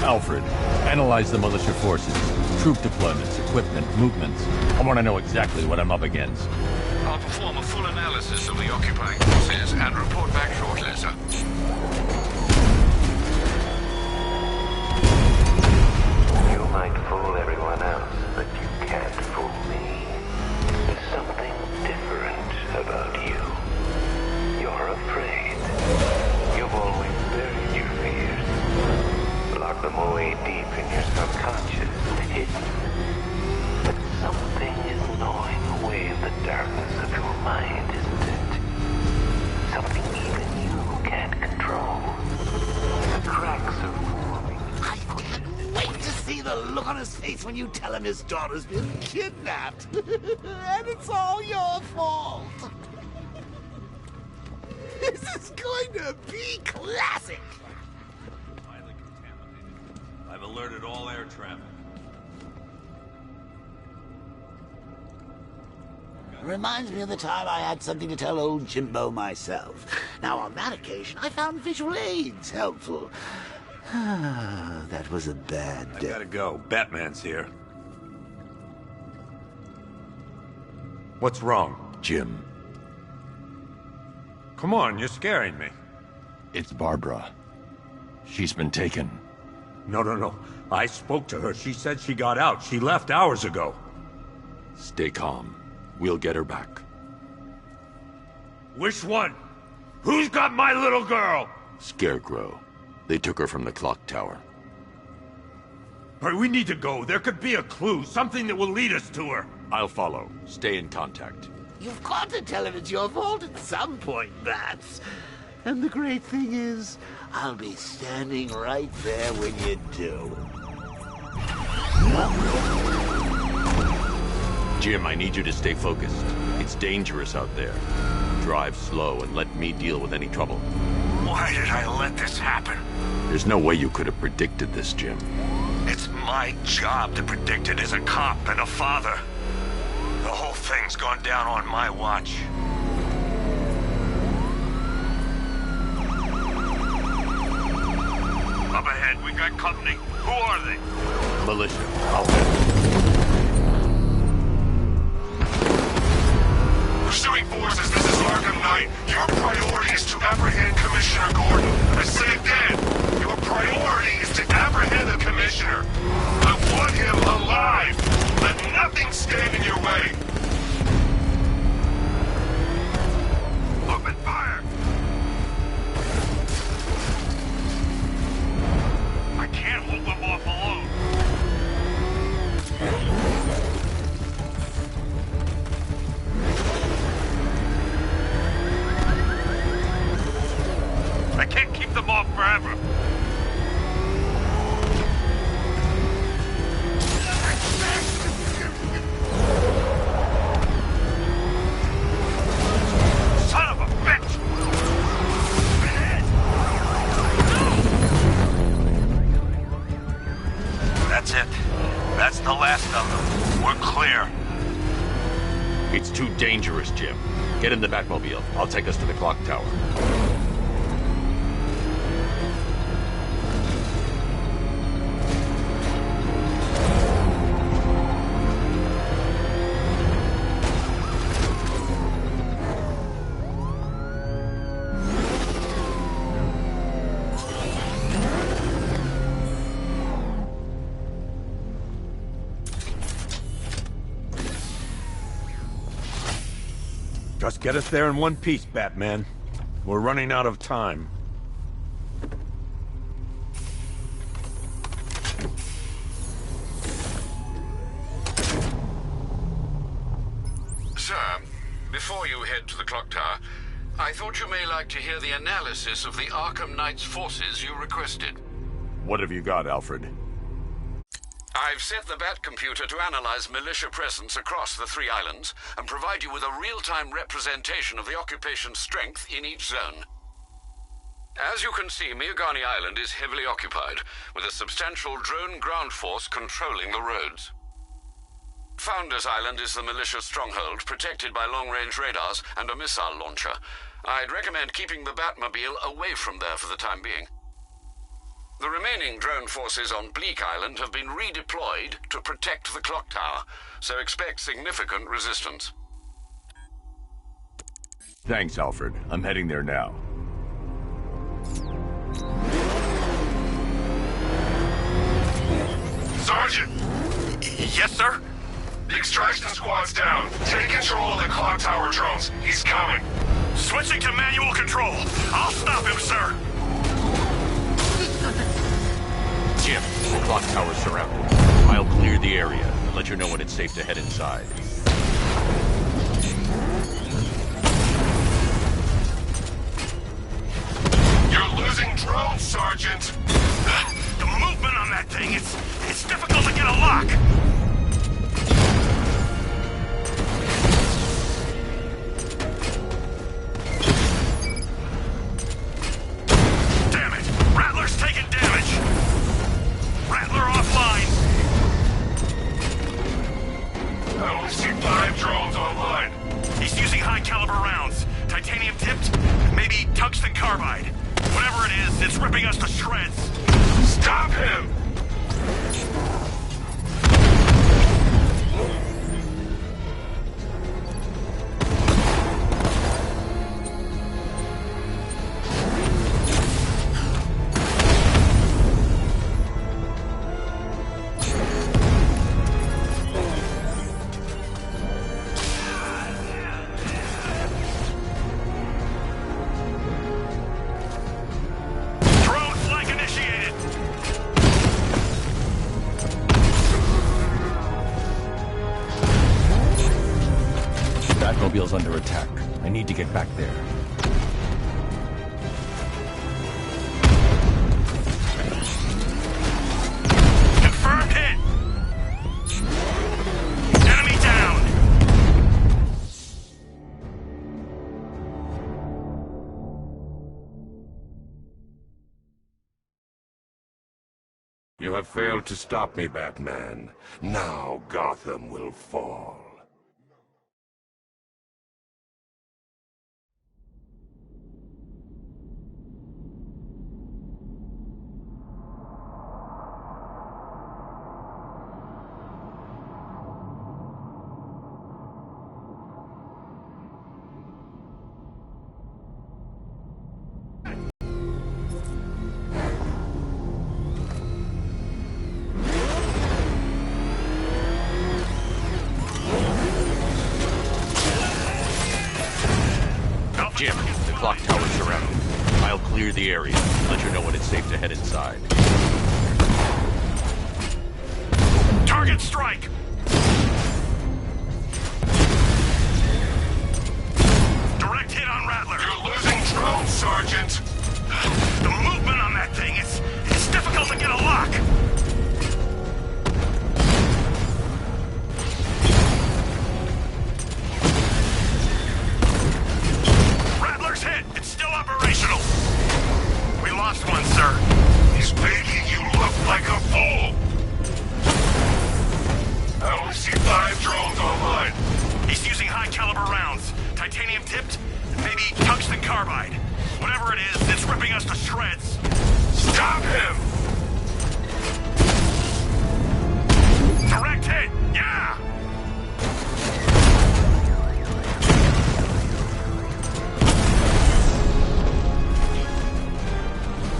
Alfred, analyze the militia forces, troop deployments, equipment, movements. I want to know exactly what I'm up against. I'll perform a full analysis of the occupying forces and report back shortly, sir. You might fool everyone else, but you can't fool me. There's something different about you. You're afraid. You've always buried your fears. Locked them away deep in your subconscious, hidden. But something is gnawing away at the darkness of your mind, isn't it? Something even you can't control. The cracks are forming. I can't wait to see the look on his face when you tell him his daughter's been kidnapped. And it's all your fault. This is going to be classic. Highly contaminated. I've alerted all air traffic. Reminds me of the time I had something to tell old Jimbo myself. Now, on that occasion, I found visual aids helpful. That was a bad I day. gotta go. Batman's here. What's wrong, Jim? Come on, you're scaring me. It's Barbara. She's been taken. No. I spoke to her. She said she got out. She left hours ago. Stay calm. We'll get her back. Which one? Who's got my little girl? Scarecrow. They took her from the clock tower. But we need to go. There could be a clue, something that will lead us to her. I'll follow. Stay in contact. You've got to tell him it's your fault at some point, Bats. And the great thing is, I'll be standing right there when you do. Jim, I need you to stay focused. It's dangerous out there. Drive slow and let me deal with any trouble. Why did I let this happen? There's no way you could have predicted this, Jim. It's my job to predict it as a cop and a father. The whole thing's gone down on my watch. Up ahead, we got company. Who are they? Militia. I'll handle it. Pursuing forces, this is Arkham Knight. Your priority is to apprehend Commissioner Gordon. I say again, your priority is to apprehend the Commissioner. I want him alive. Let nothing stand in your way. Open fire. I can't hold them off alone. I can't keep them off forever. Son of a bitch! That's it. That's the last of them. We're clear. It's too dangerous, Jim. Get in the Batmobile. I'll take us to the clock tower. Just get us there in one piece, Batman. We're running out of time. Sir, before you head to the clock tower, I thought you may like to hear the analysis of the Arkham Knight's forces you requested. What have you got, Alfred? I've set the Bat computer to analyze militia presence across the 3 islands and provide you with a real-time representation of the occupation's strength in each zone. As you can see, Miagani Island is heavily occupied, with a substantial drone ground force controlling the roads. Founders Island is the militia stronghold, protected by long-range radars and a missile launcher. I'd recommend keeping the Batmobile away from there for the time being. The remaining drone forces on Bleak Island have been redeployed to protect the clock tower, so expect significant resistance. Thanks, Alfred. I'm heading there now. Sergeant! Yes, sir? The extraction squad's down. Take control of the clock tower drones. He's coming. Switching to manual control. I'll stop him, sir. Jim, the clock tower's surrounded. I'll clear the area and let you know when it's safe to head inside. You're losing drones, Sergeant. The movement on that thing, it's difficult to get a lock. Damn it! Rattler's taking damage. Rattler offline. I only see 5 drones online. He's using high-caliber rounds. Titanium tipped? Maybe tungsten carbide. Whatever it is, it's ripping us to shreds. Batmobile's under attack. I need to get back there. Confirmed hit! Enemy down! You have failed to stop me, Batman. Now Gotham will fall. Jim, the clock tower's surrounded. I'll clear the area. Let you know when it's safe to head inside. Target strike! Direct hit on Rattler. You're losing drone, Sergeant. The movement on that thing, it's difficult to get a lock. Rattler's hit. It's still operational. We lost one, sir. He's making you look like a fool. I only see 5 drones online. He's using high-caliber rounds. Titanium tipped, maybe tungsten carbide. Whatever it is, it's ripping us to shreds. Stop him! Direct hit! Yeah!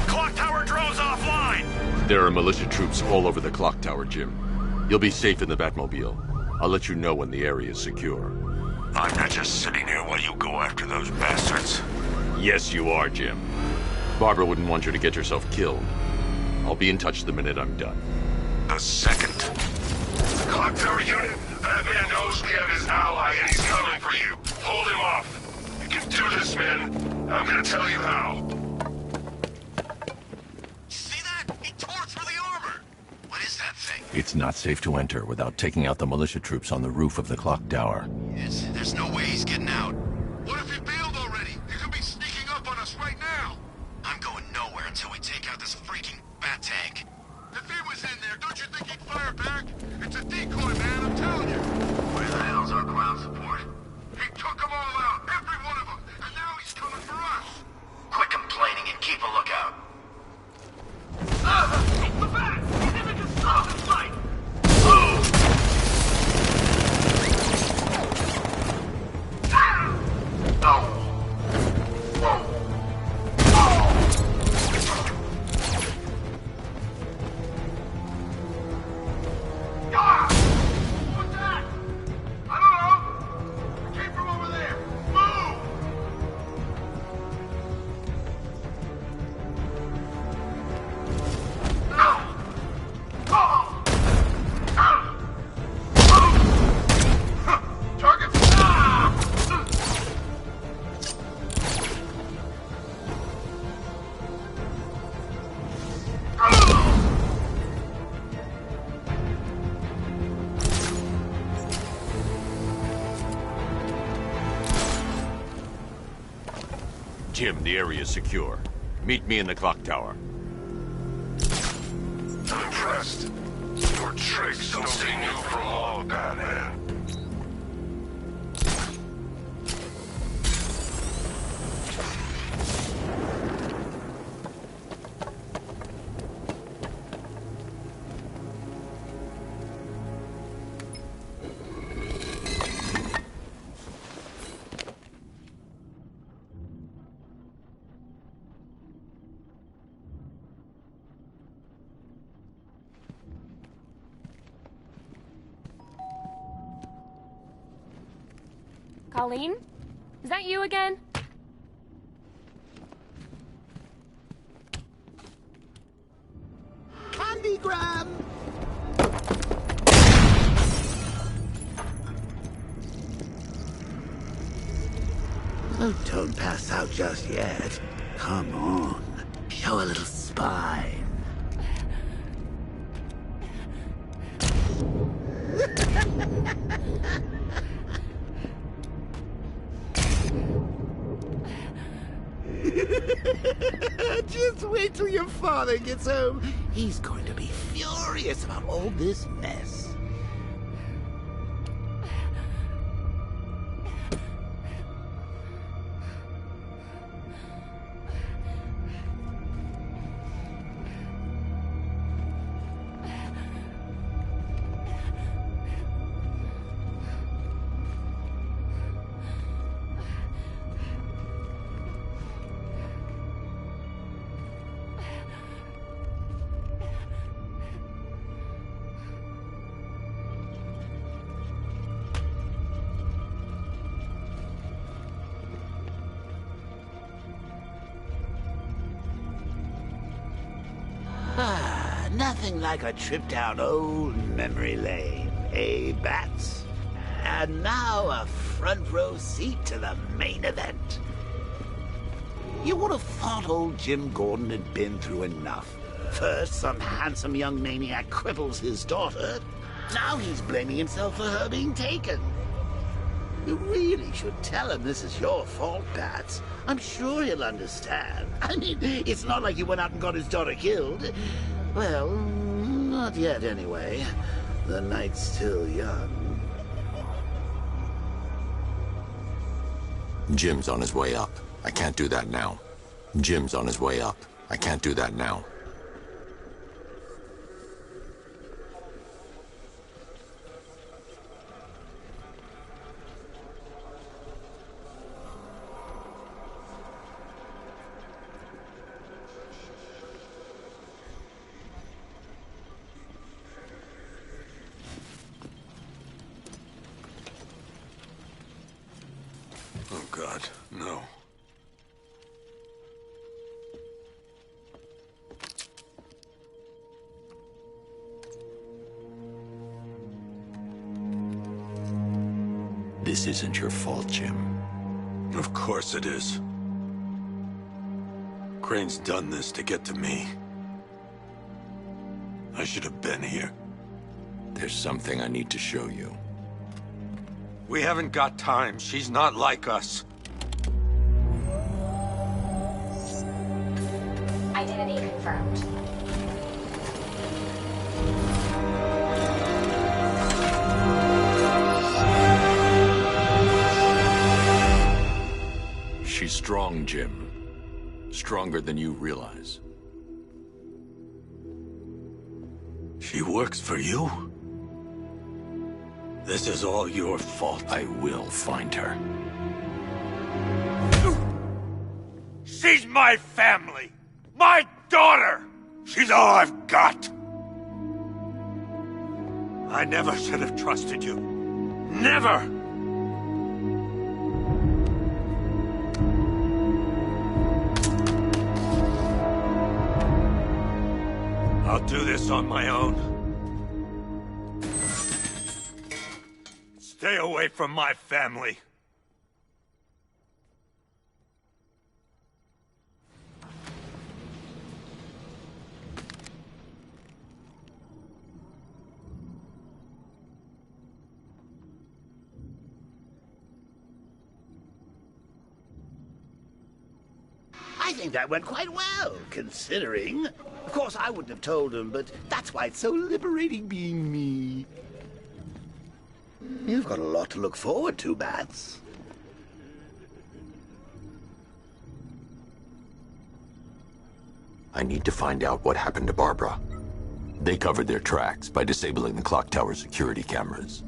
Clock tower drones offline! There are militia troops all over the clock tower, Jim. You'll be safe in the Batmobile. I'll let you know when the area is secure. I'm not just sitting here while you go after those bastards. Yes, you are, Jim. Barbara wouldn't want you to get yourself killed. I'll be in touch the minute I'm done. The second. Clock tower unit, that man knows we have his ally and he's coming for you. Hold him off. You can do this, man. I'm gonna tell you how. See that? He tore through the armor. What is that thing? It's not safe to enter without taking out the militia troops on the roof of the clock tower. Yes, there's no way he's getting out. What if he bailed already? He could be sneaking up on us right now. I'm going nowhere until we take out this freaking bat tank. If he was in there, don't you think he'd fire back? It's a decoy, man, I'm telling you. Where the hell's our ground support? He took them all out, every one of them, and now he's coming for us. Quit complaining and keep a lookout. It's the bat! He's in the consultant site! What's that? I don't know. It came from over there. Move! Target. Jim, the area is secure. Meet me in the clock tower. I'm impressed. Your tricks don't seem new from all, Batman. Colleen? Is that you again? Candygram! Oh, don't pass out just yet. Come on. Show a little spine. Just wait till your father gets home. He's going to be furious about all this mess. Nothing like a trip down old memory lane, eh, Bats? And now a front row seat to the main event. You would have thought old Jim Gordon had been through enough. First, some handsome young maniac cripples his daughter. Now he's blaming himself for her being taken. You really should tell him this is your fault, Bats. I'm sure he'll understand. I mean, it's not like you went out and got his daughter killed. Well, not yet anyway. The night's still young. Jim's on his way up. I can't do that now. Jim's on his way up. I can't do that now. Oh, God, no. This isn't your fault, Jim. Of course it is. Crane's done this to get to me. I should have been here. There's something I need to show you. We haven't got time. She's not like us. Identity confirmed. She's strong, Jim. Stronger than you realize. She works for you? This is all your fault. I will find her. She's my family! My daughter! She's all I've got! I never should have trusted you. Never! I'll do this on my own. Stay away from my family. I think that went quite well, considering. Of course, I wouldn't have told him, but that's why it's so liberating being me. You've got a lot to look forward to, Bats. I need to find out what happened to Barbara. They covered their tracks by disabling the clock tower security cameras.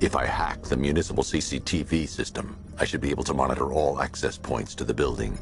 If I hack the municipal CCTV system, I should be able to monitor all access points to the building.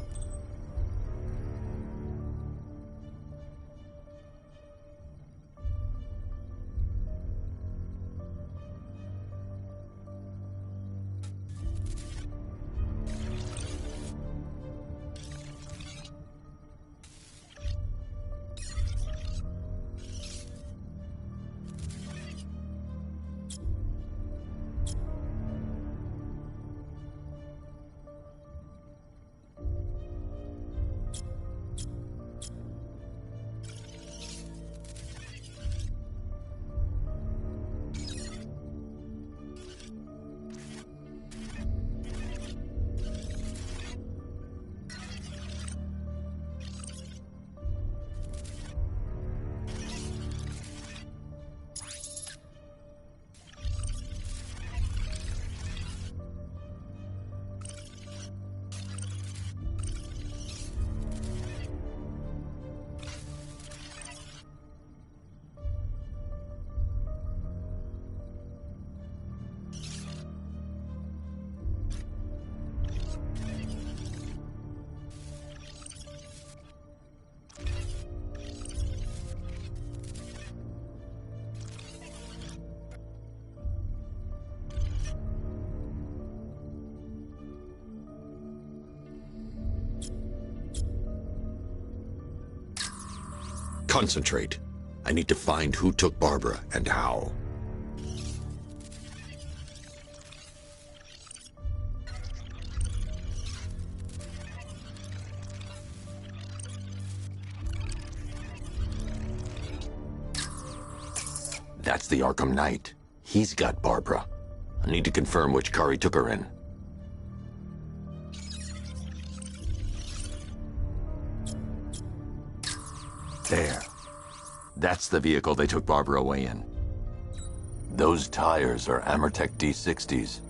Concentrate. I need to find who took Barbara and how. That's the Arkham Knight. He's got Barbara. I need to confirm which car he took her in. There. That's the vehicle they took Barbara away in. Those tires are Amertech D60s.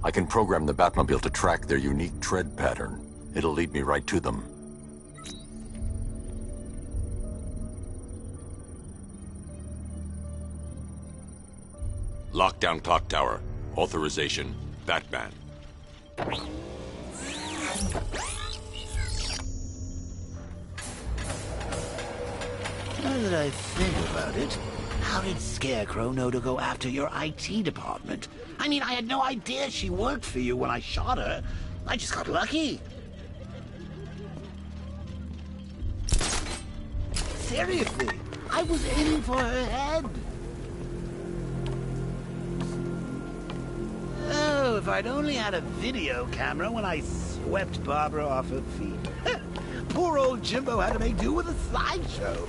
I can program the Batmobile to track their unique tread pattern. It'll lead me right to them. Lockdown clock tower. Authorization. Batman. Now that I think about it, how did Scarecrow know to go after your IT department? I mean, I had no idea she worked for you when I shot her. I just got lucky. Seriously, I was aiming for her head. Oh, if I'd only had a video camera when I swept Barbara off her feet. Poor old Jimbo had to make do with a slideshow.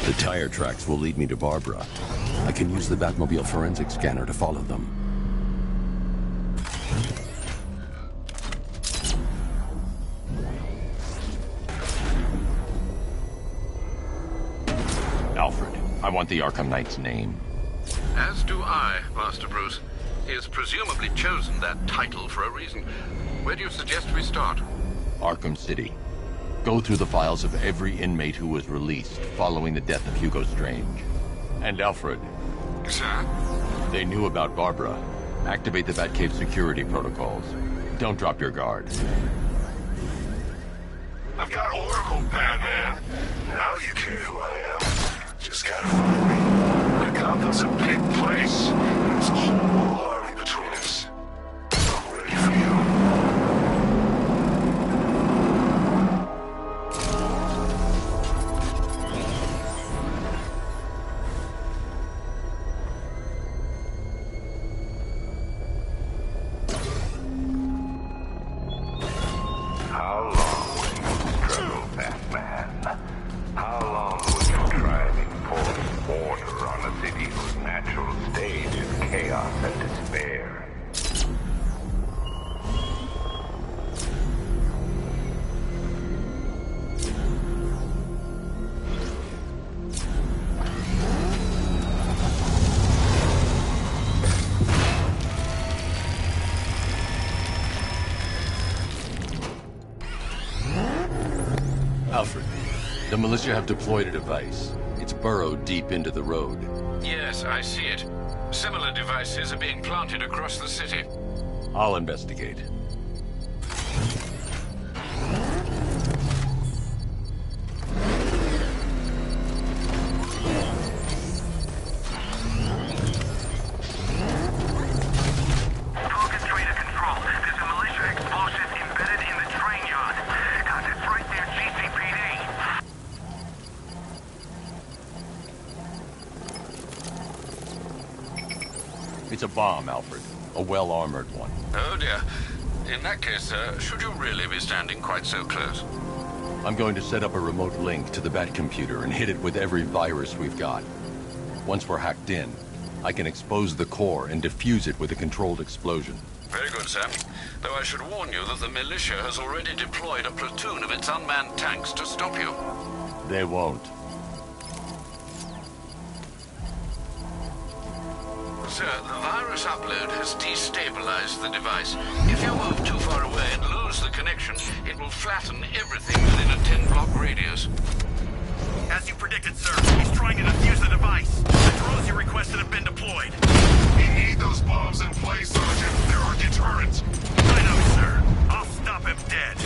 The tire tracks will lead me to Barbara. I can use the Batmobile forensic scanner to follow them. Alfred, I want the Arkham Knight's name. As do I, Master Bruce. He has presumably chosen that title for a reason. Where do you suggest we start? Arkham City. Go through the files of every inmate who was released following the death of Hugo Strange. And Alfred. Sir? They knew about Barbara. Activate the Batcave security protocols. Don't drop your guard. I've got Oracle, Batman. Now you care who I am. Just gotta find me. Gotham's a big place. There's a whole army between us. I'm ready for you. Alfred, the militia have deployed a device. It's burrowed deep into the road. Yes, I see it. Similar devices are being planted across the city. I'll investigate. It's a bomb, Alfred. A well-armored one. Oh dear. In that case, should you really be standing quite so close? I'm going to set up a remote link to the Batcomputer and hit it with every virus we've got. Once we're hacked in, I can expose the core and defuse it with a controlled explosion. Very good, sir. Though I should warn you that the militia has already deployed a platoon of its unmanned tanks to stop you. They won't. Sir, the virus upload has destabilized the device. If you move too far away and lose the connection, it will flatten everything within a 10-block radius. As you predicted, sir, he's trying to defuse the device. The drones you requested have been deployed. We need those bombs in place, Sergeant. There are deterrents. I know, sir. I'll stop him dead.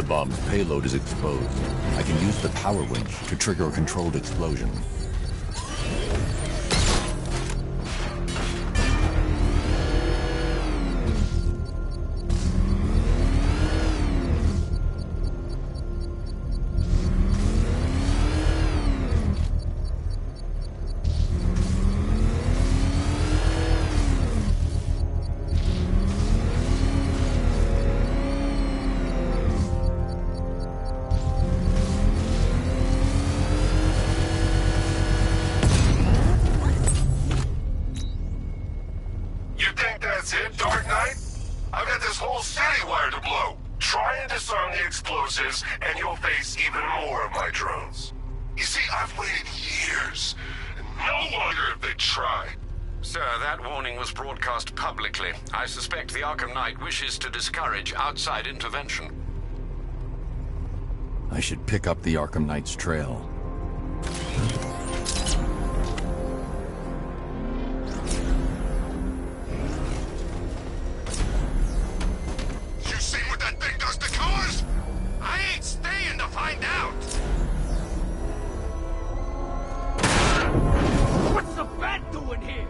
bomb's payload is exposed. I can use the power winch to trigger a controlled explosion. And you'll face even more of my drones. You see, I've waited years, and no wonder if they try. Sir, that warning was broadcast publicly. I suspect the Arkham Knight wishes to discourage outside intervention. I should pick up the Arkham Knight's trail. You see what that thing does to cars? I ain't staying to find out! What's the bat doing here?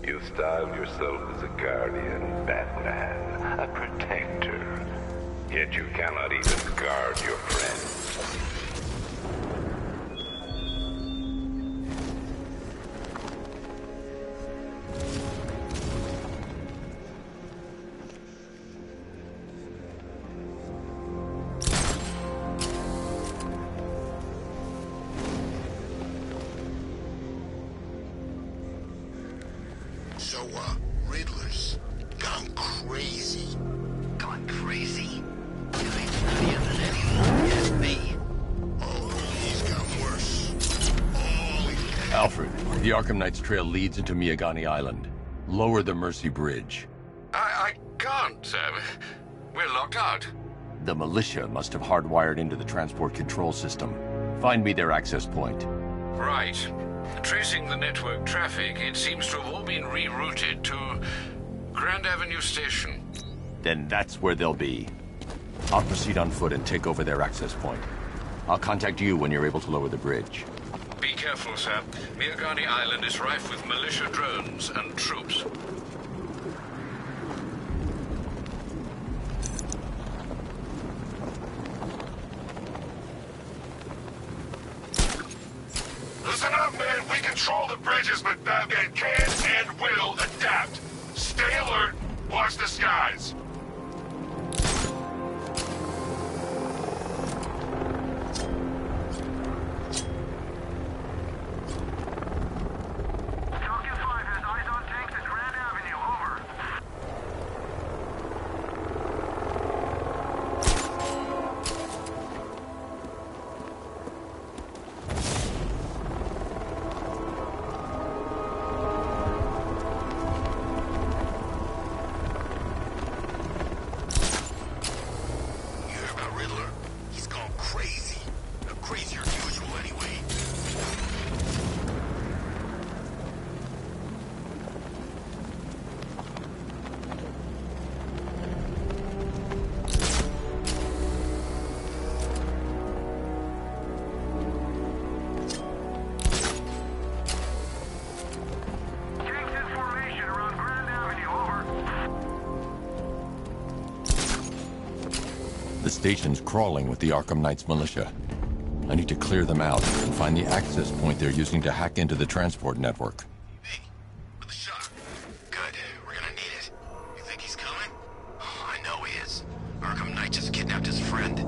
You styled yourself as a guardian, Batman, a protector. Yet you cannot even guard your friends. So, Riddler's gone crazy. Gone crazy? You ain't funnier than anyone, just me. Oh, he's gotten worse. Alfred, the Arkham Knight's trail leads into Miagani Island. Lower the Mercy Bridge. I can't, sir. We're locked out. The militia must have hardwired into the transport control system. Find me their access point. Right. Tracing the network traffic, it seems to have all been rerouted to Grand Avenue Station. Then that's where they'll be. I'll proceed on foot and take over their access point. I'll contact you when you're able to lower the bridge. Be careful, sir. Miagani Island is rife with militia drones and troops. Listen up, man. We control the bridges, but Batman can and will adapt. Stay alert. Watch the skies. Falcon 5 has eyes on tanks at Grand Avenue. The station's crawling with the Arkham Knight's militia. I need to clear them out and find the access point they're using to hack into the transport network. Hey, with the shock. Good. We're gonna need it. You think he's coming? Oh, I know he is. Arkham Knight just kidnapped his friend.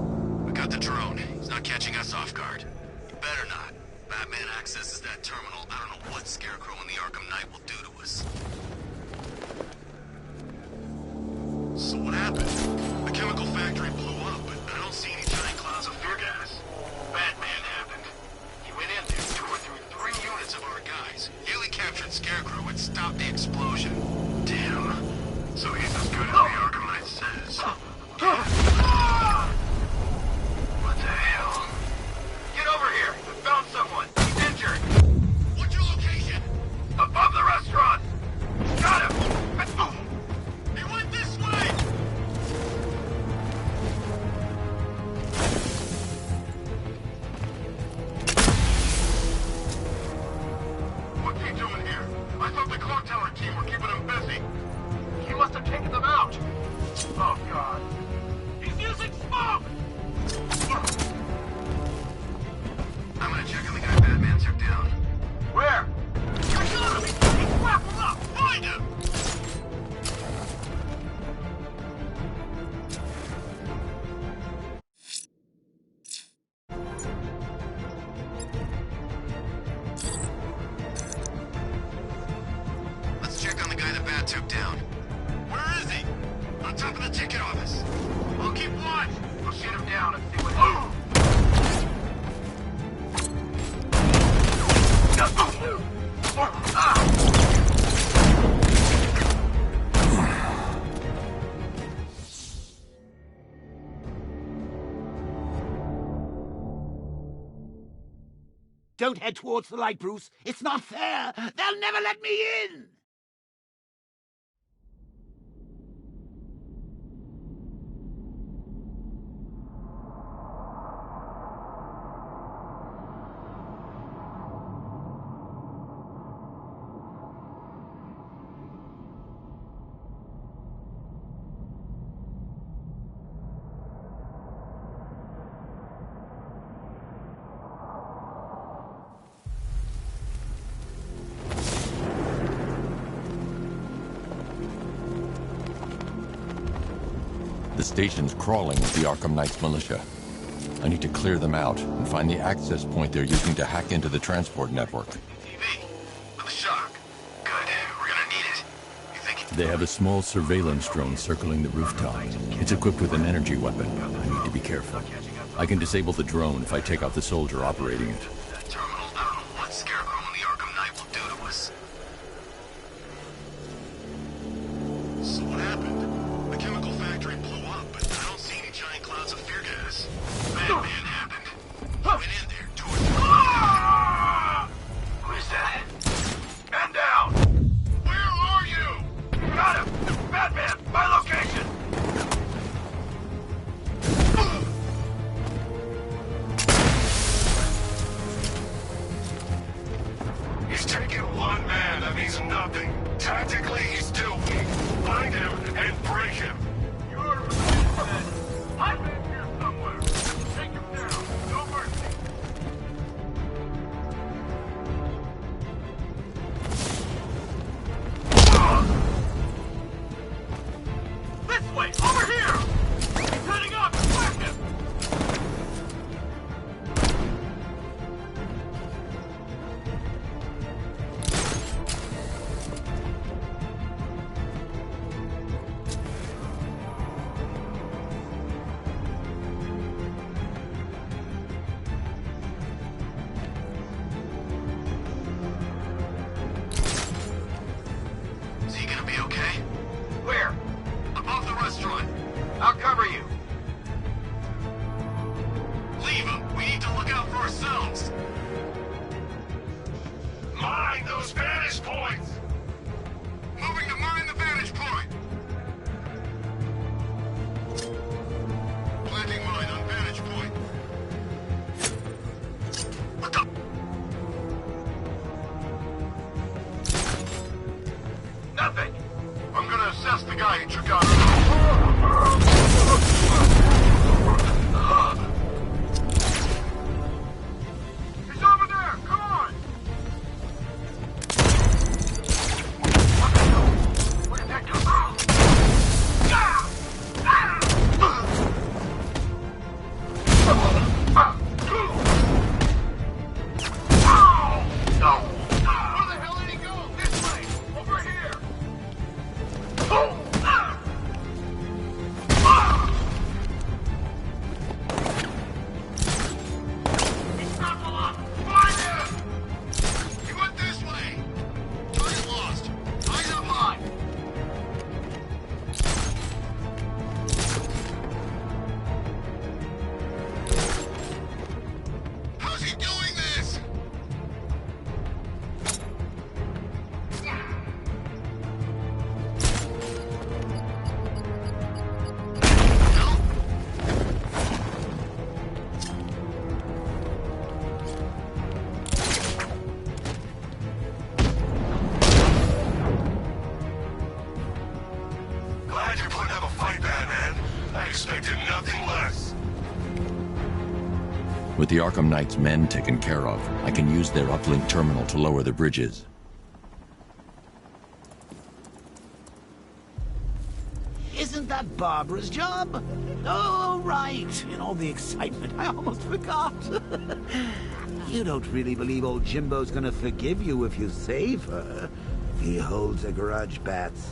We got the drone. He's not catching us off guard. You better not. Batman accesses that terminal. I don't know what Scarecrow and the Arkham Knight will do to us. So what happened? The chemical factory blew up, but I don't see any giant clouds of fear gas. Batman happened. He went in there, tore through 3 units of our guys. Nearly captured Scarecrow and stopped the explosion. Damn. So he's as good as the Arkham Knight says. What the hell? Get over here! I found someone! He's injured! What's your location? Above the restaurant! Got him! He went this way! What's he doing here? I thought the clock tower team were keeping him busy. He must have taken them out. Oh, God. He's using smoke! I'm gonna check on the guy Batman took down. Where? I got him! He's wrapped him up! Find him! Let's check on the guy the Bat took down. Where is he? On top of the ticket office. I'll keep watch. I'll shoot him down and see what happens. Don't head towards the light, Bruce. It's not fair. They'll never let me in. The station's crawling with the Arkham Knight's militia. I need to clear them out and find the access point they're using to hack into the transport network. TV. With a shock. Good. We're gonna need it. You think... They have a small surveillance drone circling the rooftop. It's equipped with an energy weapon. I need to be careful. I can disable the drone if I take out the soldier operating it. That terminal, I don't know what Scarecrow and the Arkham Knight will do to us. So what happened? The chemical factory blew up, but I don't see any giant clouds of fear gas. Batman happened. He went in there, tore through... What is that? Man down! Where are you? Got him! Batman, my location! He's taken one man and he's nothing. Tactically, he's still weak. Find him and break him. You're dead. I'm in here somewhere. Take him down. No mercy. This way! Over here! He's heading up! Whack him! Is he gonna be okay? Where? Above the restaurant. I'll cover you. Leave him. We need to look out for ourselves. Mine those vantage points! Moving to mine the vantage point. Planting mine on vantage point. What the? Nothing. I'm gonna assess the guy who took out... Glad you're putting up a fight, Batman. I expected nothing less. With the Arkham Knight's men taken care of, I can use their uplink terminal to lower the bridges. Isn't that Barbara's job? Oh, right. In all the excitement, I almost forgot. You don't really believe old Jimbo's gonna forgive you if you save her. He holds a grudge, Bats.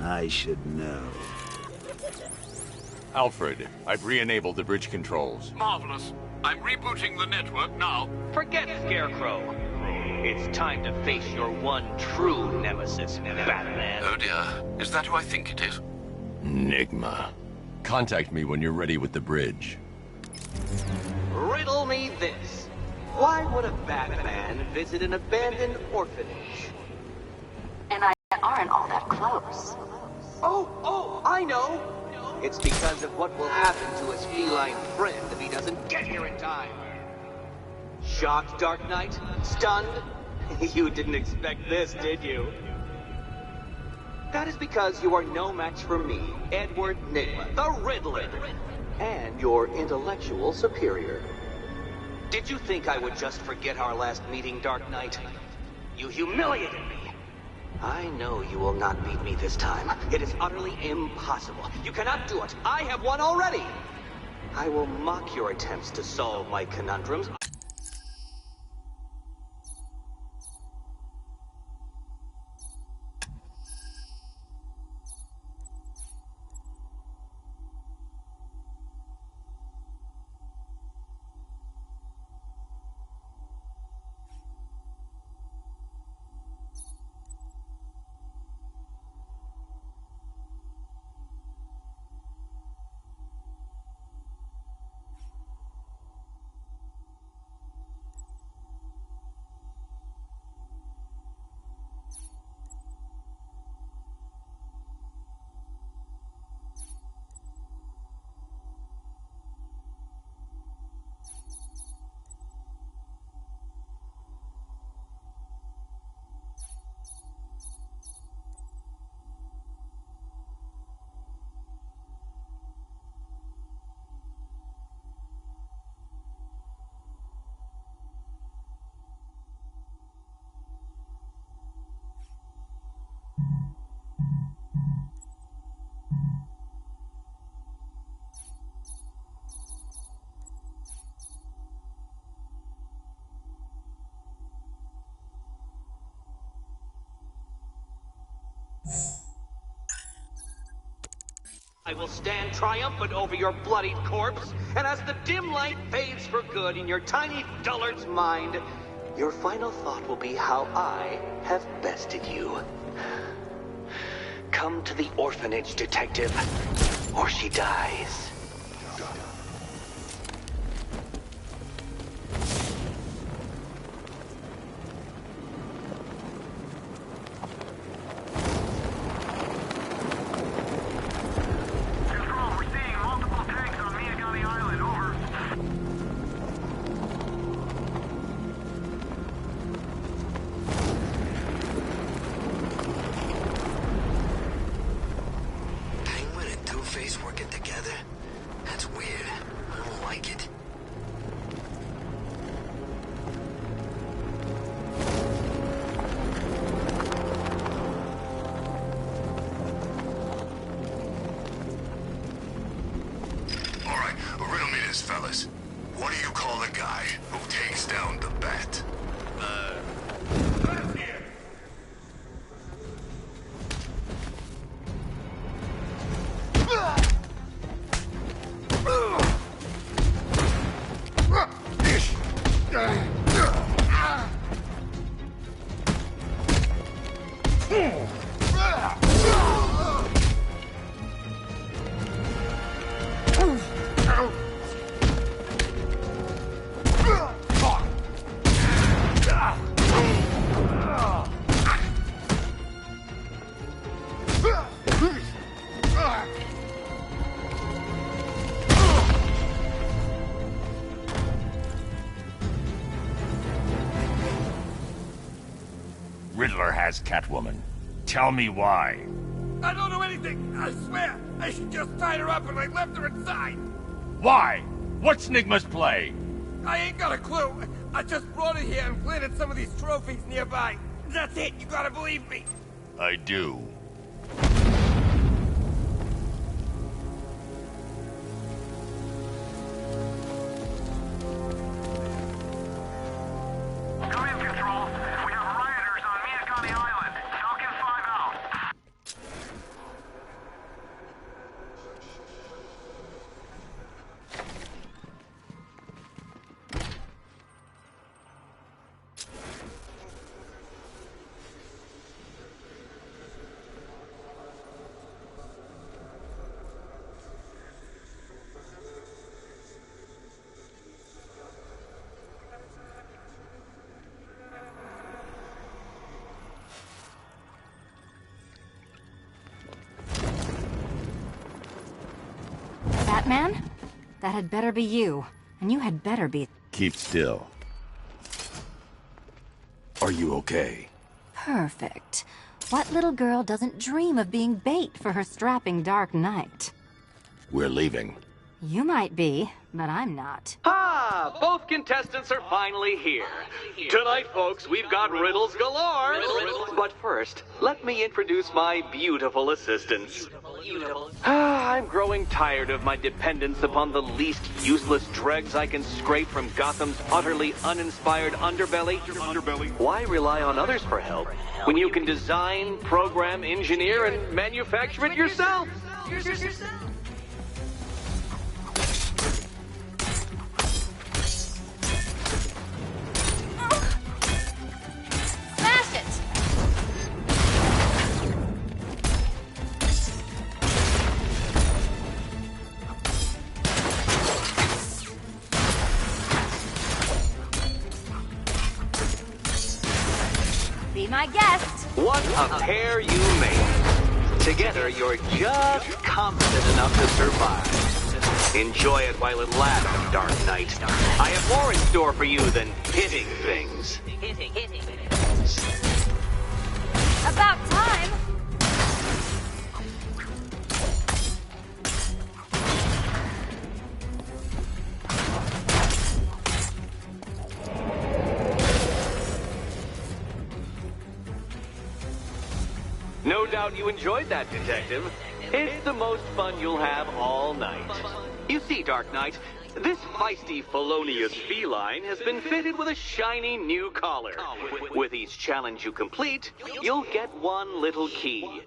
I should know. Alfred, I've re-enabled the bridge controls. Marvelous. I'm rebooting the network now. Forget Scarecrow. It's time to face your one true nemesis, Batman. Oh dear. Is that who I think it is? Enigma. Contact me when you're ready with the bridge. Riddle me this. Why would a Batman visit an abandoned orphanage? And I aren't all that close. Oh, I know! It's because of what will happen to his feline friend if he doesn't get here in time. Shocked, Dark Knight? Stunned? You didn't expect this, did you? That is because you are no match for me, Edward Nygma, the Riddler, and your intellectual superior. Did you think I would just forget our last meeting, Dark Knight? You humiliated me. I know you will not beat me this time. It is utterly impossible. You cannot do it. I have won already. I will mock your attempts to solve my conundrums. I will stand triumphant over your bloodied corpse, and as the dim light fades for good in your tiny dullard's mind, your final thought will be how I have bested you. Come to the orphanage, detective, or she dies. Working together? That's weird. I don't like it. Alright, riddle me this, fellas. What do you call the guy who takes down the bat? Riddler has Catwoman. Tell me why. I don't know anything. I swear. I just tied her up and I left her inside. Why? What's Nigma's play? I ain't got a clue. I just brought her here and planted some of these trophies nearby. That's it. You gotta believe me. I do. Come in, Control. We have rioters on Miyakami Island. Falcon 5 out. Batman? That had better be you. And you had better be... Keep still. Are you okay? Perfect. What little girl doesn't dream of being bait for her strapping Dark Knight? We're leaving. You might be, but I'm not. Ah, both contestants are finally here. Tonight, folks, we've got riddles galore. But first, let me introduce my beautiful assistants. I'm growing tired of my dependence upon the least useless dregs I can scrape from Gotham's utterly uninspired underbelly. Why rely on others for help when you can design, program, engineer, and manufacture it yourself? Smash it! Be my guest. What a pair you made. Together, you're just competent enough to survive. Enjoy it while it lasts, Dark Knight. I have more in store for you than hitting things. About time. No doubt you enjoyed that, Detective. It's the most fun you'll have all night. You see, Dark Knight, this feisty, felonious feline has been fitted with a shiny new collar. With each challenge you complete, you'll get one little key.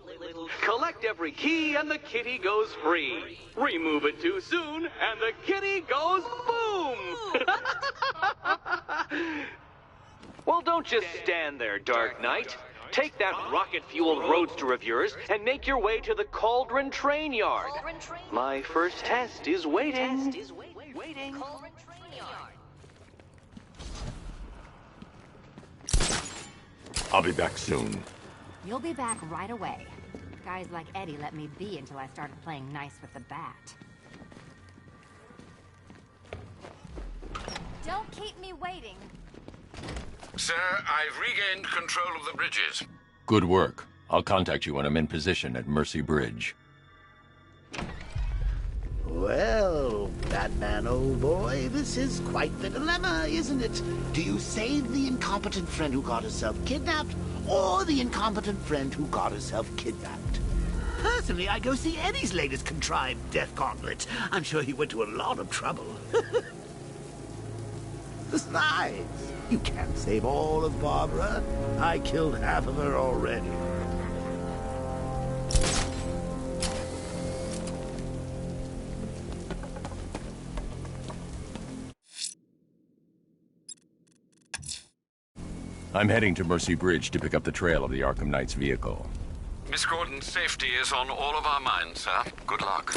Collect every key and the kitty goes free. Remove it too soon and the kitty goes boom! Well, don't just stand there, Dark Knight. Take that rocket-fueled roadster of yours and make your way to the Cauldron Train Yard. My first test is waiting. I'll be back soon. You'll be back right away. Guys like Eddie let me be until I started playing nice with the bat. Don't keep me waiting. Sir, I've regained control of the bridges. Good work. I'll contact you when I'm in position at Mercy Bridge. Well, Batman, old boy, this is quite the dilemma, isn't it? Do you save the incompetent friend who got herself kidnapped, or the incompetent friend who got herself kidnapped? Personally, I go see Eddie's latest contrived death gauntlet. I'm sure he went to a lot of trouble. Besides, you can't save all of Barbara. I killed half of her already. I'm heading to Mercy Bridge to pick up the trail of the Arkham Knight's vehicle. Miss Gordon's safety is on all of our minds, sir. Good luck.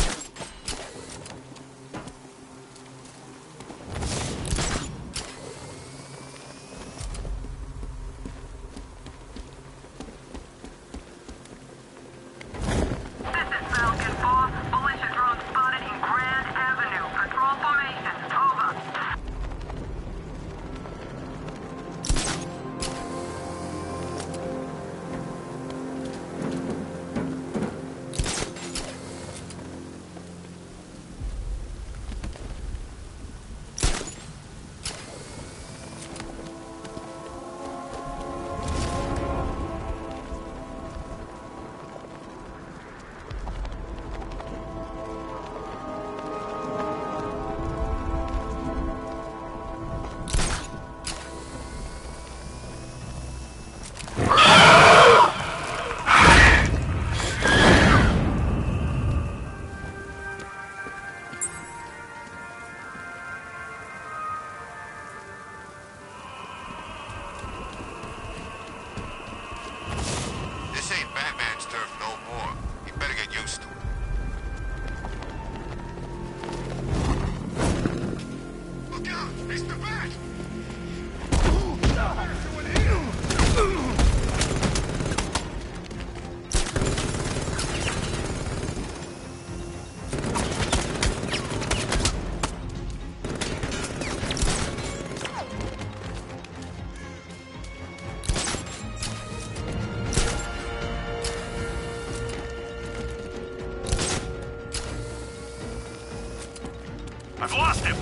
I've lost him!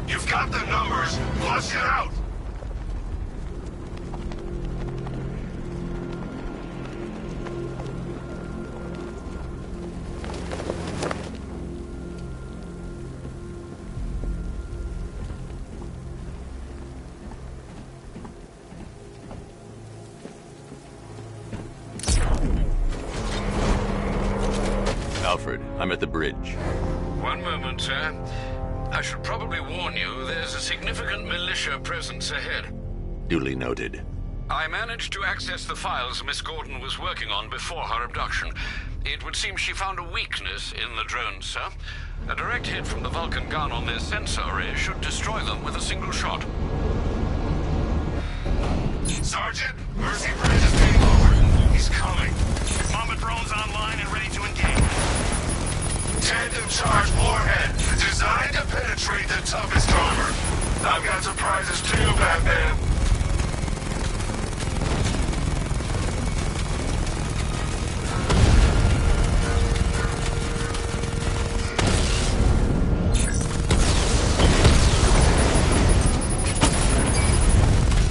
You've got the numbers. Flush it out! Alfred, I'm at the bridge. One moment, sir. I should probably warn you, there's a significant militia presence ahead. Duly noted. I managed to access the files Miss Gordon was working on before her abduction. It would seem she found a weakness in the drones, sir. A direct hit from the Vulcan gun on their sensor array should destroy them with a single shot. Sergeant, Mercy Bridge is being lowered. He's coming. Mamba drone's online and ready to engage. Tandem charge warhead, designed to penetrate the toughest armor. I've got surprises too, Batman.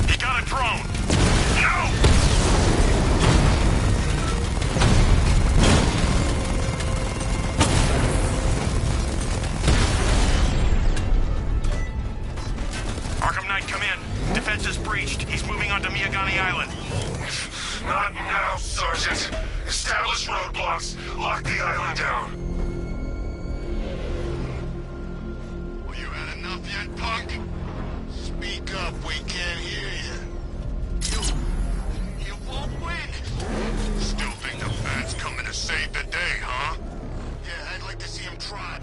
He got a drone! No! Arkham Knight, come in. Defense is breached. He's moving onto Miyagani Island. Not now, Sergeant. Establish roadblocks. Lock the island down. Well, you had enough yet, punk? Speak up, we can't hear you. You won't win. Still think the Bat's coming to save the day, huh? Yeah, I'd like to see him try.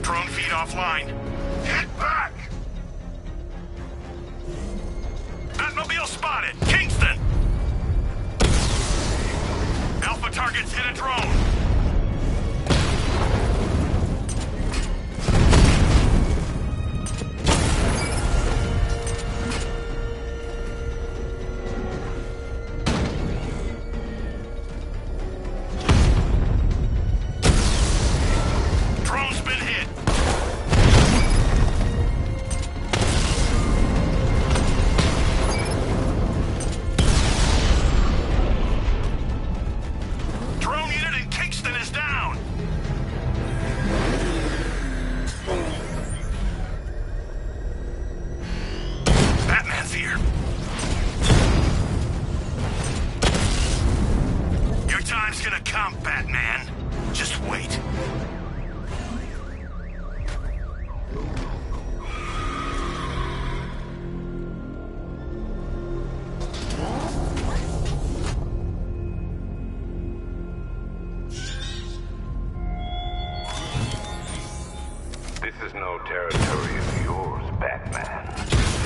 Drone feed offline. Get back! Batmobile spotted! Kingston! Alpha targets hit a drone! Drone's been hit! Drone unit in Kingston is down! Batman's here. Your time's gonna come, Batman. Just wait. This is no territory of yours, Batman.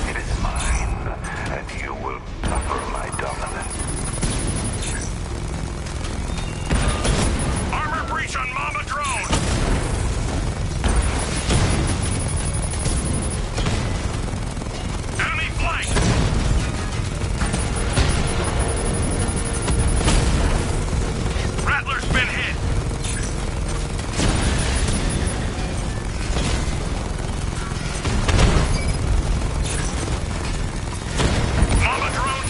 It is mine, and you will suffer my dominance. Armor breach on Mamba drone! Enemy flank! Rattler's been hit! Mamba drone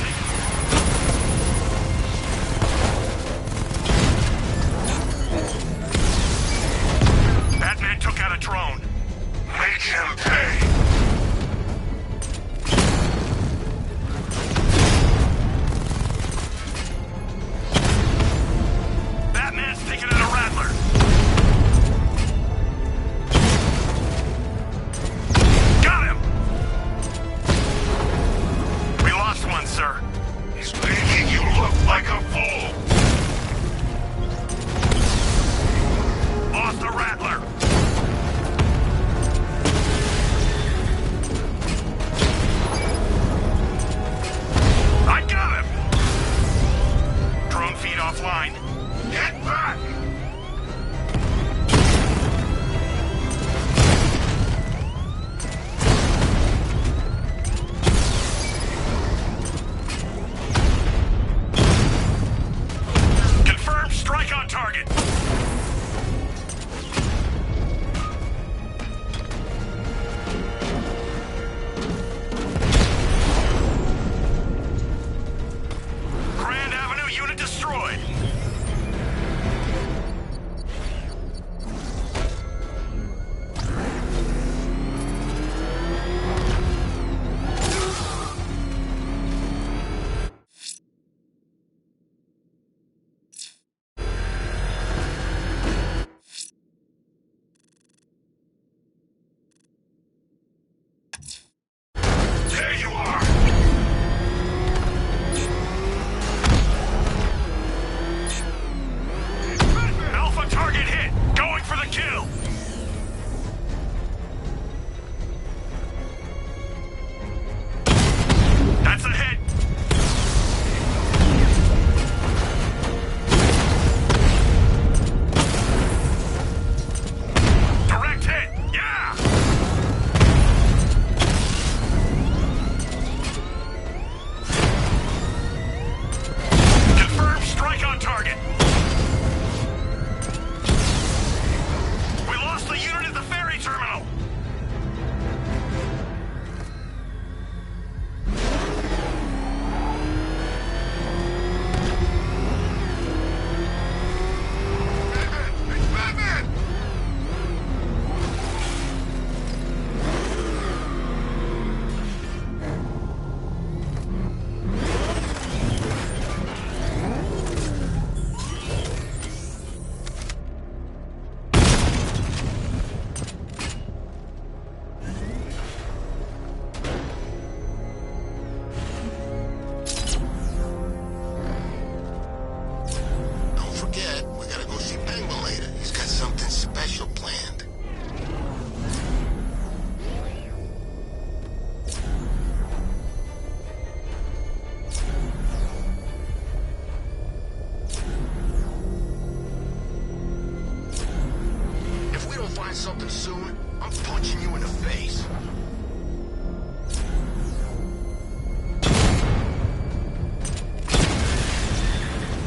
find something soon, I'm punching you in the face.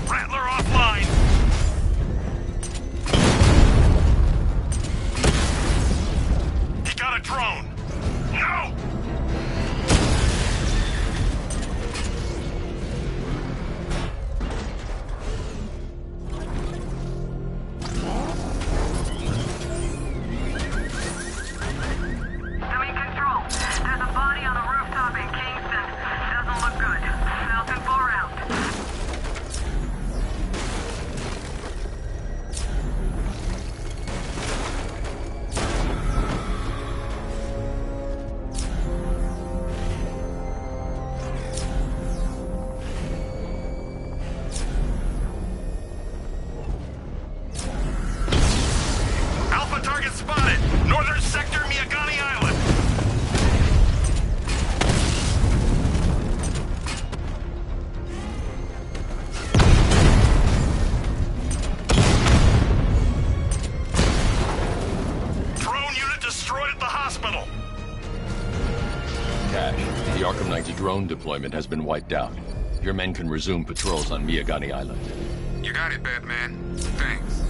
Rattler offline! He got a drone! No! Doing control. There's a body on the rooftop in Kingston. Doesn't look good. Falcon 4 out. Alpha target spotted! Northern sector, Miyagani Island! Drone unit destroyed at the hospital! Cash, the Arkham Knight's drone deployment has been wiped out. Your men can resume patrols on Miyagani Island. You got it, Batman. Thanks.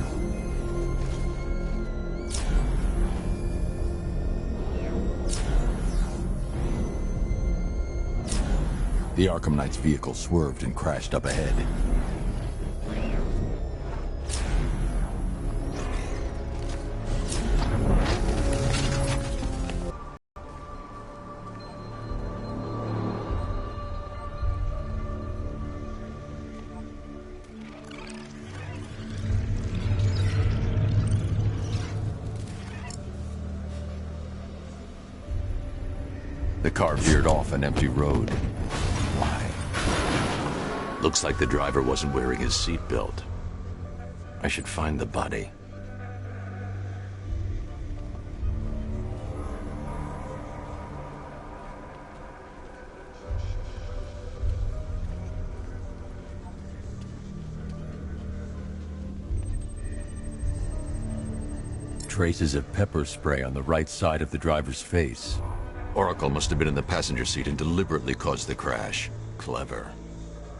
The Arkham Knight's vehicle swerved and crashed up ahead. The car veered off an empty road. Why? Looks like the driver wasn't wearing his seatbelt. I should find the body. Traces of pepper spray on the right side of the driver's face. Oracle must have been in the passenger seat and deliberately caused the crash. Clever.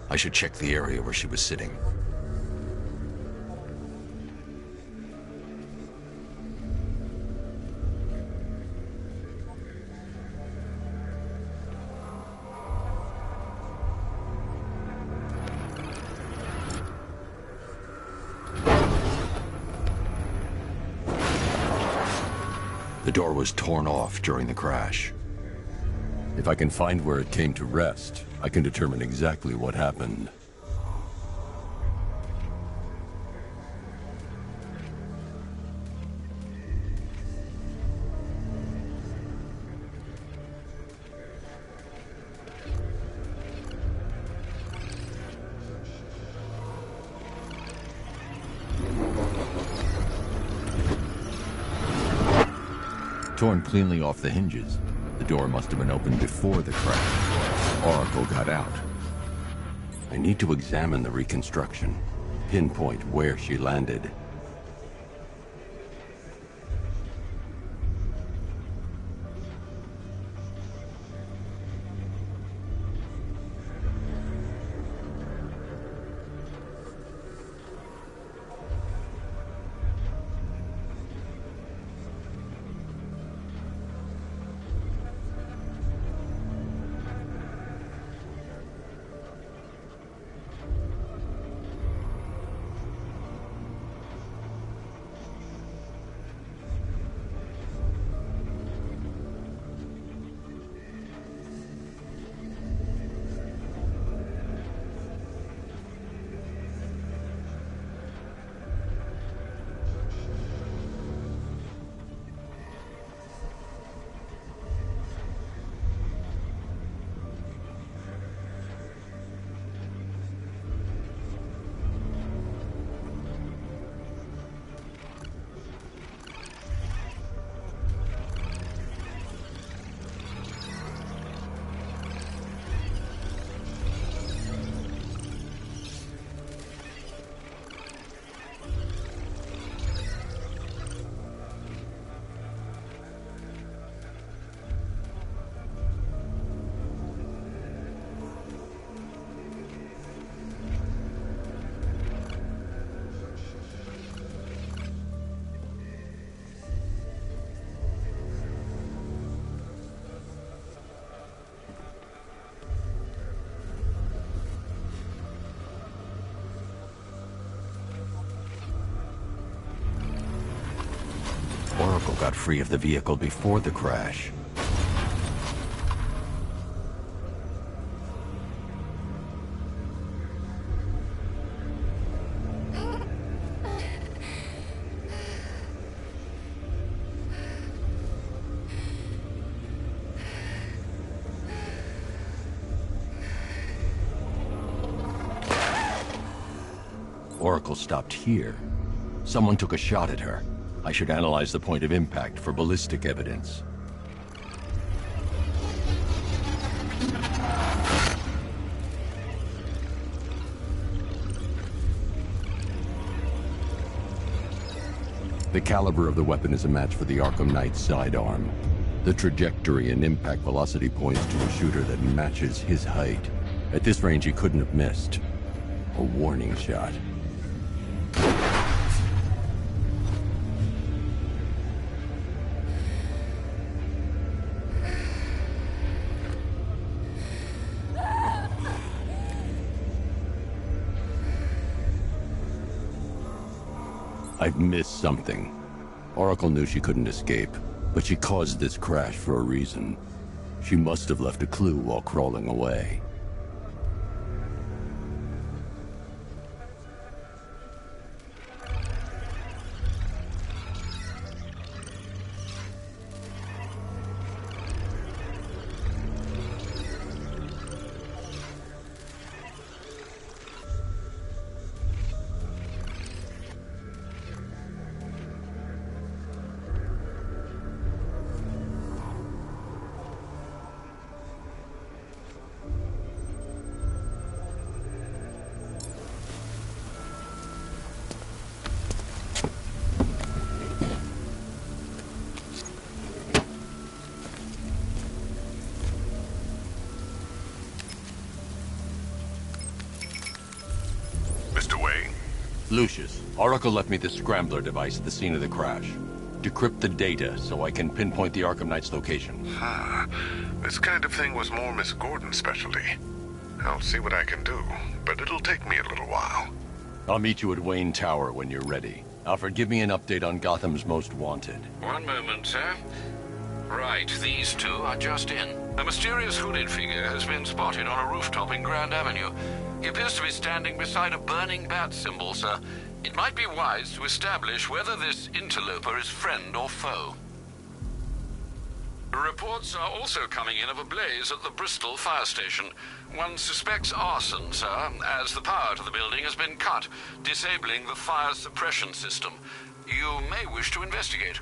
I should check the area where she was sitting. The door was torn off during the crash. If I can find where it came to rest, I can determine exactly what happened. Torn cleanly off the hinges. The door must have been opened before the crash. Oracle got out. I need to examine the reconstruction, pinpoint where she landed. Oracle got free of the vehicle before the crash. Oracle stopped here. Someone took a shot at her. I should analyze the point of impact for ballistic evidence. The caliber of the weapon is a match for the Arkham Knight's sidearm. The trajectory and impact velocity points to a shooter that matches his height. At this range, he couldn't have missed. A warning shot. I've missed something. Oracle knew she couldn't escape, but she caused this crash for a reason. She must have left a clue while crawling away. Lucius, Oracle left me the scrambler device at the scene of the crash. Decrypt the data so I can pinpoint the Arkham Knight's location. This kind of thing was more Miss Gordon's specialty. I'll see what I can do, but it'll take me a little while. I'll meet you at Wayne Tower when you're ready. Alfred, give me an update on Gotham's Most Wanted. One moment, sir. Right, these two are just in. A mysterious hooded figure has been spotted on a rooftop in Grand Avenue. He appears to be standing beside a burning bat symbol, sir. It might be wise to establish whether this interloper is friend or foe. Reports are also coming in of a blaze at the Bristol fire station. One suspects arson, sir, as the power to the building has been cut, disabling the fire suppression system. You may wish to investigate.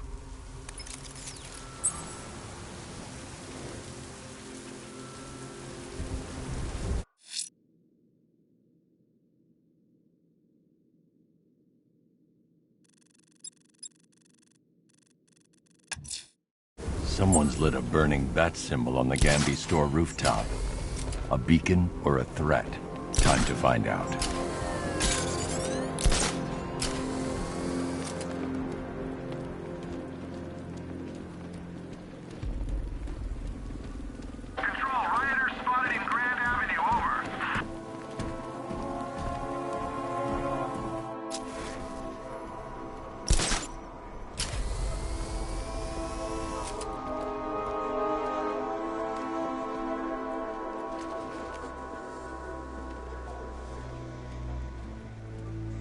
Someone's lit a burning bat symbol on the Gamby store rooftop. A beacon or a threat? Time to find out.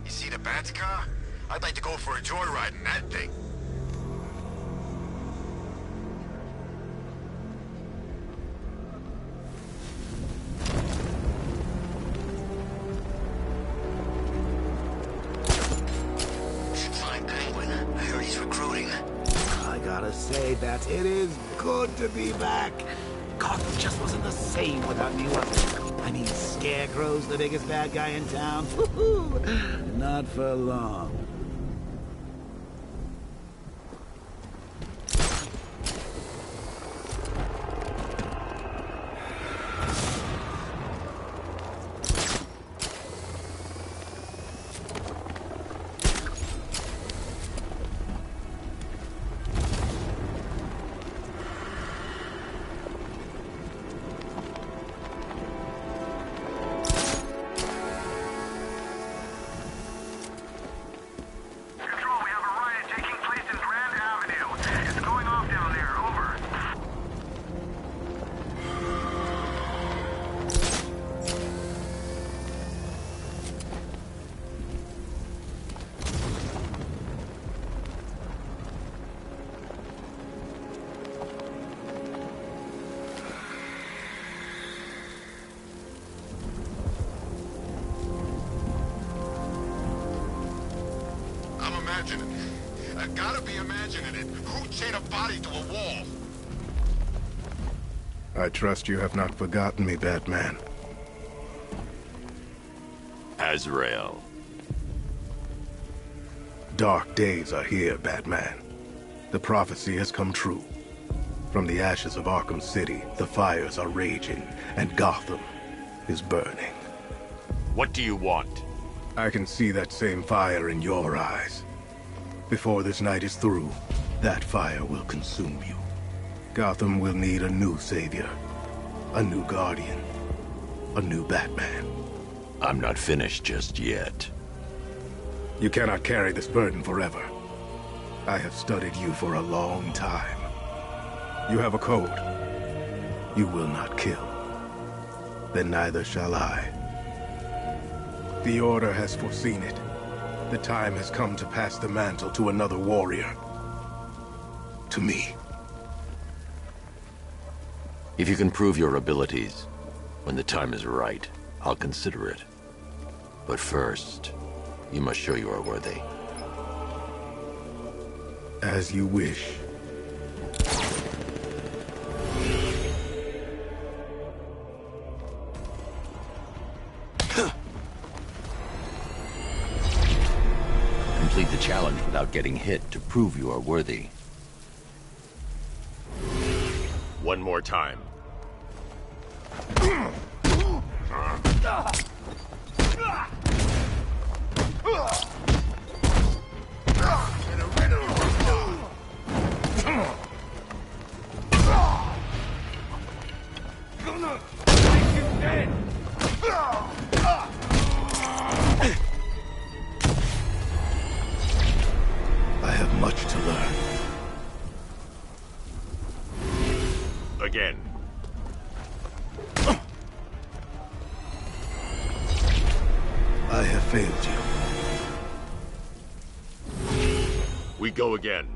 See the Bat's car? I'd like to go for a joyride in that thing. Fine Penguin. I heard he's recruiting. I gotta say, Bats, it is good to be back. Gotham just wasn't the same without me, was it? I mean, Scarecrow's the biggest bad guy in town. Woohoo! Not for long. Gotta be imagining it. Who'd chain a body to a wall? I trust you have not forgotten me, Batman. Azrael. Dark days are here, Batman. The prophecy has come true. From the ashes of Arkham City, the fires are raging, and Gotham is burning. What do you want? I can see that same fire in your eyes. Before this night is through, that fire will consume you. Gotham will need a new savior, a new guardian, a new Batman. I'm not finished just yet. You cannot carry this burden forever. I have studied you for a long time. You have a code. You will not kill. Then neither shall I. The Order has foreseen it. The time has come to pass the mantle to another warrior. To me. If you can prove your abilities, when the time is right, I'll consider it. But first, you must show you are worthy. As you wish. Complete the challenge without getting hit to prove you are worthy. One more time. I have much to learn. Again. I have failed you. We go again.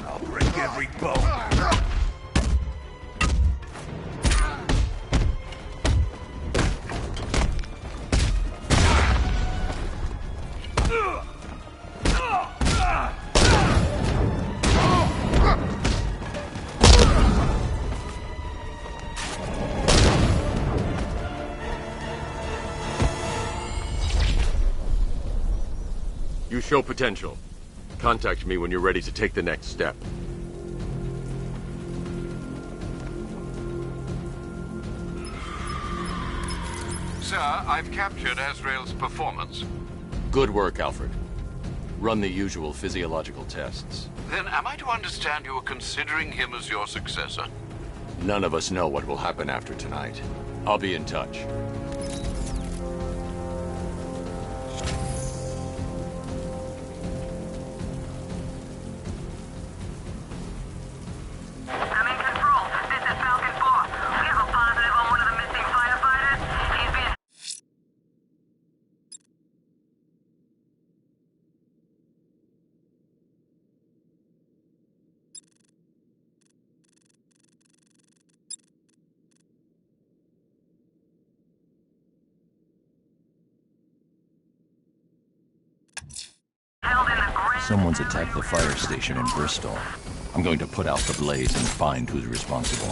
I'll break every bone. You show potential. Contact me when you're ready to take the next step. Sir, I've captured Azrael's performance. Good work, Alfred. Run the usual physiological tests. Then am I to understand you are considering him as your successor? None of us know what will happen after tonight. I'll be in touch. Someone's attacked the fire station in Bristol. I'm going to put out the blaze and find who's responsible.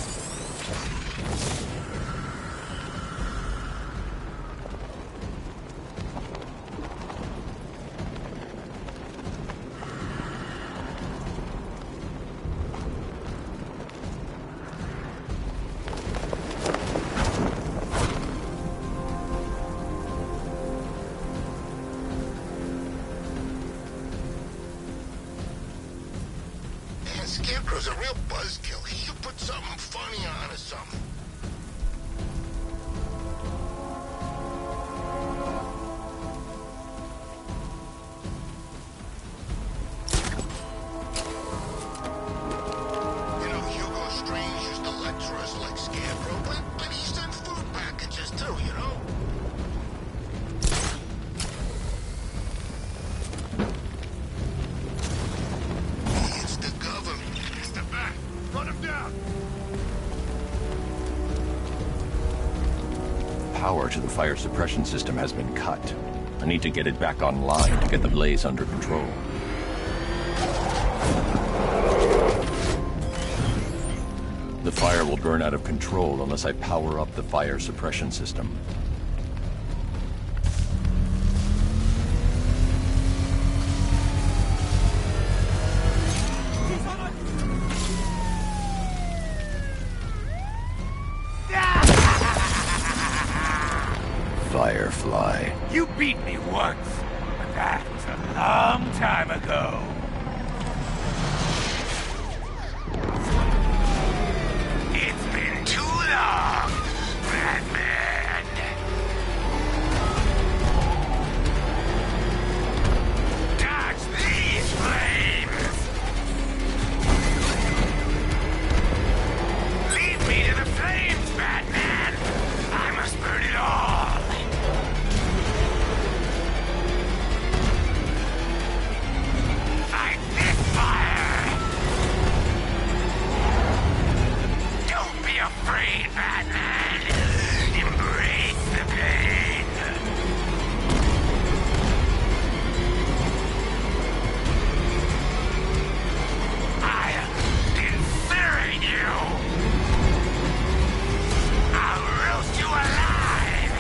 Scarecrow's a real buzzkill. He could put something funny on or something. You know, Hugo Strange used to lecture us like Scarecrow, but he sent food packages too, you know? It's the government. It's the back. Run him down. power to the fire suppression system has been cut. I need to get it back online to get the blaze under control. The fire will burn out of control unless I power up the fire suppression system. Firefly. You beat me once, but that was a long time ago. It's been too long, Batman. Dodge these flames. Lead me to the flames, Batman. I must burn it all. Afraid, Batman! Embrace the pain! I'll incinerate you! I'll roast you alive!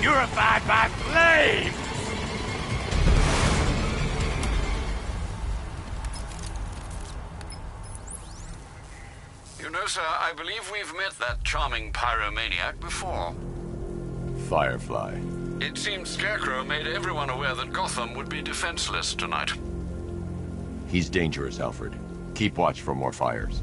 Purified by flame! You know, sir, I believe we've met that charming pyromaniac before. Firefly. It seems Scarecrow made everyone aware that Gotham would be defenseless tonight. He's dangerous, Alfred. Keep watch for more fires.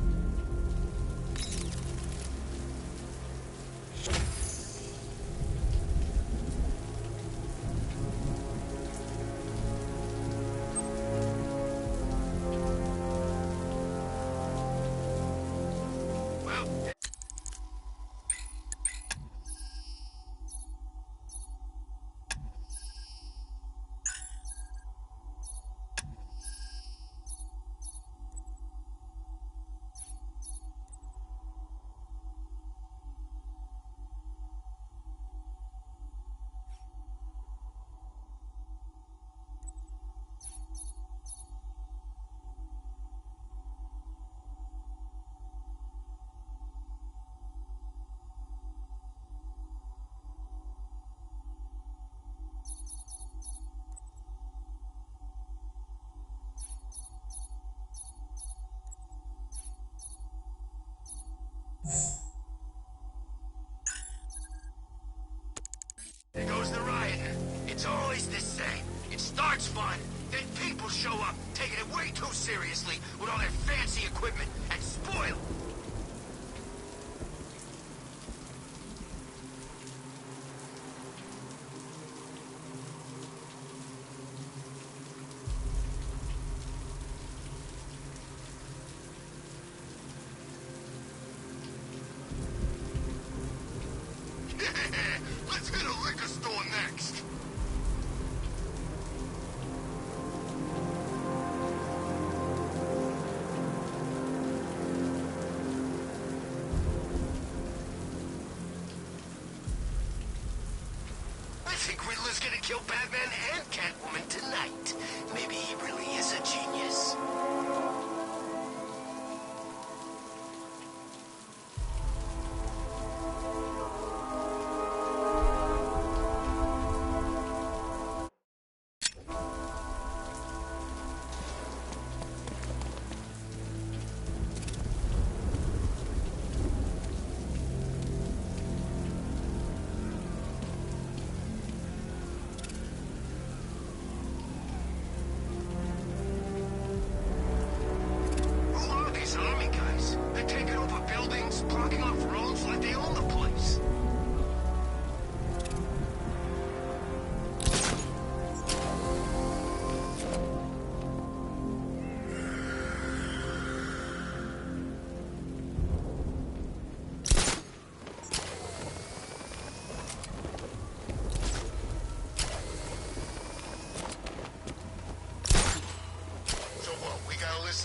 There goes the riot. It's always the same. It starts fun, then people show up, taking it way too seriously with all their fancy equipment, and spoil it. Let's hit a liquor store next. I think Riddler's gonna kill Batman and Catwoman tonight. Maybe he really is a genius.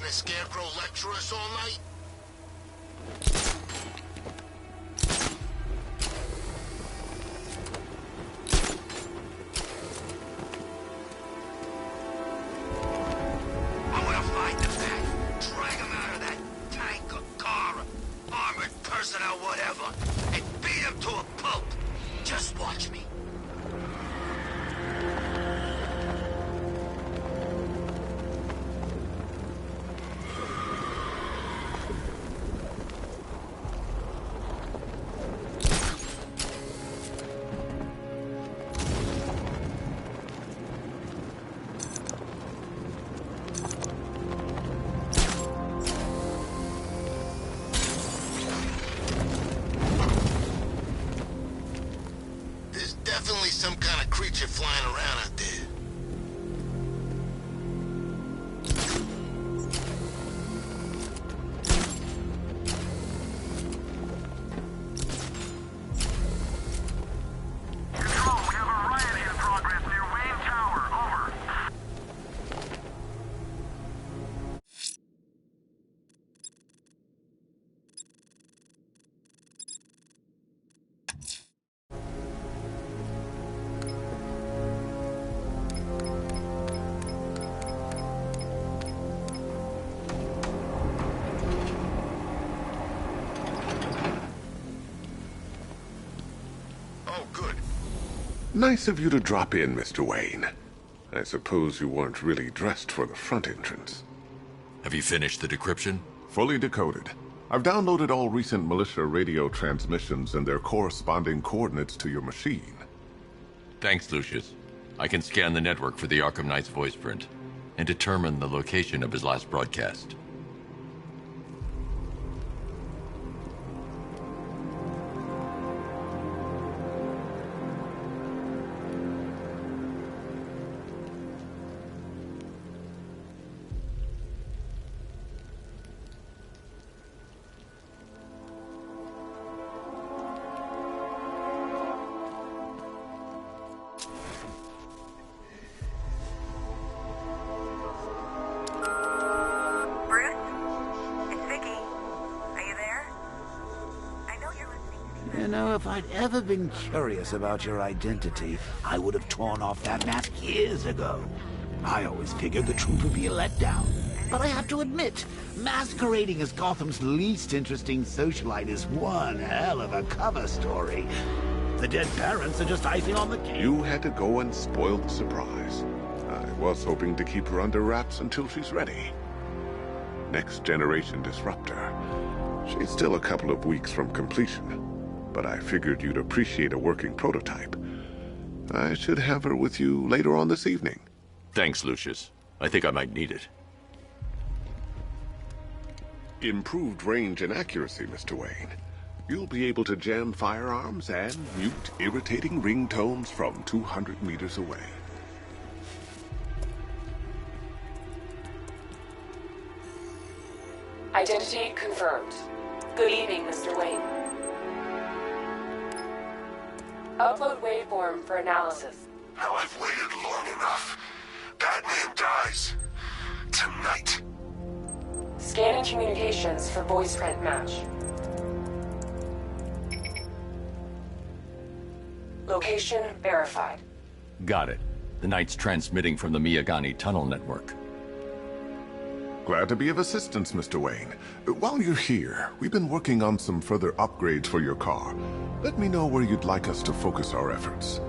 Listening to Scarecrow lecture us all night? I'm gonna find the Bat, drag him out of that tank or car, or armored personnel, whatever, and beat him to a pulp. Just watch me. There's definitely some kind of creature flying around out there. Nice of you to drop in, Mr. Wayne. I suppose you weren't really dressed for the front entrance. Have you finished the decryption? Fully decoded. I've downloaded all recent militia radio transmissions and their corresponding coordinates to your machine. Thanks, Lucius. I can scan the network for the Arkham Knight's voice print and determine the location of his last broadcast. You know, if I'd ever been curious about your identity, I would have torn off that mask years ago. I always figured the truth would be a letdown. But I have to admit, masquerading as Gotham's least interesting socialite is one hell of a cover story. The dead parents are just icing on the cake. You had to go and spoil the surprise. I was hoping to keep her under wraps until she's ready. Next generation disruptor. She's still a couple of weeks from completion, but I figured you'd appreciate a working prototype. I should have her with you later on this evening. Thanks, Lucius. I think I might need it. Improved range and accuracy, Mr. Wayne. You'll be able to jam firearms and mute irritating ringtones from 200 meters away. Identity confirmed. Good evening, Mr. Wayne. Upload waveform for analysis. Now I've waited long enough. Batman dies. Tonight. Scanning communications for voice print match. Location verified. Got it. The Knight's transmitting from the Miyagani tunnel network. Glad to be of assistance, Mr. Wayne. While you're here, we've been working on some further upgrades for your car. Let me know where you'd like us to focus our efforts.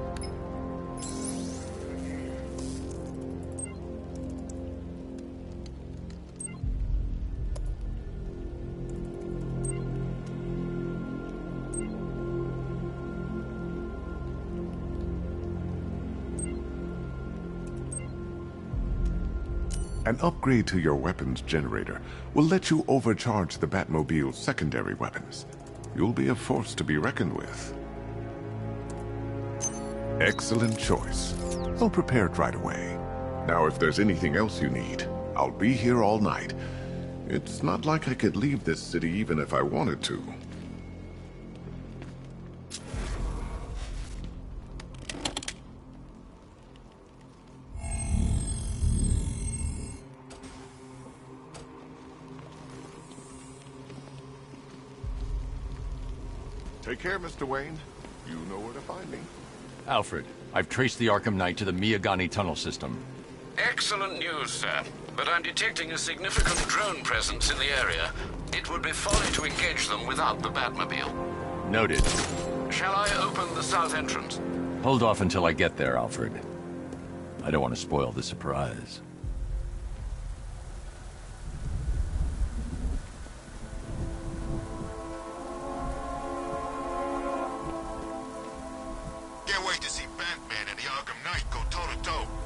An upgrade to your weapons generator will let you overcharge the Batmobile's secondary weapons. You'll be a force to be reckoned with. Excellent choice. I'll prepare it right away. Now, if there's anything else you need, I'll be here all night. It's not like I could leave this city even if I wanted to. Take care, Mr. Wayne. You know where to find me. Alfred, I've traced the Arkham Knight to the Miyagani tunnel system. Excellent news, sir. But I'm detecting a significant drone presence in the area. It would be folly to engage them without the Batmobile. Noted. Shall I open the south entrance? Hold off until I get there, Alfred. I don't want to spoil the surprise. Can't wait to see Batman and the Arkham Knight go toe-to-toe.